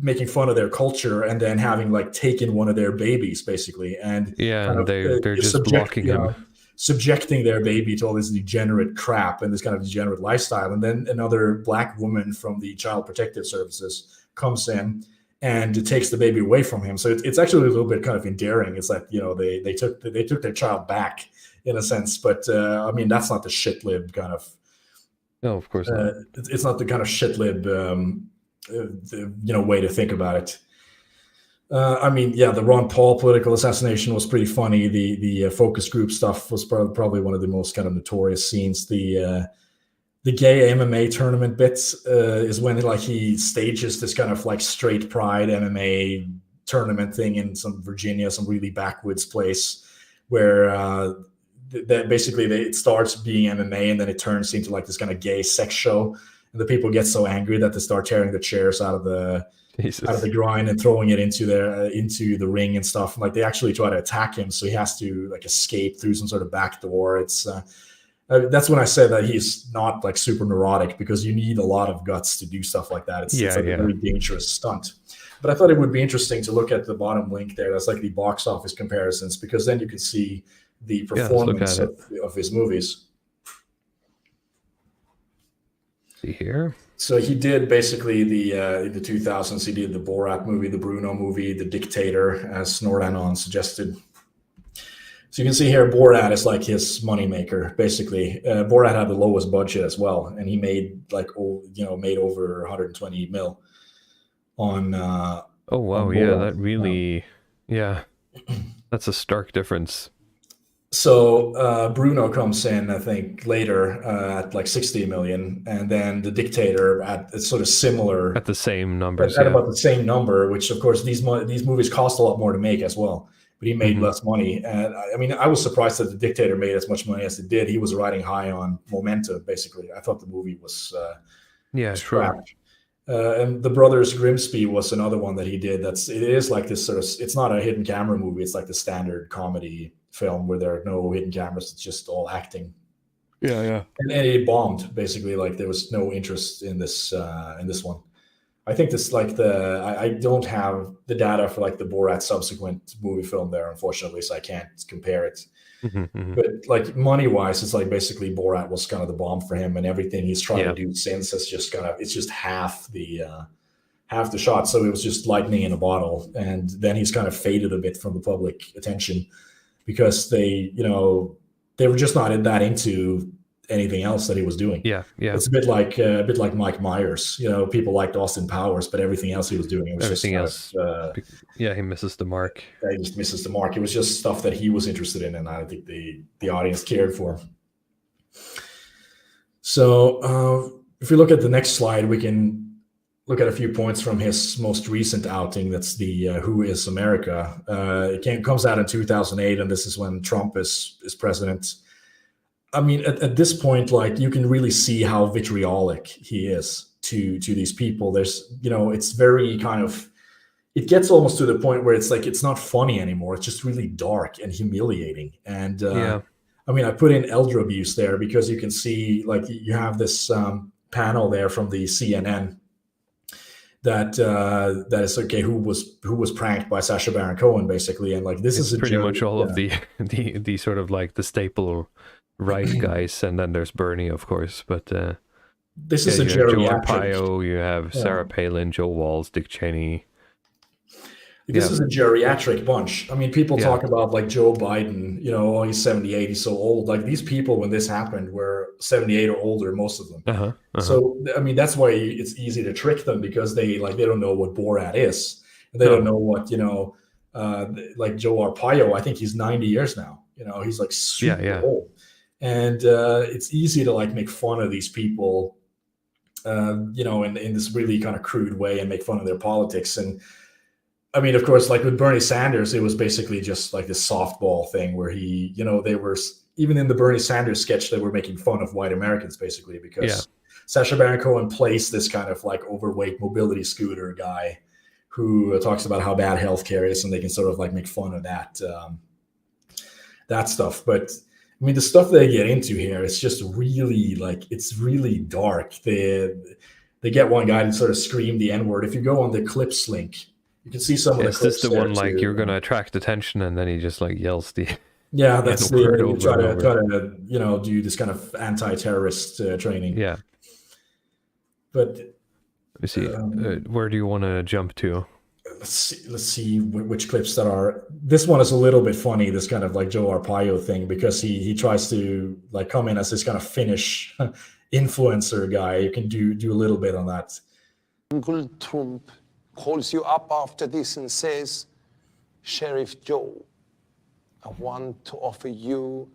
making fun of their culture, and then having like taken one of their babies, basically. And they're just blocking him. Subjecting their baby to all this degenerate crap and this kind of degenerate lifestyle. And then another black woman from the Child Protective Services comes in and takes the baby away from him. So it's actually a little bit kind of endearing. It's like, they took their child back in a sense. But I mean, that's not the shit lib kind of. No, of course not. It's not the kind of shit lib, way to think about it. I mean, yeah, the Ron Paul political assassination was pretty funny. The focus group stuff was probably one of the most kind of notorious scenes. The gay MMA tournament bits is when like he stages this kind of like straight pride MMA tournament thing in some Virginia, some really backwoods place where that basically it starts being MMA and then it turns into like this kind of gay sex show. And the people get so angry that they start tearing the chairs out of the grind and throwing it into the ring and stuff. Like they actually try to attack him, so he has to like escape through some sort of back door. It's that's when I say that he's not like super neurotic, because you need a lot of guts to do stuff like that. It's like a very dangerous stunt. But I thought it would be interesting to look at the bottom link there. That's like the box office comparisons, because then you can see the performance of his movies. See here. So he did basically in the 2000s, he did the Borat movie, the Bruno movie, The Dictator, as Nordanon suggested. So you can see here, Borat is like his moneymaker, basically. Borat had the lowest budget as well, and he made made over 120 mil on. Oh wow, on yeah, that really, that's a stark difference. So Bruno comes in, I think, later at like 60 million, and then The Dictator at sort of similar, at the same numbers, at about the same number. Which of course these movies cost a lot more to make as well, but he made less money. And I mean, I was surprised that The Dictator made as much money as it did. He was riding high on momentum, basically. I thought the movie was scrapped. And The Brothers Grimsby was another one that he did. It is like this sort of, it's not a hidden camera movie. It's like the standard comedy film where there are no hidden cameras. It's just all acting. Yeah. And it bombed, basically. Like there was no interest in this one. I think this like I don't have the data for like the Borat subsequent movie film there, unfortunately, so I can't compare it. But like money wise, it's like basically Borat was kind of the bomb for him, and everything he's tried to do since is just it's just half the shot. So it was just lightning in a bottle, and then he's kind of faded a bit from the public attention because they were just not that into anything else that he was doing. It's a bit like Mike Myers. People liked Austin Powers, but everything else he was doing, it was everything else. He misses the mark. He just misses the mark. It was just stuff that he was interested in, and I don't think the audience cared for. So if we look at the next slide, we can look at a few points from his most recent outing. That's the Who is America? It comes out in 2008, and this is when Trump is president. I mean, at this point, like you can really see how vitriolic he is to these people. There's, it's very kind of, it gets almost to the point where it's like, it's not funny anymore. It's just really dark and humiliating. And I mean, I put in elder abuse there because you can see, like, you have this panel there from the CNN that is okay. Who was pranked by Sacha Baron Cohen, basically, and like this is pretty much all of the sort of like the staple right guys, and then there's Bernie, of course, but this is a geriatric. Joe Arpaio, you have Sarah Palin, Joe Walz, Dick Cheney. This is a geriatric bunch. I mean, people talk about like Joe Biden, he's 78, he's so old. Like these people, when this happened, were 78 or older, most of them. So, I mean, that's why it's easy to trick them, because they don't know what Borat is. And they don't know what, like Joe Arpaio, I think he's 90 years now. He's like super old. And it's easy to like make fun of these people, in this really kind of crude way, and make fun of their politics. And I mean, of course, like with Bernie Sanders, it was basically just like this softball thing where he, they were, even in the Bernie Sanders sketch, they were making fun of white Americans, basically, because Sacha Baron Cohen plays this kind of like overweight mobility scooter guy who talks about how bad healthcare is, and they can sort of like make fun of that stuff. But I mean, the stuff they get into here, it's just really like, it's really dark. They get one guy to sort of scream the N-word. If you go on the clips link, you can see some of the clips. Is this the one like you're going to attract attention, and then he just like yells the that's the try to do this kind of anti-terrorist training. But let me see. Where do you want to jump to? let's see which clips that are. This one is a little bit funny, this kind of like Joe Arpaio thing, because he tries to like come in as this kind of Finnish influencer guy. You can do a little bit on that. Uncle Trump calls you up after this and says, Sheriff Joe, I want to offer you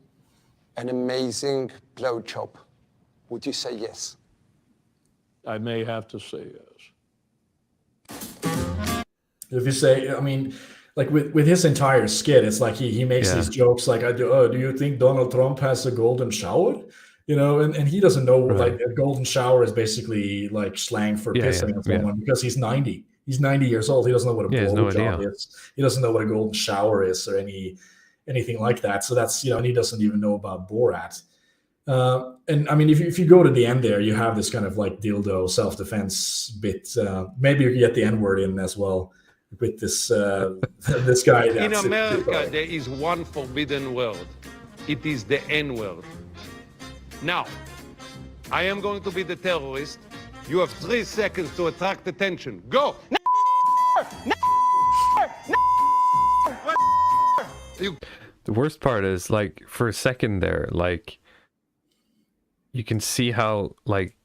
an amazing blowjob. Would you say yes? I may have to say yes. If you say, I mean, like with his entire skit, it's like he makes these jokes like, do you think Donald Trump has a golden shower? You know, and he doesn't know, like a golden shower is basically like slang for pissing on someone because he's 90. He's 90 years old. He doesn't know what a blowjob is. He doesn't know what a golden shower is or anything like that. So that's, and he doesn't even know about Borat. And I mean, if you go to the end there, you have this kind of like dildo self-defense bit. Maybe you get the N-word in as well with this this guy. In America, there is one forbidden word. It is the N-word. Now, I am going to be the terrorist. You have 3 seconds to attract attention. Go! The worst part is, like, for a second there, like, you can see how, like,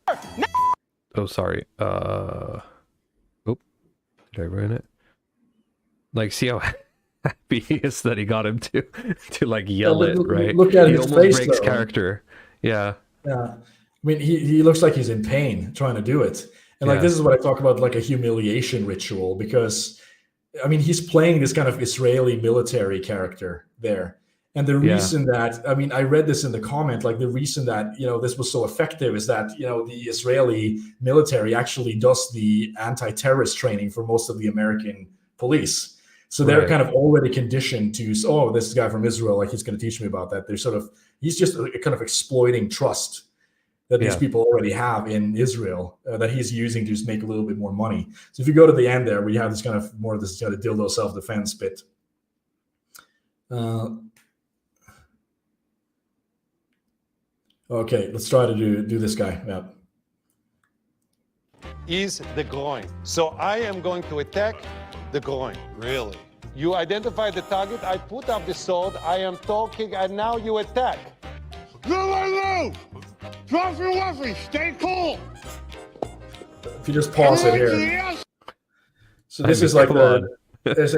oh, sorry, oh, did I ruin it? Like, see how happy he is that he got him to like yell it, right? Look at he his almost face, breaks though. character. Yeah. I mean, he looks like he's in pain trying to do it. And like, this is what I talk about, like a humiliation ritual, because I mean, he's playing this kind of Israeli military character there. And the reason that, I mean, I read this in the comment, like the reason that, this was so effective is that, the Israeli military actually does the anti-terrorist training for most of the American police. So they're kind of already conditioned to, this guy from Israel, like he's going to teach me about that. He's just kind of exploiting trust that these people already have in Israel that he's using to just make a little bit more money. So if you go to the end there, we have this kind of more of this kind of dildo self-defense bit. Okay, let's try to do this guy. Yeah. Is the groin. So I am going to attack the groin. Really? You identify the target, I put up the sword, I am talking, and now you attack. No! Drop your weapon, stay cool! If you just pause it here. So this is like this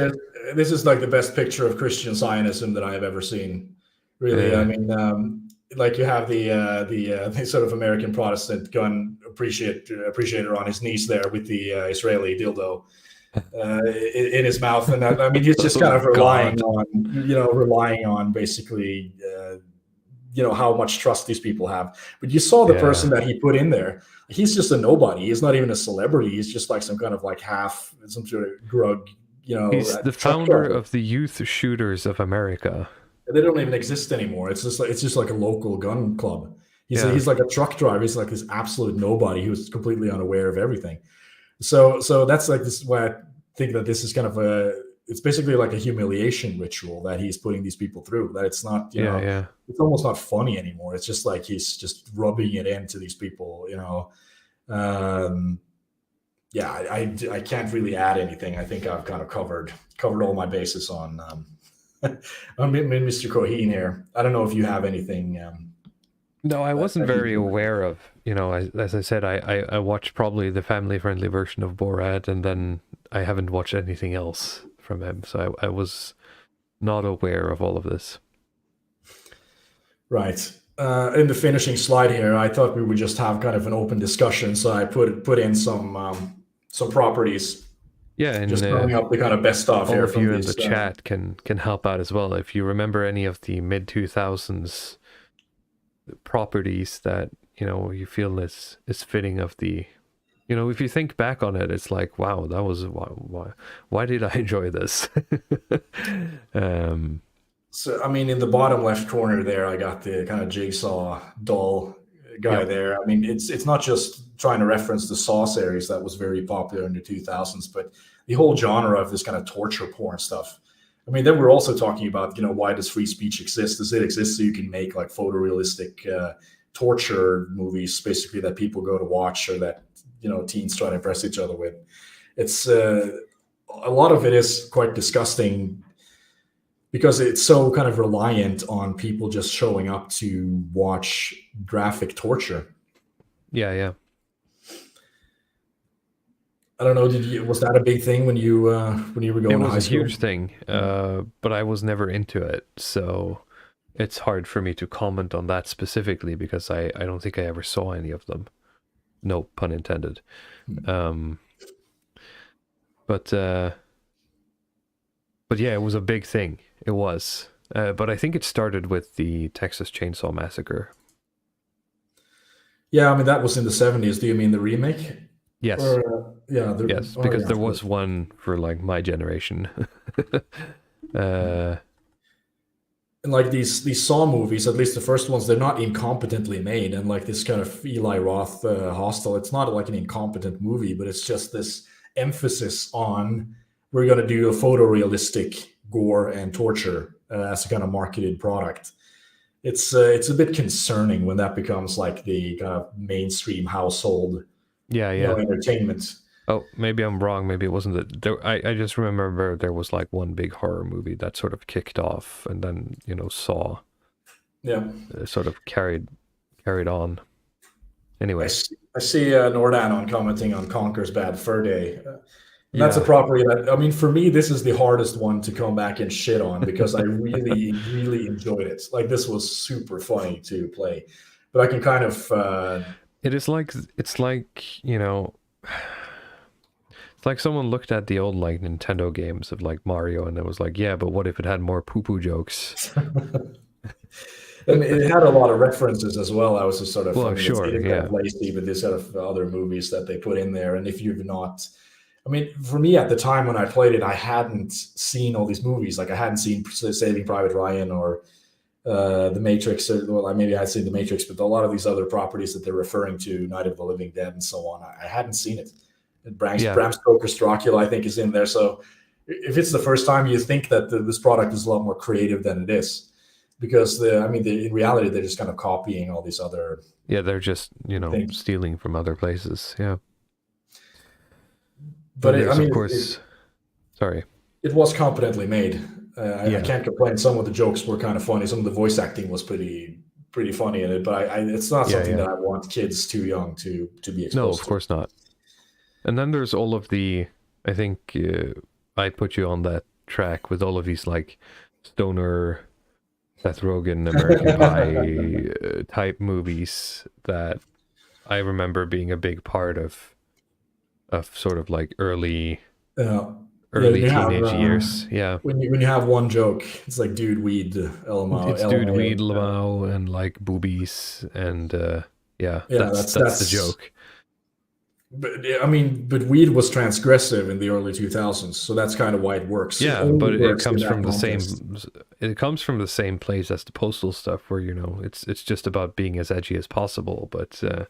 is like the best picture of Christian Zionism that I have ever seen. Really, I mean, like you have the sort of American Protestant gun appreciator on his knees there with the Israeli dildo in his mouth, and I mean he's just kind of relying on basically how much trust these people have. But you saw the person that he put in there. He's just a nobody. He's not even a celebrity. He's just like some kind of like some sort of grug. He's the founder of the Youth Shooters of America. They don't even exist anymore. It's just like a local gun club. He's like a truck driver. He's like this absolute nobody who's completely unaware of everything. So that's like this. Why I think that this is kind of it's basically like a humiliation ritual that he's putting these people through. That it's not, it's almost not funny anymore. It's just like he's just rubbing it into these people. I can't really add anything. I think I've kind of covered all my bases on Mr. Cohen here. I don't know if you have anything. No, I wasn't very aware of, as I said, I watched probably the family-friendly version of Borat, and then I haven't watched anything else from him. So I was not aware of all of this. Right. In the finishing slide here, I thought we would just have kind of an open discussion. So I put in some properties. Yeah, and just throwing up the kind of best stuff here. All of you in the chat can help out as well. If you remember any of the mid-2000s properties that you feel is fitting of the, if you think back on it, it's like, wow, that was why did I enjoy this? So I mean, in the bottom left corner there, I got the kind of jigsaw doll guy there. I mean, it's not just trying to reference the Saw series that was very popular in the 2000s, but the whole genre of this kind of torture porn stuff. I mean, then we're also talking about, why does free speech exist? Does it exist so you can make like photorealistic torture movies, basically, that people go to watch or that, teens try to impress each other with? It's a lot of it is quite disgusting because it's so kind of reliant on people just showing up to watch graphic torture. Yeah. I don't know. Was that a big thing when you were going to high school? It was a huge thing, but I was never into it, so it's hard for me to comment on that specifically because I don't think I ever saw any of them. No pun intended. But yeah, it was a big thing. It was. But I think it started with the Texas Chainsaw Massacre. Yeah, I mean, that was in the 70s. Do you mean the remake? Yes. Yes, because there was one for like my generation. And like these Saw movies, at least the first ones, they're not incompetently made. And like this kind of Eli Roth Hostel, it's not like an incompetent movie, but it's just this emphasis on we're going to do a photorealistic gore and torture as a kind of marketed product. It's a bit concerning when that becomes like the kind of mainstream household entertainment. Oh, maybe I'm wrong. Maybe it wasn't that. I just remember there was like one big horror movie that sort of kicked off, and then Saw. Yeah. Sort of carried on. Anyway, I see Nordanon commenting on Conker's Bad Fur Day. That's a property that, I mean, for me, this is the hardest one to come back and shit on because I really, really enjoyed it. Like, this was super funny to play, but I can kind of. It's like it's like someone looked at the old like Nintendo games of like Mario and it was like, yeah, but what if it had more poo-poo jokes? And it had a lot of references as well. I was just sort of, well, sure, kind of lazy with this sort of other movies that they put in there. And if you've not, I mean, for me at the time when I played it, I hadn't seen all these movies. Like I hadn't seen Saving Private Ryan or The Matrix. Well, maybe I had seen The Matrix, but a lot of these other properties that they're referring to, Night of the Living Dead and so on, I hadn't seen it. Bram Stoker's Dracula, I think, is in there. So if it's the first time, you think that this product is a lot more creative than it is. Because in reality, they're just kind of copying all these other. Yeah, they're just things. Stealing from other places. Yeah. But of course, sorry. It was competently made. I can't complain. Some of the jokes were kind of funny. Some of the voice acting was pretty funny in it. But it's not something that I want kids too young to be exposed to. No, of course not. And then there's all of the. I think I put you on that track with all of these like stoner. Seth Rogen, American Pie type movies that I remember being a big part of sort of like early teenage years. Yeah. When you have one joke, it's like dude, weed, LMAO. It's dude, weed, LMAO, and like boobies, and that's the joke. But weed was transgressive in the early 2000s, so that's kind of why it works. Yeah, but it comes from the same. It comes from the same place as the Postal stuff, where it's just about being as edgy as possible. But and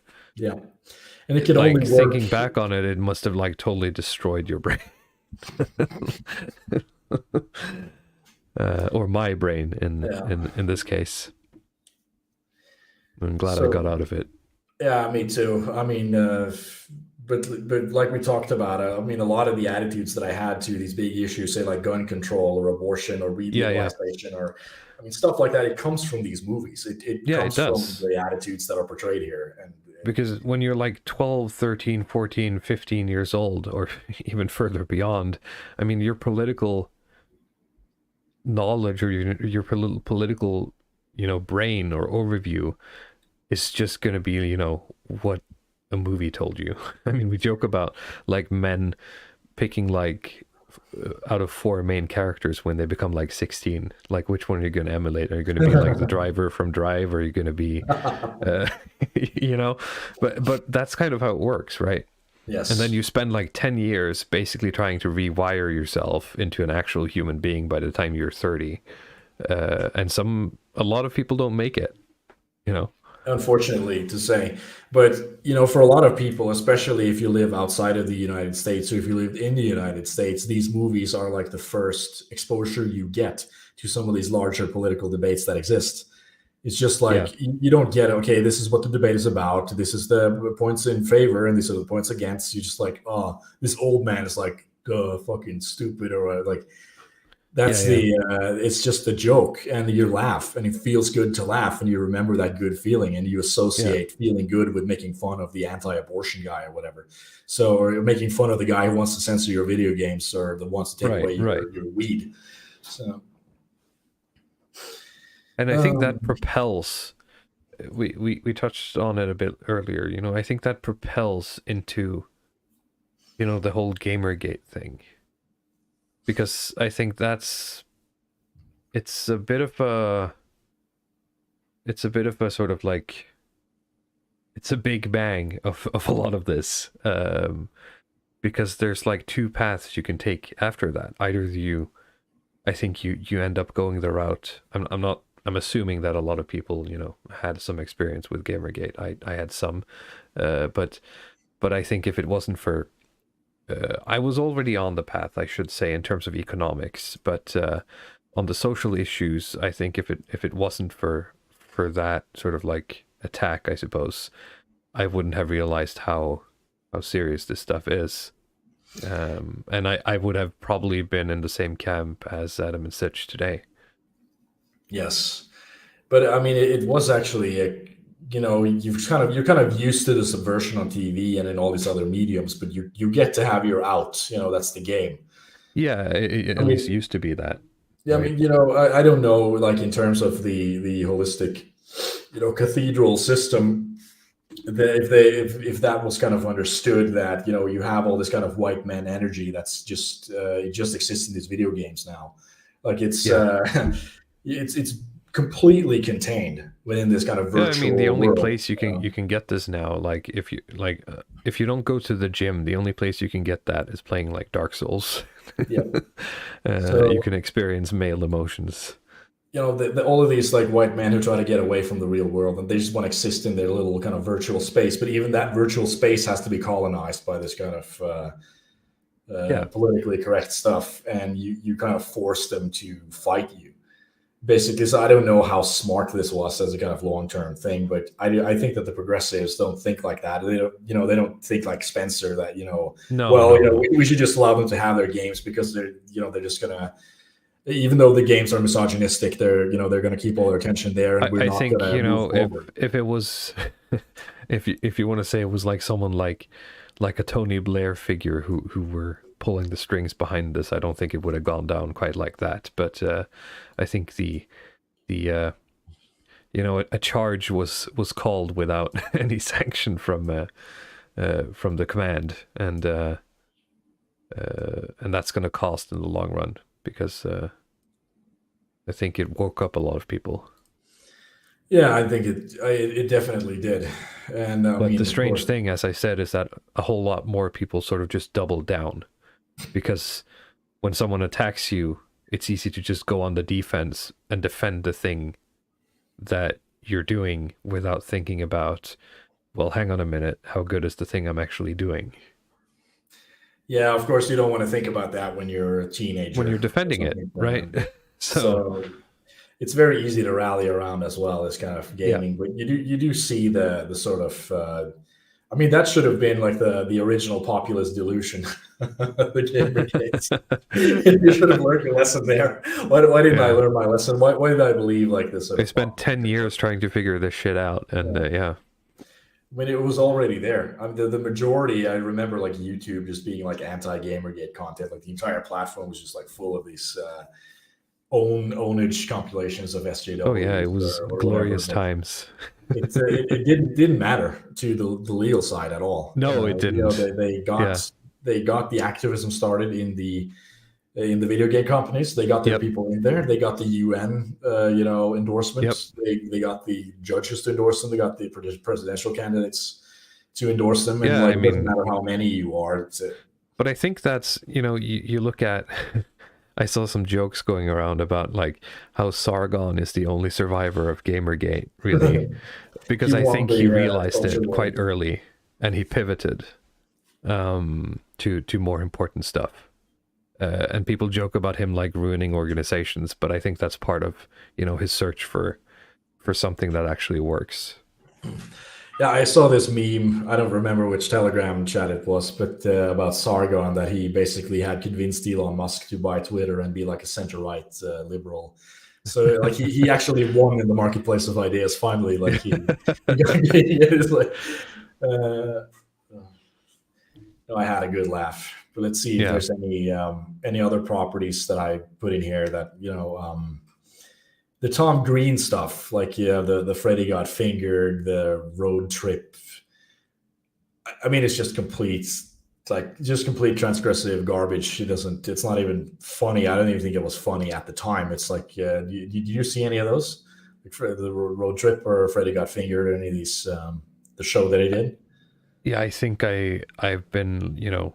it can like only work. Thinking back on it, it must have like totally destroyed your brain, or my brain in this case. I'm glad I got out of it. Yeah, me too. I mean, but like we talked about, a lot of the attitudes that I had to these big issues, say like gun control or abortion or legalization or stuff like that, it comes from these movies. It comes from the attitudes that are portrayed here. And because when you're like 12, 13, 14, 15 years old, or even further beyond, I mean, your political knowledge or your political, brain or overview is just going to be, what a movie told you. I mean, we joke about like men picking like out of 4 main characters when they become like 16. Like, which one are you going to emulate? Are you going to be like the driver from Drive? Or are you going to be, but that's kind of how it works, right? Yes. And then you spend like 10 years basically trying to rewire yourself into an actual human being by the time you're 30. And a lot of people don't make it, Unfortunately to say, but for a lot of people, especially if you live outside of the United States, or if you live in the United States, these movies are like the first exposure you get to some of these larger political debates that exist. It's just like you don't get, okay, this is what the debate is about, this is the points in favor and these are the points against. You're just like, oh, this old man is like fucking stupid, or like that's it's just a joke, and you laugh, and it feels good to laugh, and you remember that good feeling, and you associate feeling good with making fun of the anti-abortion guy or whatever. So, or making fun of the guy who wants to censor your video games or that wants to take away your weed. So, and I think that propels. We touched on it a bit earlier. You know, I think that propels into, you know, the whole Gamergate thing. Because I think it's a bit of a sort of like, it's a big bang of a lot of this, because there's like two paths you can take after that. Either I think you end up going the route. I'm assuming that a lot of people, you know, had some experience with Gamergate. I had some, but I think if it wasn't for I was already on the path, I should say, in terms of economics, but on the social issues, I think if it wasn't for that sort of like attack, I suppose, I wouldn't have realized how serious this stuff is, and I would have probably been in the same camp as Adam and Sitch today. Yes, but I mean, it was actually you know, you're kind of used to the subversion on TV and in all these other mediums, but you get to have your out. You know, that's the game. Yeah, at least used to be that. Yeah, right? I mean, you know, I don't know, like in terms of the holistic, you know, cathedral system, if that was kind of understood, that, you know, you have all this kind of white man energy that's just it just exists in these video games now. Like it's it's completely contained within this kind of virtual I mean, the only world. place you can get this now, like if you don't go to the gym, the only place you can get that is playing like Dark Souls. Yeah, so, you can experience male emotions. You know, all of these like white men who try to get away from the real world, and they just want to exist in their little kind of virtual space. But even that virtual space has to be colonized by this kind of politically correct stuff, and you kind of force them to fight you. Basically, so I don't know how smart this was as a kind of long-term thing, but I think that the progressives don't think like that. They don't, you know, they don't think like Spencer that, you know, we should just allow them to have their games because they're just gonna, even though the games are misogynistic, they're gonna keep all their attention there. And I think, you know, if it was, if you want to say it was like someone like a Tony Blair figure who were pulling the strings behind this, I don't think it would have gone down quite like that. But I think the you know, a charge was called without any sanction from the command, and that's going to cost in the long run, because I think it woke up a lot of people. Yeah, I think it definitely did. And but the strange thing, as I said, is that a whole lot more people sort of just doubled down. Because when someone attacks you, it's easy to just go on the defense and defend the thing that you're doing without thinking about, well, hang on a minute, how good is the thing I'm actually doing? Yeah, of course, you don't want to think about that when you're a teenager. When you're defending it, right? So it's very easy to rally around as well, this kind of gaming. Yeah. But you do see the sort of I mean, that should have been like the original populist delusion. The Gamergate. You should have learned your lesson there. Why didn't I learn my lesson? Why did I believe like this? They spent 10 years trying to figure this shit out, and when it was already there. I mean, the majority, I remember like YouTube just being like anti-Gamergate content. Like the entire platform was just like full of these ownage compilations of SJW. Oh yeah, it was glorious times. It didn't matter to the legal side at all. No, it didn't. You know, they got the activism started in the video game companies. They got their people in there. They got the UN endorsements. They got the judges to endorse them. They got the presidential candidates to endorse them. And it doesn't matter how many you are. But I think that's, you know, you look at. I saw some jokes going around about like how Sargon is the only survivor of Gamergate, really, because I think he realized it quite early, and he pivoted to more important stuff. And people joke about him like ruining organizations, but I think that's part of, you know, his search for something that actually works. Yeah, I saw this meme. I don't remember which Telegram chat it was, but about Sargon, that he basically had convinced Elon Musk to buy Twitter and be like a center-right liberal. So like he actually won in the marketplace of ideas. Finally, like he is like. I had a good laugh. But let's see if there's any other properties that I put in here that the Tom Green stuff, like the Freddy got fingered, the road trip. I mean, it's just complete, complete transgressive garbage. It's not even funny. I don't even think it was funny at the time. It's like, did you see any of those? Like the road trip or Freddy got fingered, or any of these, the show that he did? Yeah, I think I've been,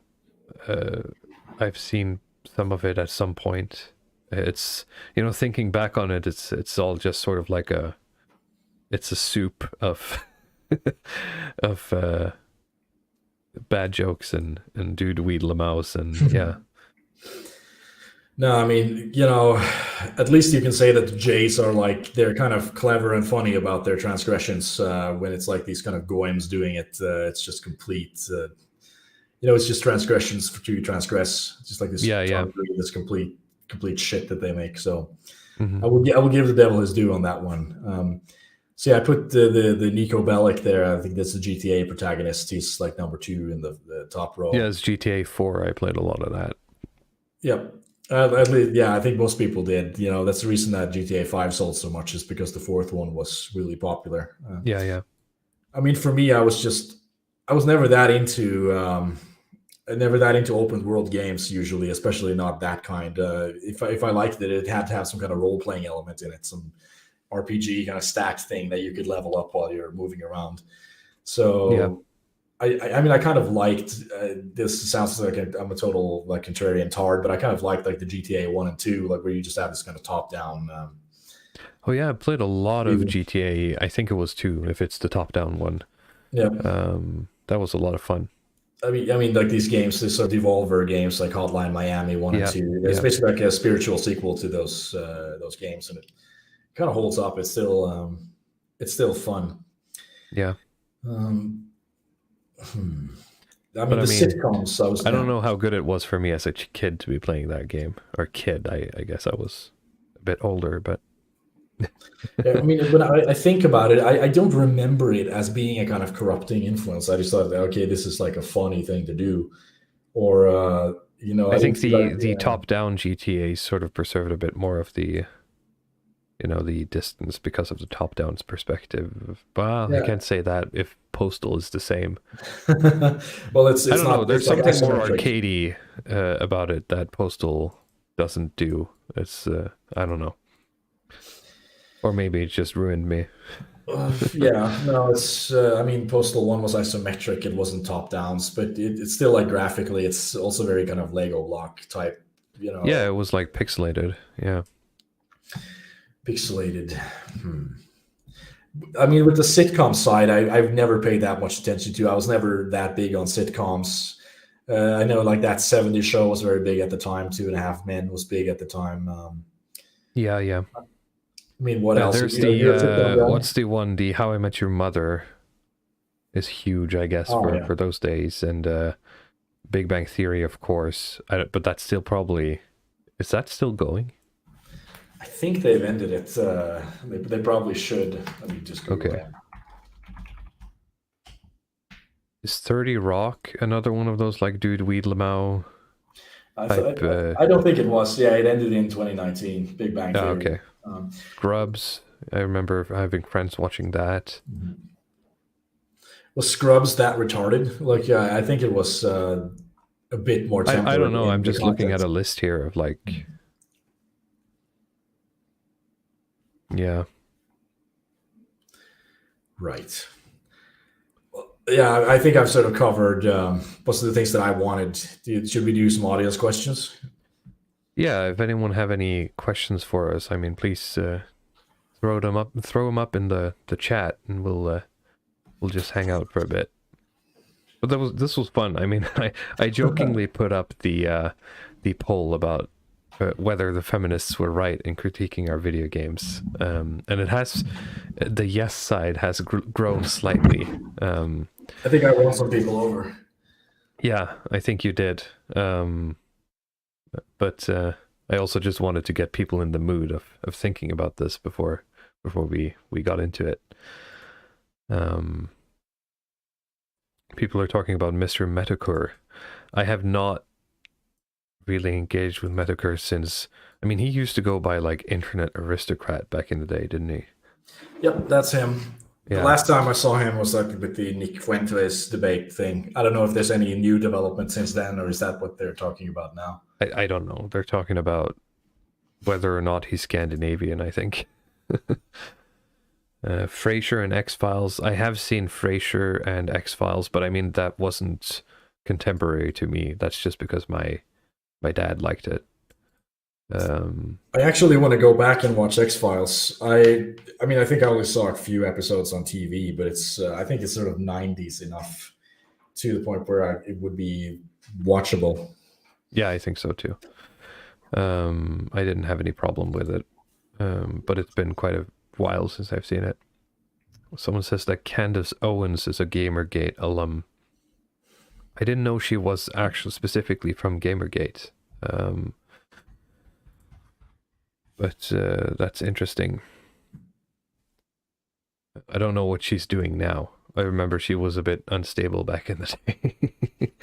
I've seen some of it at some point. It's, thinking back on it, it's all just sort of like it's a soup of of bad jokes and dude Weedlemouse and yeah. No, I mean, at least you can say that the Jays are like, they're kind of clever and funny about their transgressions. When it's like these kind of goems doing it, it's just complete. It's just transgressions to transgress. It's just like this. This complete shit that they make. So I will give the devil his due on that one. So yeah, I put the Nico Bellic there. I think that's the GTA protagonist. He's like number 2 in the top row. Yeah, it's GTA 4. I played a lot of that. Yep. At least, yeah, I think most people did. That's the reason that GTA 5 sold so much, is because the 4th one was really popular. Yeah. I mean, for me, I was never that into open world games usually, especially not that kind. If I liked it, it had to have some kind of role playing element in it, some RPG kind of stacked thing that you could level up while you're moving around. So. Yeah. I mean, I kind of liked. This sounds like I'm a total like contrarian tard, but I kind of liked like the GTA 1 and 2, like where you just have this kind of top down. Oh yeah, I played a lot of GTA. I think it was 2, if it's the top down one. Yeah. That was a lot of fun. I mean, like these games, these sort of Devolver games, like Hotline Miami 1 and 2. It's basically like a spiritual sequel to those games, and it kind of holds up. It's still fun. Yeah. I mean, sitcoms. I don't know how good it was for me as a kid to be playing that game. Or kid, I guess I was a bit older, but. Yeah, I mean, when I think about it, I don't remember it as being a kind of corrupting influence. I just thought, okay, this is like a funny thing to do, or I think the top-down GTA sort of preserved a bit more of the. The distance because of the top-down perspective. Well, I can't say that if Postal is the same. Well, it's I don't not, know. There's like something more arcadey about it that Postal doesn't do. It's I don't know. Or maybe it just ruined me. Yeah, no, it's. I mean, Postal 1 was isometric. It wasn't top-downs, but it's still like graphically, it's also very kind of Lego block type. Yeah, it was like pixelated. Yeah. Pixelated. I mean, with the sitcom side, I've never paid that much attention to. I was never that big on sitcoms. I know like that 70s show was very big at the time. 2.5 Men was big at the time. Yeah. I mean, what else? There's what's the one? The How I Met Your Mother is huge, I guess, for those days. And Big Bang Theory, of course. But that's still probably... Is that still going? I think they've ended it. They probably should. Let me just go. Okay. Is 30 Rock another one of those like Dude Weedlemouse type? I don't think it was. Yeah, it ended in 2019. Big Bang Theory. Okay. Scrubs. I remember having friends watching that. Was Scrubs that retarded? Like, I think it was a bit more tempered. I don't know. I'm just looking at a list here of like. Yeah. Right. Well, yeah, I think I've sort of covered most of the things that I wanted. Should we do some audience questions? Yeah, if anyone have any questions for us, I mean, please throw them up in the chat, and we'll just hang out for a bit. But this was fun. I mean, I jokingly put up the poll about whether the feminists were right in critiquing our video games. And it has, the yes side has grown slightly. I think I won some people over. Yeah, I think you did. But I also just wanted to get people in the mood of thinking about this before we got into it. People are talking about Mr. Metacore. I have not really engaged with Metacore since, I mean, he used to go by like Internet Aristocrat back in the day, didn't he? Yep, that's him. Yeah. The last time I saw him was like with the Nick Fuentes debate thing. I don't know if there's any new development since then, or is that what they're talking about now? I don't know. They're talking about whether or not he's Scandinavian, I think. Frasier and X-Files. I have seen Frasier and X-Files, but I mean, that wasn't contemporary to me. That's just because my dad liked it. I actually want to go back and watch X-Files. I mean, I think I only saw a few episodes on TV, but it's I think it's sort of 90s enough to the point where it would be watchable. Yeah, I think so too. I didn't have any problem with it, but it's been quite a while since I've seen it. Someone says that Candace Owens is a Gamergate alum. I didn't know she was actually specifically from Gamergate. But that's interesting. I don't know what she's doing now. I remember she was a bit unstable back in the day.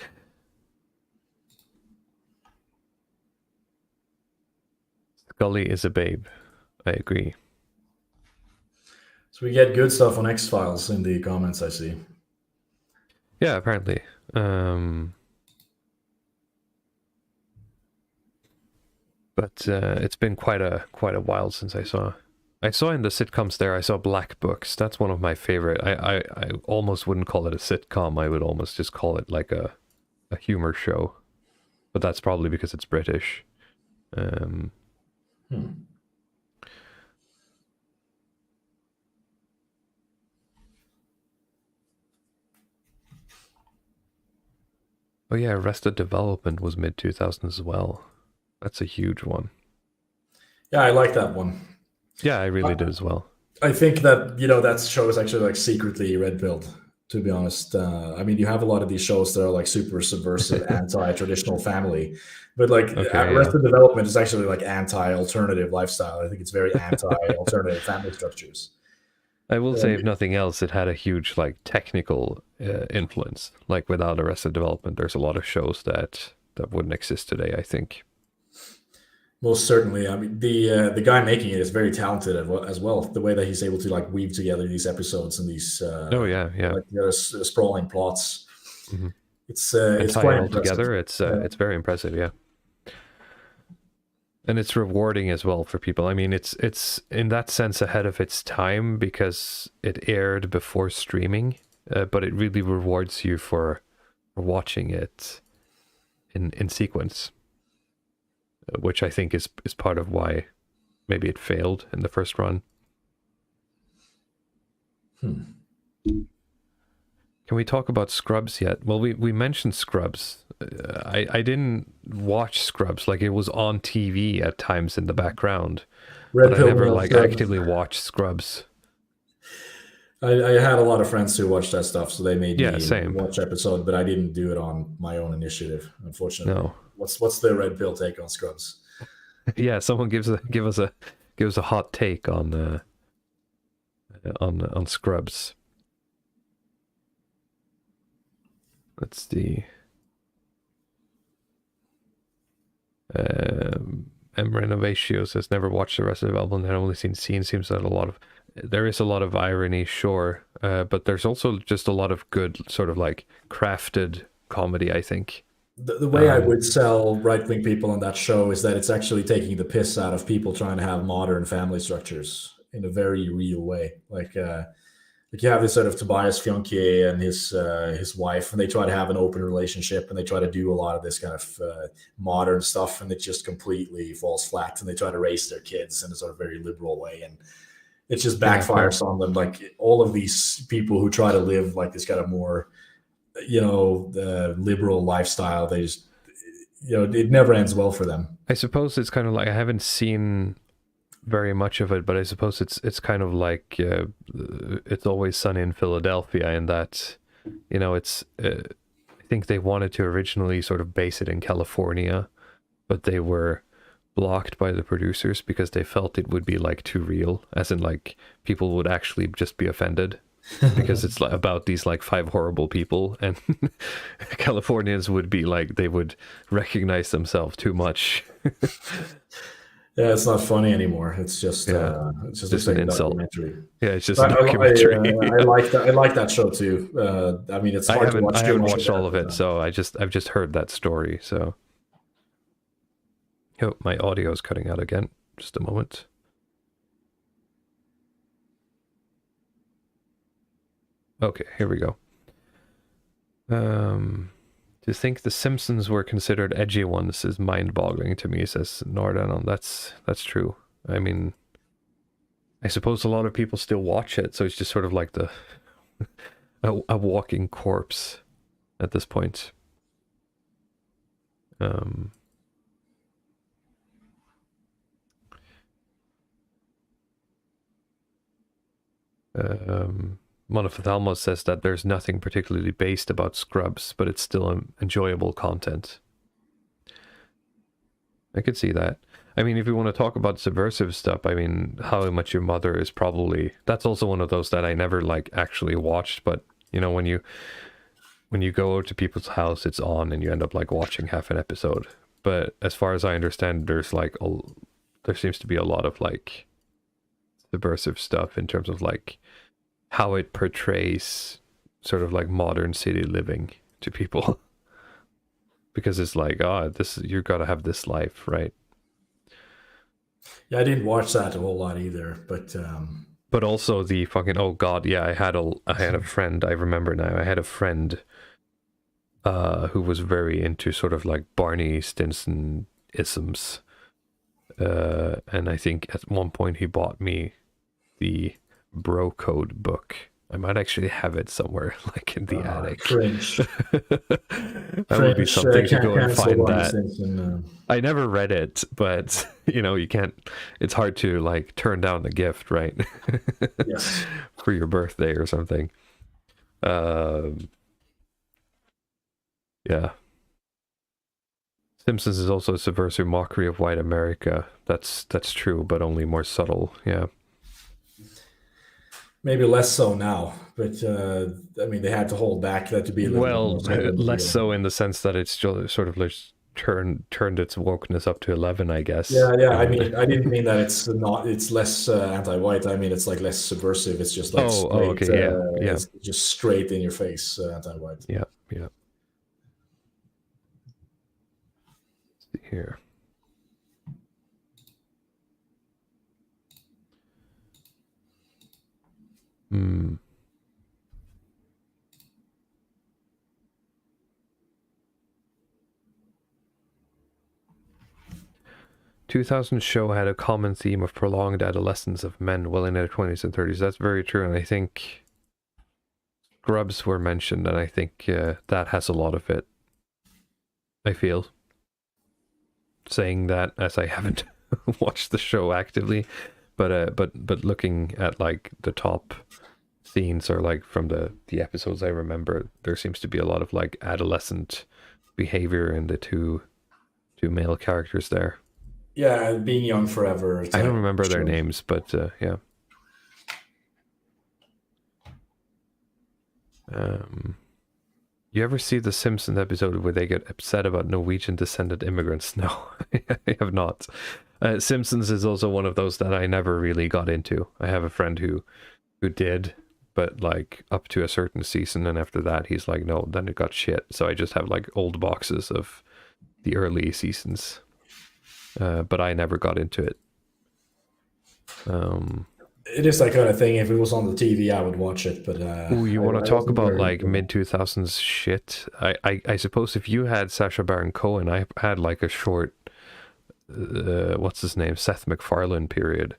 Scully is a babe. I agree. So we get good stuff on X-Files in the comments, I see. Yeah, apparently. But it's been quite a while since I saw in the sitcoms there, I saw Black Books. That's one of my favorite. I almost wouldn't call it a sitcom. I would almost just call it like a humor show. But that's probably because it's British. Oh yeah, Arrested Development was mid-2000s as well. That's a huge one. Yeah, I like that one. Yeah, I really did as well. I think that, that show is actually like secretly red-pilled, to be honest. I mean, you have a lot of these shows that are like super subversive, anti-traditional family. But like Arrested Development is actually like anti-alternative lifestyle. I think it's very anti-alternative family structures. I will say, if nothing else, it had a huge like technical influence. Like without Arrested Development, there's a lot of shows that wouldn't exist today, I think. Most certainly. I mean, the guy making it is very talented as well. The way that he's able to like weave together these episodes and these like, sprawling plots. Mm-hmm. It's tie quite it all together. It's very impressive, yeah. And it's rewarding as well for people. I mean, it's in that sense ahead of its time because it aired before streaming, but it really rewards you for watching it in sequence, which I think is part of why maybe it failed in the first run. Can we talk about Scrubs yet? Well, we mentioned Scrubs. I didn't watch Scrubs. Like, it was on TV at times in the background. But I never actively watched Scrubs. I had a lot of friends who watched that stuff, so they made me watch episode, but I didn't do it on my own initiative, unfortunately. No. What's the red pill take on Scrubs? Yeah, someone give us a hot take on Scrubs. Let's see. Renovatio says never watched the rest of the album. I've only seen scenes. Seems that there is a lot of irony, sure, but there's also just a lot of good sort of like crafted comedy, I think. The way I would sell right-wing people on that show is that it's actually taking the piss out of people trying to have modern family structures in a very real way. Like you have this sort of Tobias Fjonke and his wife, and they try to have an open relationship, and they try to do a lot of this kind of modern stuff, and it just completely falls flat. And they try to raise their kids in a sort of very liberal way, and it just backfires on them. Like all of these people who try to live like this kind of more, liberal lifestyle, it never ends well for them. I suppose it's kind of like, I haven't seen very much of it, but I suppose it's kind of like It's Always Sunny in Philadelphia, in that, it's I think they wanted to originally sort of base it in California, but they were blocked by the producers because they felt it would be like too real, as in like people would actually just be offended because it's like about these like 5 horrible people, and Californians would be like, they would recognize themselves too much. Yeah, it's not funny anymore. It's just a an insult. Documentary. Yeah, it's just a documentary. I like that. I like that show too. I mean, it's hard to watch. I haven't watched all of it, so I've just heard that story. So, my audio is cutting out again. Just a moment. Okay, here we go. To think the Simpsons were considered edgy ones is mind-boggling to me, says Nordan. That's true. I mean, I suppose a lot of people still watch it, so it's just sort of like a walking corpse at this point. Monophthalmos says that there's nothing particularly based about Scrubs, but it's still enjoyable content. I could see that. I mean, if you want to talk about subversive stuff, I mean, How I Met Your Mother is probably... That's also one of those that I never, like, actually watched, but, when you go over to people's house, it's on, and you end up, like, watching half an episode. But as far as I understand, there's, like, there seems to be a lot of, like, subversive stuff in terms of, like, how it portrays sort of like modern city living to people. Because it's like, you gotta have this life, right? Yeah, I didn't watch that a whole lot either, but also the fucking, oh god, yeah, I had a friend, I remember now, I had a friend who was very into sort of like Barney Stinson isms, and I think at one point he bought me the Bro Code book. I might actually have it somewhere, like in the attic. Cringe. That would be something to go and find that. I never read it, but you can't. It's hard to like turn down the gift, right? Yes. For your birthday or something. Yeah. Simpsons is also a subversive mockery of white America. That's true, but only more subtle. Yeah. Maybe less so now, but I mean, they had to hold back that to be a little less so in the sense that it's still sort of like turned its wokeness up to 11, I guess. Yeah. I mean, I didn't mean that it's less anti-white. I mean, it's like less subversive. It's just like straight, okay, yeah. It's just straight in your face anti-white. Yeah. Let's see here. Hmm. 2000 show had a common theme of prolonged adolescence of men well in their 20s and 30s. That's very true, and I think Scrubs were mentioned, and I think that has a lot of it. I feel. Saying that as I haven't watched the show actively, but looking at like the top scenes or like from the episodes I remember, there seems to be a lot of like adolescent behavior in the two male characters there. Yeah, being young forever. I don't remember their names, but yeah. You ever see the Simpsons episode where they get upset about Norwegian descended immigrants? No, I have not. Simpsons is also one of those that I never really got into. I have a friend who did, but like up to a certain season, and after that he's like, no, then it got shit. So I just have like old boxes of the early seasons. But I never got into it. It is that kind of thing. If it was on the TV, I would watch it. But you want to talk about like mid-2000s shit? I suppose if you had Sacha Baron Cohen, I had like a short, what's his name, Seth MacFarlane period.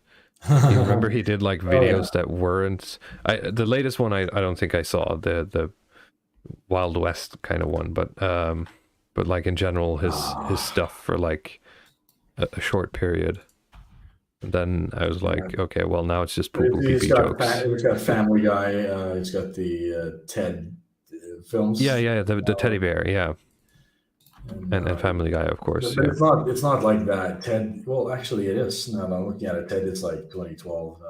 You remember he did like videos that weren't. The latest one I don't think I saw, the Wild West kind of one, but but like in general, his stuff for like a short period. And then I was like, okay, well now it's just poo pee jokes. He's got Family Guy. He's got the Ted films. Yeah, the teddy bear, yeah, and Family Guy, of course. But yeah. it's not like that. Ted. Well, actually, it is. Now I'm looking at it. Ted is like 2012.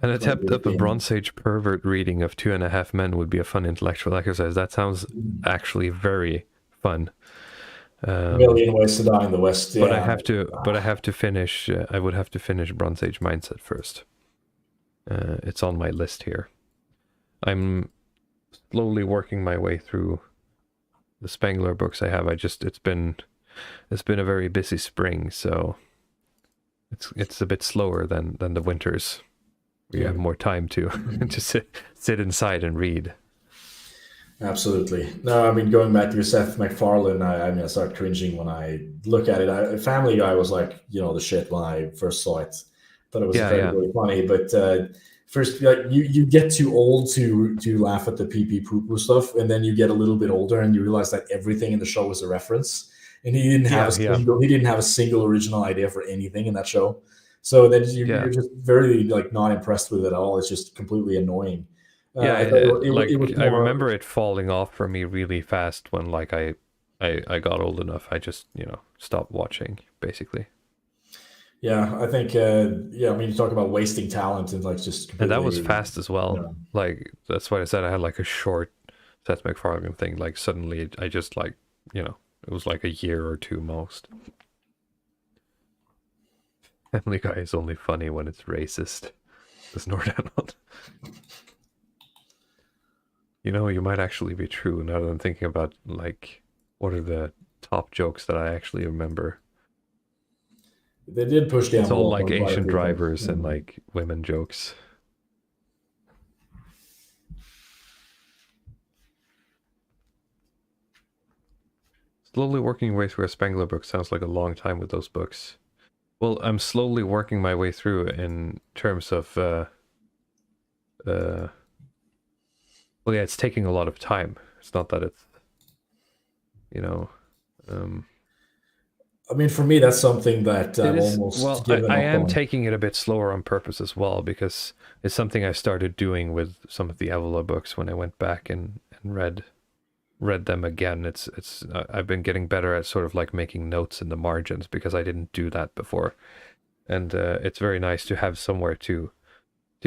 An attempt of a Bronze Age pervert reading of 2.5 Men would be a fun intellectual exercise. That sounds actually very fun. A Million Ways to Die in the West. Yeah. But I have to finish. I would have to finish Bronze Age Mindset first. It's on my list here. I'm slowly working my way through the Spengler books I have. It's been a very busy spring, so it's a bit slower than the winters. We have more time to just sit inside and read. Absolutely. No, I mean, going back to Seth MacFarlane, I start cringing when I look at it. Family Guy was like, the shit when I first saw it. Thought it was very funny, but first, like, you get too old to laugh at the pee poo poo stuff, and then you get a little bit older and you realize that everything in the show is a reference. And he didn't have a single original idea for anything in that show. So then you're just very like not impressed with it at all. It's just completely annoying. I remember it falling off for me really fast when like I got old enough. I just stopped watching basically. Yeah, I think I mean, you talk about wasting talent and like just and that was fast as well. Yeah. Like that's why I said I had like a short Seth MacFarlane thing. Like suddenly I just like it was like a year or two most. Family Guy is only funny when it's racist. Does Nordanot? You might actually be true now that I'm thinking about like what are the top jokes that I actually remember. They did push down. It's all like Asian drivers and like women jokes. Slowly working your way through a Spengler book sounds like a long time with those books. Well, I'm slowly working my way through in terms of well, yeah, it's taking a lot of time. It's not that it's I mean, for me, that's something that I've almost given up on. I am taking it a bit slower on purpose as well, because it's something I started doing with some of the Evola books when I went back and read them again. It's I've been getting better at sort of like making notes in the margins because I didn't do that before, and it's very nice to have somewhere to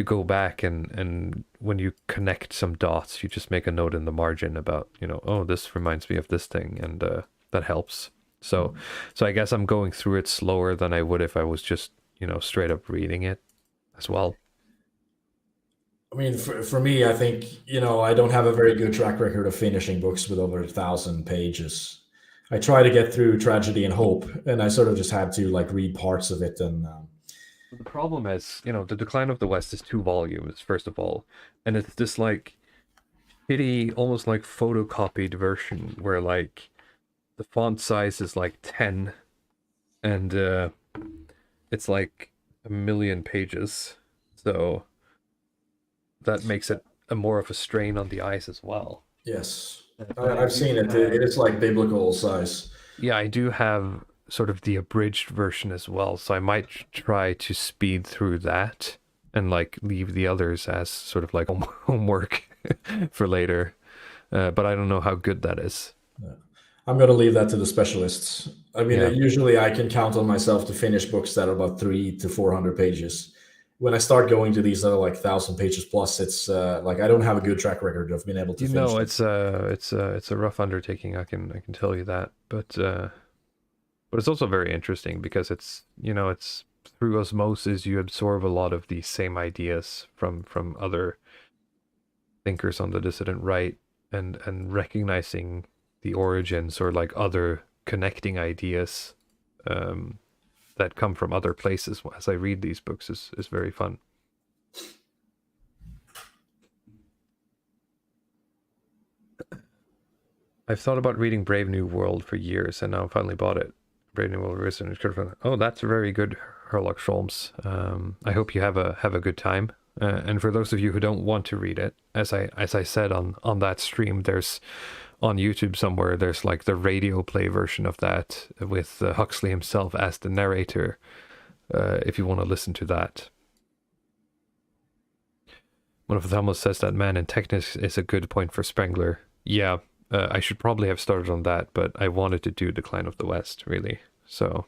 go back and when you connect some dots, you just make a note in the margin about oh, this reminds me of this thing, and that helps. So I guess I'm going through it slower than I would if I was just straight up reading it as well. I mean, for me, I think, I don't have a very good track record of finishing books with over 1,000 pages. I try to get through Tragedy and Hope, and I sort of just had to like read parts of it. And the problem is, The Decline of the West is 2 volumes, first of all, and it's this like shitty, almost like photocopied version where like the font size is like 10, and it's like 1 million pages, so that makes it more of a strain on the eyes as well. Yes, I've seen it. It is like biblical size. Yeah, I do have sort of the abridged version as well, so I might try to speed through that and like leave the others as sort of like homework for later. But I don't know how good that is. Yeah. I'm going to leave that to the specialists. I mean, usually I can count on myself to finish books that are about 300 to 400 pages. When I start going to these that are like 1,000 pages plus, it's like I don't have a good track record of being able to finish. It's a rough undertaking. I can tell you that, but it's also very interesting because it's through osmosis you absorb a lot of these same ideas from other thinkers on the dissident right, and recognizing the origins or like other connecting ideas that come from other places as I read these books is very fun. I've thought about reading Brave New World for years, and now I finally bought it. Brave New World. Oh, that's very good, Herlock Sholmes. I hope you have a good time. And for those of you who don't want to read it, as I said on that stream, there's on YouTube somewhere, there's like the radio play version of that with Huxley himself as the narrator, if you want to listen to that. One of the Thelmas says that Man in Technics is a good point for Spengler. Yeah, I should probably have started on that, but I wanted to do Decline of the West, really. So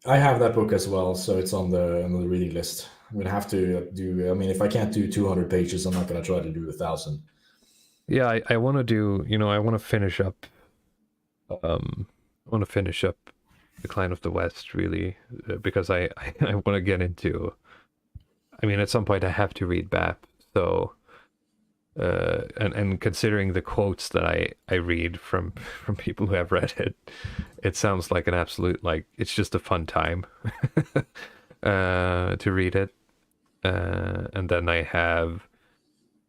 I have that book as well, so it's on the reading list. I'm gonna have to do. I mean, if I can't do 200 pages, I'm not gonna try to do 1,000. yeah, I want to do. I want to finish up. I want to finish up Decline of the West, really, because I want to get into. I mean, at some point I have to read BAP, so. And considering the quotes that I read from people who have read it, it sounds like an absolute, like, it's just a fun time to read it. And then I have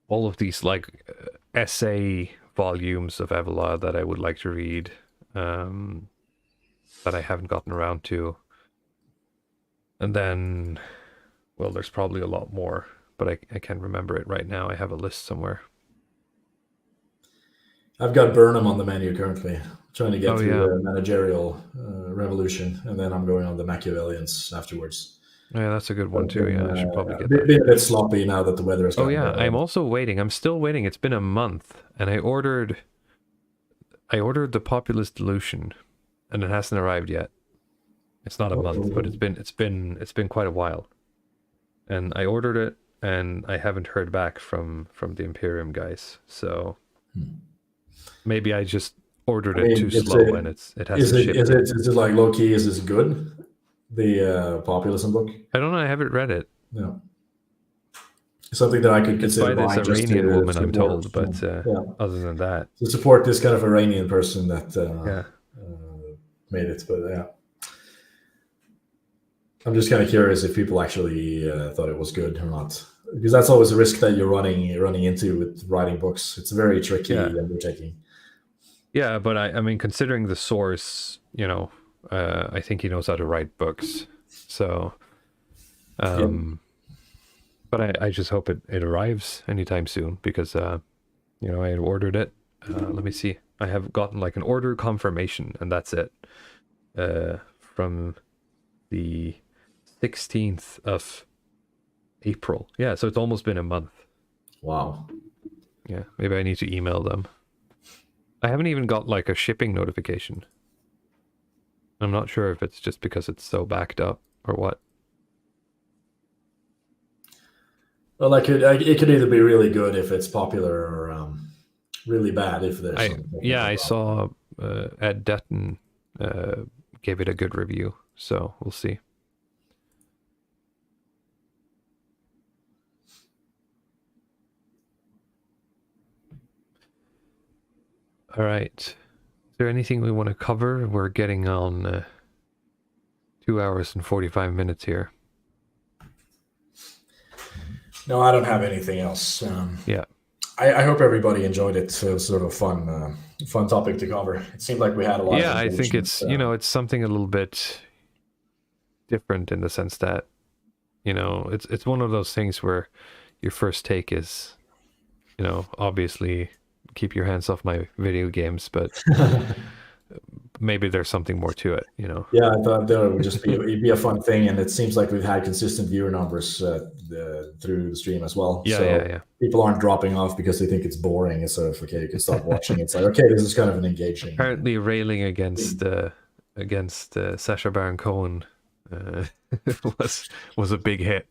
all of these like essay volumes of Evola that I would like to read, that I haven't gotten around to. And then, well, there's probably a lot more, but I can't remember it right now. I have a list somewhere. I've got Burnham on the menu currently, trying to get through yeah. the managerial revolution, and then I'm going on the Machiavellians afterwards. Yeah, that's a good one too. Yeah, I should probably get that. Been a bit sloppy now that the weather has gotten yeah, better. I'm also waiting. I'm still waiting. It's been a month, and I ordered the Populist Delusion, and it hasn't arrived yet. It's not a month, but it's been quite a while. And I ordered it, and I haven't heard back from the Imperium guys. So maybe I just ordered it too slow, and it hasn't shipped. Is it like low key? Is this good? The Populism book? I don't know. I haven't read it. No. Something that I could consider by this buying Iranian woman, support, I'm told, but other than that, to support this kind of Iranian person that made it. But yeah, I'm just kind of curious if people actually thought it was good or not, because that's always a risk that you're running into with writing books. It's a very tricky undertaking. Yeah, but I mean, considering the source, I think he knows how to write books. So, but I just hope it arrives anytime soon, because, I had ordered it. Let me see. I have gotten like an order confirmation, and that's it. From the 16th of April. Yeah, so it's almost been a month. Wow. Yeah, maybe I need to email them. I haven't even got like a shipping notification. I'm not sure if it's just because it's so backed up or what. Well, it could either be really good if it's popular, or really bad if there's something. I saw Ed Dutton gave it a good review, so we'll see. All right. Is there anything we want to cover? We're getting on 2 hours and 45 minutes here. No, I don't have anything else. Yeah. I hope everybody enjoyed it. So it was sort of a fun topic to cover. It seemed like we had a lot. Yeah, I think it's it's something a little bit different in the sense that it's one of those things where your first take is obviously keep your hands off my video games, but maybe there's something more to it. Yeah, I thought that would just be a fun thing, and it seems like we've had consistent viewer numbers through the stream as well. Yeah. People aren't dropping off because they think it's boring. It's sort of okay, you can stop watching. It's like, okay, this is kind of an engaging. Apparently, railing against Sacha Baron Cohen was a big hit.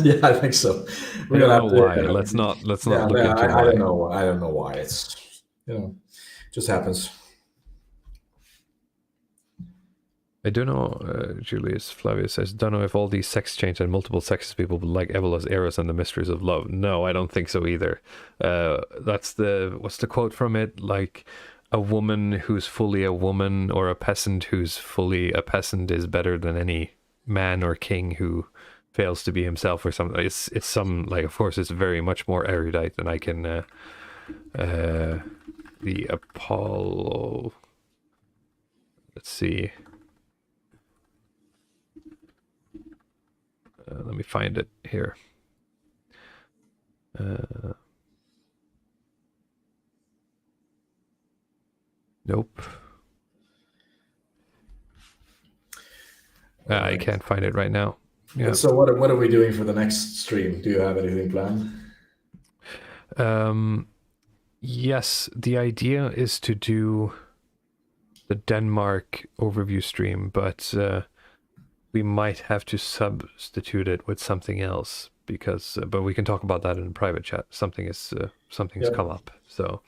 Yeah, I think so. I don't know why. Let's not look into why. I don't know why. It's just happens. I don't know, Julius Flavius says, don't know if all these sex change and multiple sexes people would like Evola's Eros and the Mysteries of Love. No, I don't think so either. What's the quote from it? Like, a woman who's fully a woman, or a peasant who's fully a peasant, is better than any man or king who fails to be himself, or something. It's some, like, of course, it's very much more erudite than I can, the Apollo, let's see. Let me find it here. Nope. I can't find it right now. Yeah. And so what are we doing for the next stream? Do you have anything planned? Yes, the idea is to do the Denmark overview stream, but we might have to substitute it with something else because, but we can talk about that in a private chat. Something's come up. So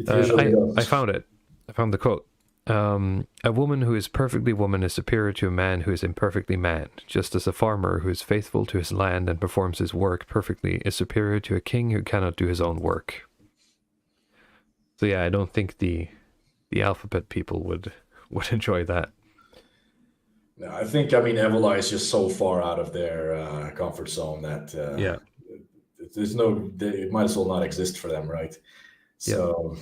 I found it. I found the quote. A woman who is perfectly woman is superior to a man who is imperfectly man, just as a farmer who is faithful to his land and performs his work perfectly is superior to a king who cannot do his own work. So yeah, I don't think the alphabet people would enjoy that. No, I think, Evola is just so far out of their comfort zone that it might as well not exist for them, right? So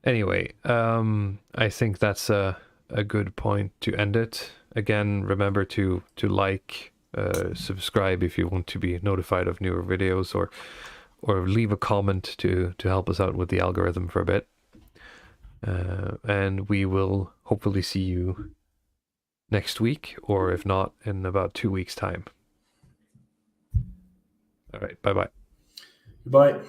anyway, I think that's a good point to end it. Again, remember to like, subscribe if you want to be notified of newer videos, or leave a comment to help us out with the algorithm for a bit. And we will hopefully see you next week, or if not, in about 2 weeks' time. All right, bye-bye. Bye.